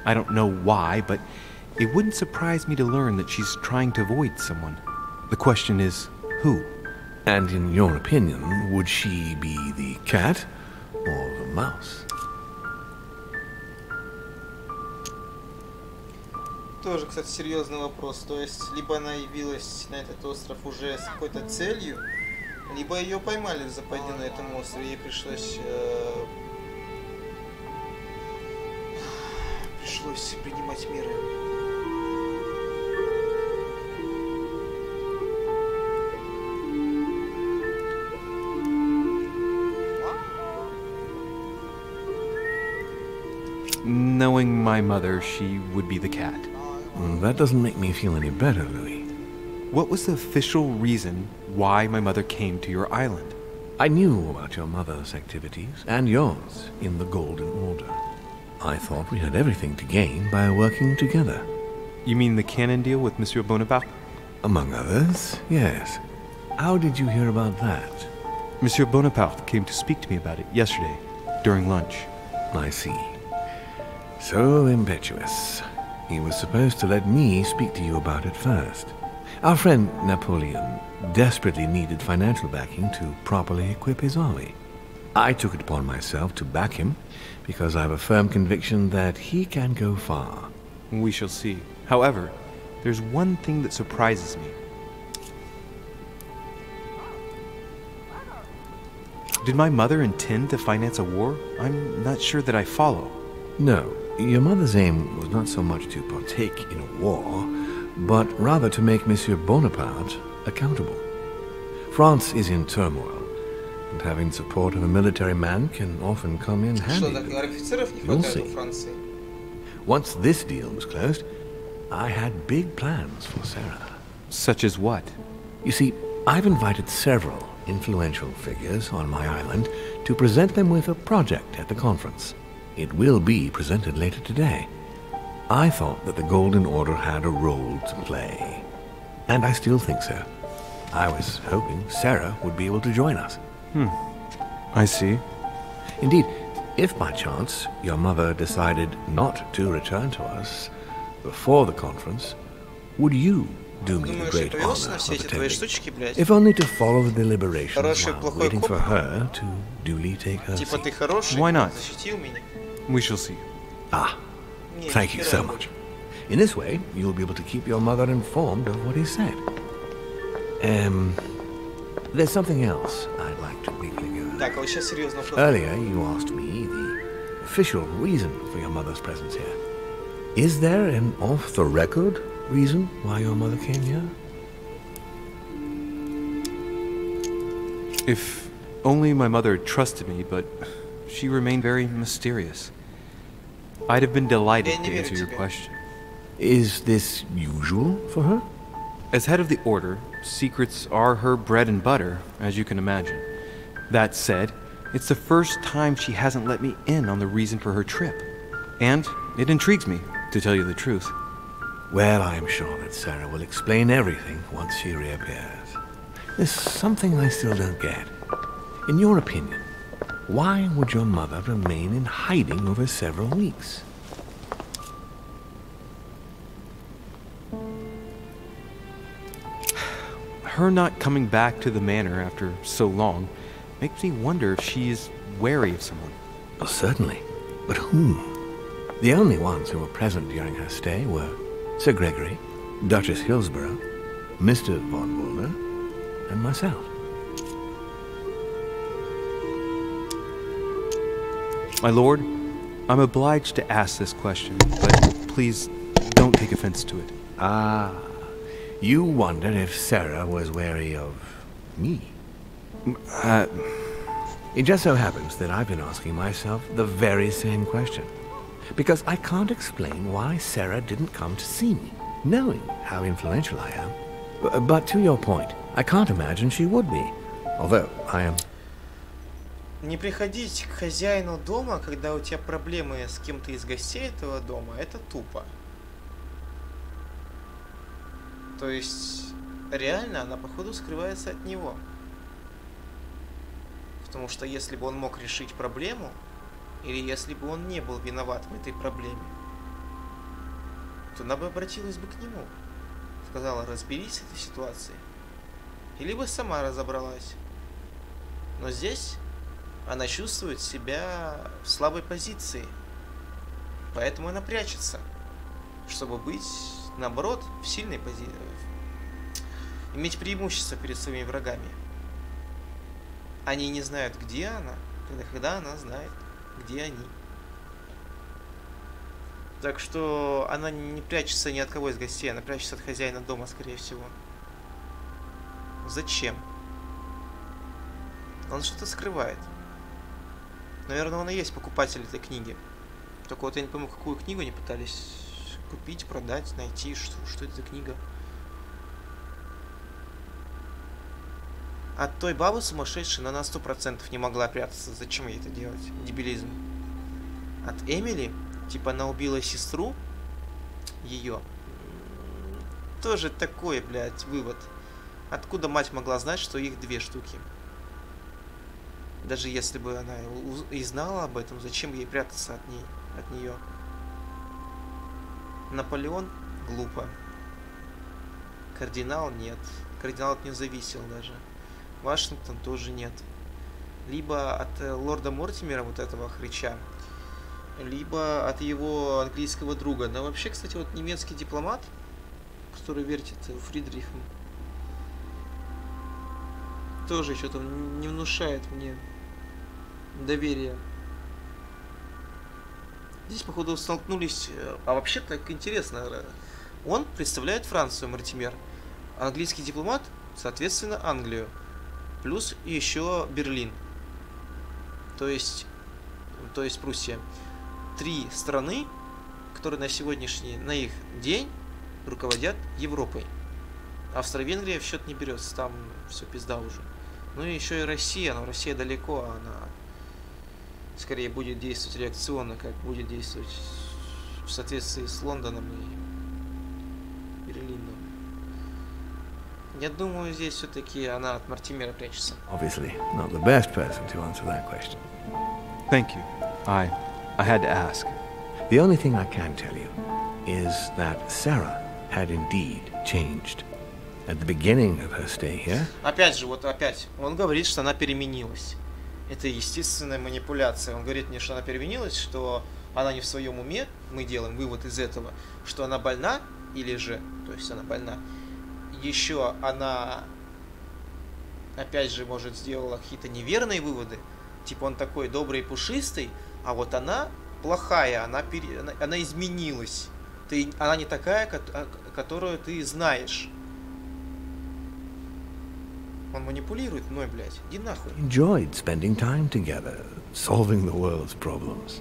Speaker 2: I don't know why, but it wouldn't surprise me to learn that she's trying to avoid someone. The question is, who?
Speaker 13: And in your opinion, would she be the cat or the mouse?
Speaker 1: Тоже, кстати, серьезный вопрос. То есть, либо она явилась на этот остров уже с какой-то целью, либо ее поймали в западне на этом острове, ей пришлось принимать меры.
Speaker 2: Knowing my mother, she would be the cat.
Speaker 13: That doesn't make me feel any better, Louis.
Speaker 2: What was the official reason why my mother came to your island?
Speaker 13: I knew about your mother's activities, and yours, in the Golden Order. I thought we had everything to gain by working together.
Speaker 2: You mean the canon deal with Monsieur Bonaparte?
Speaker 13: Among others, yes. How did you hear about that?
Speaker 2: Monsieur Bonaparte came to speak to me about it yesterday, during lunch.
Speaker 13: I see. So impetuous. He was supposed to let me speak to you about it first. Our friend Napoleon desperately needed financial backing to properly equip his army. I took it upon myself to back him, because I have a firm conviction that he can go far.
Speaker 2: We shall see. However, there's one thing that surprises me. Did my mother intend to finance a war? I'm not sure that I follow.
Speaker 13: No, your mother's aim was not so much to partake in a war, but rather to make Monsieur Bonaparte accountable. France is in turmoil, and having support of a military man can often come in handy. You'll see. Once this deal was closed, I had big plans for Sarah.
Speaker 2: Such as what?
Speaker 13: You see, I've invited several influential figures on my island to present them with a project at the conference. It will be presented later today. I thought that the Golden Order had a role to play, and I still think so. I was hoping Sarah would be able to join us.
Speaker 2: I see.
Speaker 13: Indeed, if by chance your mother decided not to return to us before the conference, would you do me the great honor of attending? If only to follow the deliberations while waiting for her to duly take her seat.
Speaker 2: Why not? We shall see.
Speaker 13: Ah, thank you so much. In this way, you'll be able to keep your mother informed of what he said. There's something else I'd like to briefly go over. Earlier, you asked me the official reason for your mother's presence here. Is there an off-the-record reason why your mother came here?
Speaker 2: If only my mother trusted me, but she remained very mysterious. I'd have been delighted to answer your question.
Speaker 13: Is this usual for her?
Speaker 2: As head of the Order, secrets are her bread and butter, as you can imagine. That said, it's the first time she hasn't let me in on the reason for her trip. And it intrigues me, to tell you the truth.
Speaker 13: Well, I'm sure that Sarah will explain everything once she reappears. There's something I still don't get. In your opinion, why would your mother remain in hiding over several weeks?
Speaker 2: Her not coming back to the manor after so long makes me wonder if she is wary of someone.
Speaker 13: Well, certainly. But whom? The only ones who were present during her stay were Sir Gregory, Duchess Hillsborough, Mr. von Woolner, and myself.
Speaker 2: My lord, I'm obliged to ask this question, but please don't take offense to it.
Speaker 13: Ah, you wonder if Sarah was wary of me? It just so happens that I've been asking myself the very same question. Because I can't explain why Sarah didn't come to see me, knowing how influential I am. But to your point, I can't imagine she would be, although I am...
Speaker 1: Не приходить к хозяину дома, когда у тебя проблемы с кем-то из гостей этого дома, это тупо. То есть, реально, она, походу, скрывается от него. Потому что если бы он мог решить проблему, или если бы он не был виноват в этой проблеме, то она бы обратилась бы к нему. Сказала, разберись с этой ситуацией. Или бы сама разобралась. Но здесь она чувствует себя в слабой позиции. Поэтому она прячется. Чтобы быть, наоборот, в сильной позиции. Иметь преимущество перед своими врагами. Они не знают, где она, когда она знает, где они. Так что она не прячется ни от кого из гостей, она прячется от хозяина дома, скорее всего. Зачем? Он что-то скрывает. Наверное, он и есть покупатель этой книги. Только вот я не пойму, какую книгу они пытались купить, продать, найти. Что это за книга? От той бабы сумасшедшей она на 100% не могла прятаться. Зачем ей это делать? Дебилизм. От Эмили, типа она убила сестру ее. Тоже такой, блядь, вывод. Откуда мать могла знать, что их 2 штуки? Даже если бы она и знала об этом, зачем ей прятаться от нее? Наполеон? Глупо. Кардинал? Нет. Кардинал от нее зависел даже. Вашингтон тоже нет. Либо от лорда Мортимера, вот этого хрыча, либо от его английского друга. Но вообще, кстати, вот немецкий дипломат, который вертит Фридрихом, тоже что-то не внушает мне доверия. Здесь, походу, столкнулись... А вообще так интересно. Он представляет Францию, Мортимер. Английский дипломат, соответственно, Англию. Плюс еще Берлин. То есть Пруссия. 3 страны, которые на их день руководят Европой. Австро-Венгрия в счет не берется, там все пизда уже. Ну и еще и Россия, но Россия далеко, она скорее будет действовать реакционно, как будет действовать в соответствии с Лондоном и Берлином. Я думаю, здесь все-таки она от Мортимера прячется.
Speaker 13: Obviously, not the best person to answer that question.
Speaker 2: Thank you. I had to ask.
Speaker 13: The only thing I can tell you is that Sarah had indeed changed. At the beginning of her stay here...
Speaker 1: Опять же, вот опять, он говорит, что она переменилась. Это естественная манипуляция. Он говорит мне, что она переменилась, что она не в своем уме. Мы делаем вывод из этого, что она больна, или же, то есть она больна. Еще она, опять же, может, сделала какие-то неверные выводы. Типа он такой добрый и пушистый, а вот она плохая, она изменилась. Она не такая, которую ты знаешь. Он манипулирует мной, блядь. Иди нахуй.
Speaker 13: Enjoyed spending time together, solving the world's problems.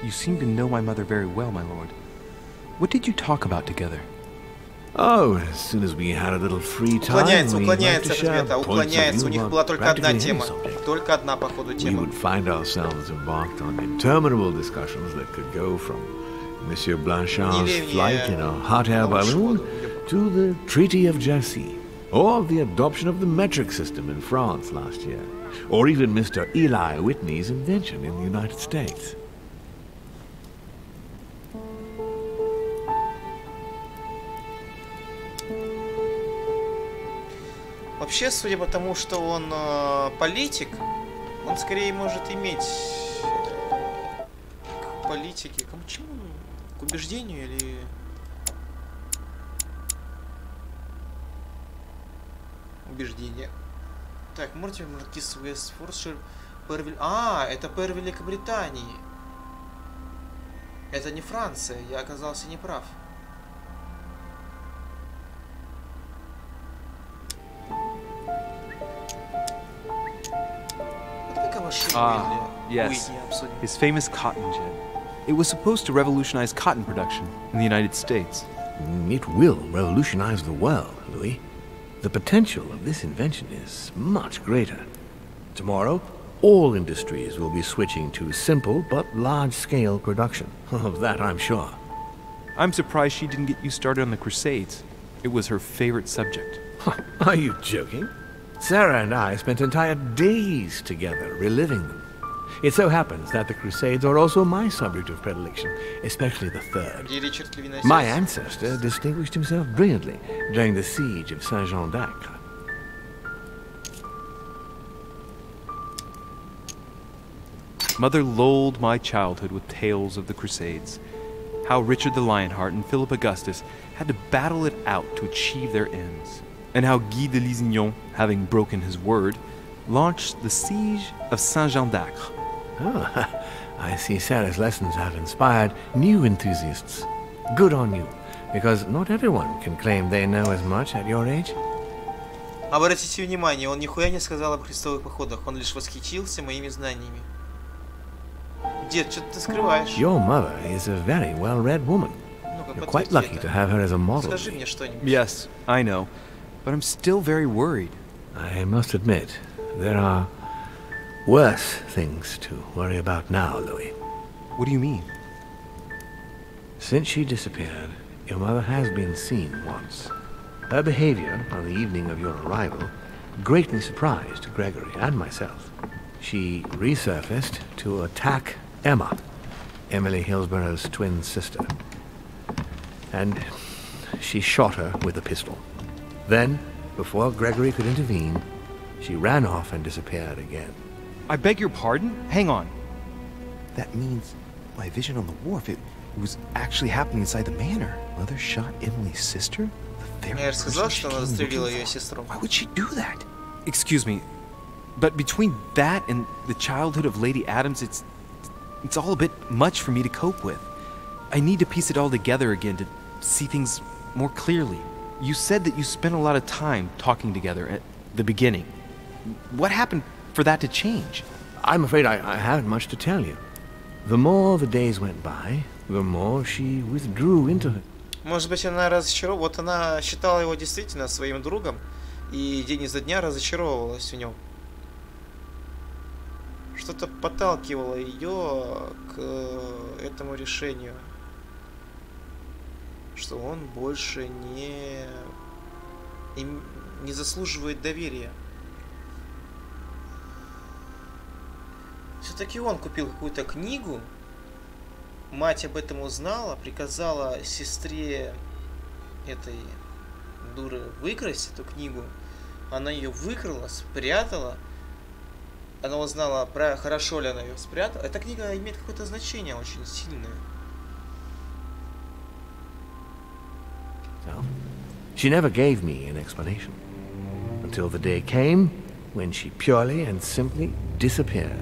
Speaker 2: You seem to know my mother very well, my lord. What did you talk about together?
Speaker 13: Oh, as soon as we had a little free time,
Speaker 1: уклоняется от ответа, уклоняется. У них была только одна тема. Только одна, походу, тема.
Speaker 13: We would find ourselves embarked on interminable discussions that could go from Monsieur Blanchard's flight in a hot air balloon to the Treaty of Jersey, or the adoption of the metric system in France last year, or even Mr. Eli Whitney's invention in the United States.
Speaker 1: Вообще, судя по тому, что он политик, он скорее может иметь к политике, к чему? К убеждению или... Убеждение. Так, Мортимер, Маркиз Вестфордшир, Первиль... А, это Пэр Великобритании. Это не Франция, я оказался неправ.
Speaker 2: Yes, his famous cotton gin. It was supposed to revolutionize cotton production in the United States.
Speaker 13: It will revolutionize the world, Louis. The potential of this invention is much greater. Tomorrow, all industries will be switching to simple but large-scale production. Of that, I'm sure.
Speaker 2: I'm surprised she didn't get you started on the Crusades. It was her favorite subject.
Speaker 13: Are you joking? Sarah and I spent entire days together reliving them. It so happens that the Crusades are also my subject of predilection, especially the third. My ancestor distinguished himself brilliantly during the siege of Saint-Jean d'Acre.
Speaker 2: Mother lulled my childhood with tales of the Crusades. How Richard the Lionheart and Philip Augustus had to battle it out to achieve their ends. And how Guy de Lusignan, having broken his word, launched the siege of Saint-Jean d'Acre.
Speaker 13: Oh, I see Sarah's lessons have inspired new enthusiasts. Good on you, because not everyone can claim they know as much at your age.
Speaker 1: Обратите внимание, он нихуя не сказал об крестовых походах, он лишь восхитился моими знаниями. Дед, что ты скрываешь?
Speaker 13: Your mother is a very well-read woman.
Speaker 1: Ну-ка,
Speaker 13: You're quite lucky to have her as a model.
Speaker 1: Скажи мне что-нибудь.
Speaker 2: Yes, I know. But I'm still very worried.
Speaker 13: I must admit, there are worse things to worry about now, Louis.
Speaker 2: What do you mean?
Speaker 13: Since she disappeared, your mother has been seen once. Her behavior on the evening of your arrival greatly surprised Gregory and myself. She resurfaced to attack Emma, Emily Hillsborough's twin sister. And she shot her with a pistol. Then, before Gregory could intervene, she ran off and disappeared again.
Speaker 2: I beg your pardon? Hang on. That means my vision on the wharf, it was actually happening inside the manor. Mother shot Emily's sister? The very
Speaker 1: Я же сказал,
Speaker 2: person she
Speaker 1: что она
Speaker 2: came
Speaker 1: застрелила
Speaker 2: looking
Speaker 1: ее
Speaker 2: for.
Speaker 1: сестру.
Speaker 2: Why would she do that? Excuse me, but between that and the childhood of Lady Adams, it's all a bit much for me to cope with. I need to piece it all together again to see things more clearly. You said that you spent a lot of time talking together at the beginning. What happened for that to change?
Speaker 13: I'm afraid I haven't much to tell you. The more the days went by, the more she withdrew into her.
Speaker 1: Может быть, она разочаровалась. Вот она считала его действительно своим другом, и день изо дня разочаровывалась в нем. Что-то подталкивало ее к этому решению, что он больше не заслуживает доверия. Все-таки он купил какую-то книгу, мать об этом узнала, приказала сестре этой дуры выкрасть эту книгу. Она ее выкрала, спрятала. Она узнала, хорошо ли она ее спрятала. Эта книга имеет какое-то значение очень сильное.
Speaker 13: So, she never gave me an explanation until the day came when she purely and simply disappeared.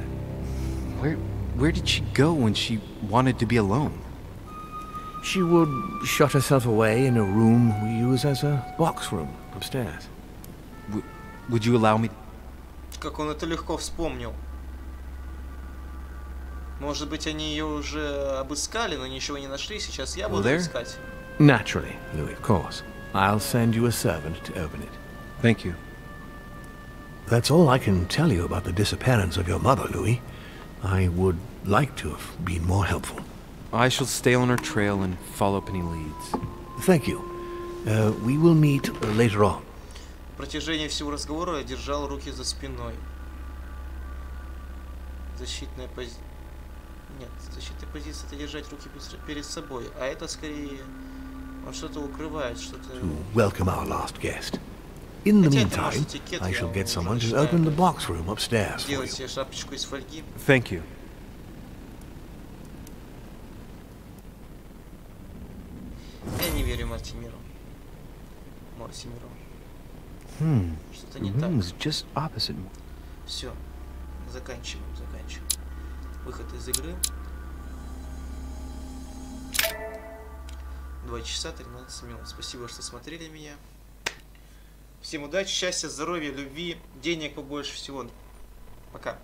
Speaker 2: Where did she go when she wanted to be alone?
Speaker 13: She would shut herself away in a room we use as a box room upstairs.
Speaker 2: Would you allow me?
Speaker 1: Как он это легко вспомнил. Может быть, они ее уже обыскали, но ничего не нашли. Сейчас я буду искать.
Speaker 13: Naturally, Louis, of course. I'll send you a servant to open it.
Speaker 2: Thank you.
Speaker 13: That's all I can tell you about the disappearance of your mother, Louis. I would like to have been more helpful.
Speaker 2: I shall stay on her trail and follow up any leads.
Speaker 13: Thank you. We will meet later on.
Speaker 1: В протяжении всего разговора я держал руки за спиной. Защитная позиция. Нет, защитная позиция — это держать руки перед собой, а это скорее он что-то укрывает, что-то.
Speaker 13: To welcome our last guest. In the meantime, I shall get someone to open the box room upstairs for
Speaker 1: Делать
Speaker 13: you.
Speaker 1: себе шапочку из фольги.
Speaker 2: Thank you.
Speaker 1: Я не верю Мартимиру. Что-то не так.
Speaker 2: Just opposite.
Speaker 1: Все, заканчиваем. Выход из игры. 2 часа 13 минут. Спасибо, что смотрели меня. Всем удачи, счастья, здоровья, любви, денег побольше всего. Пока.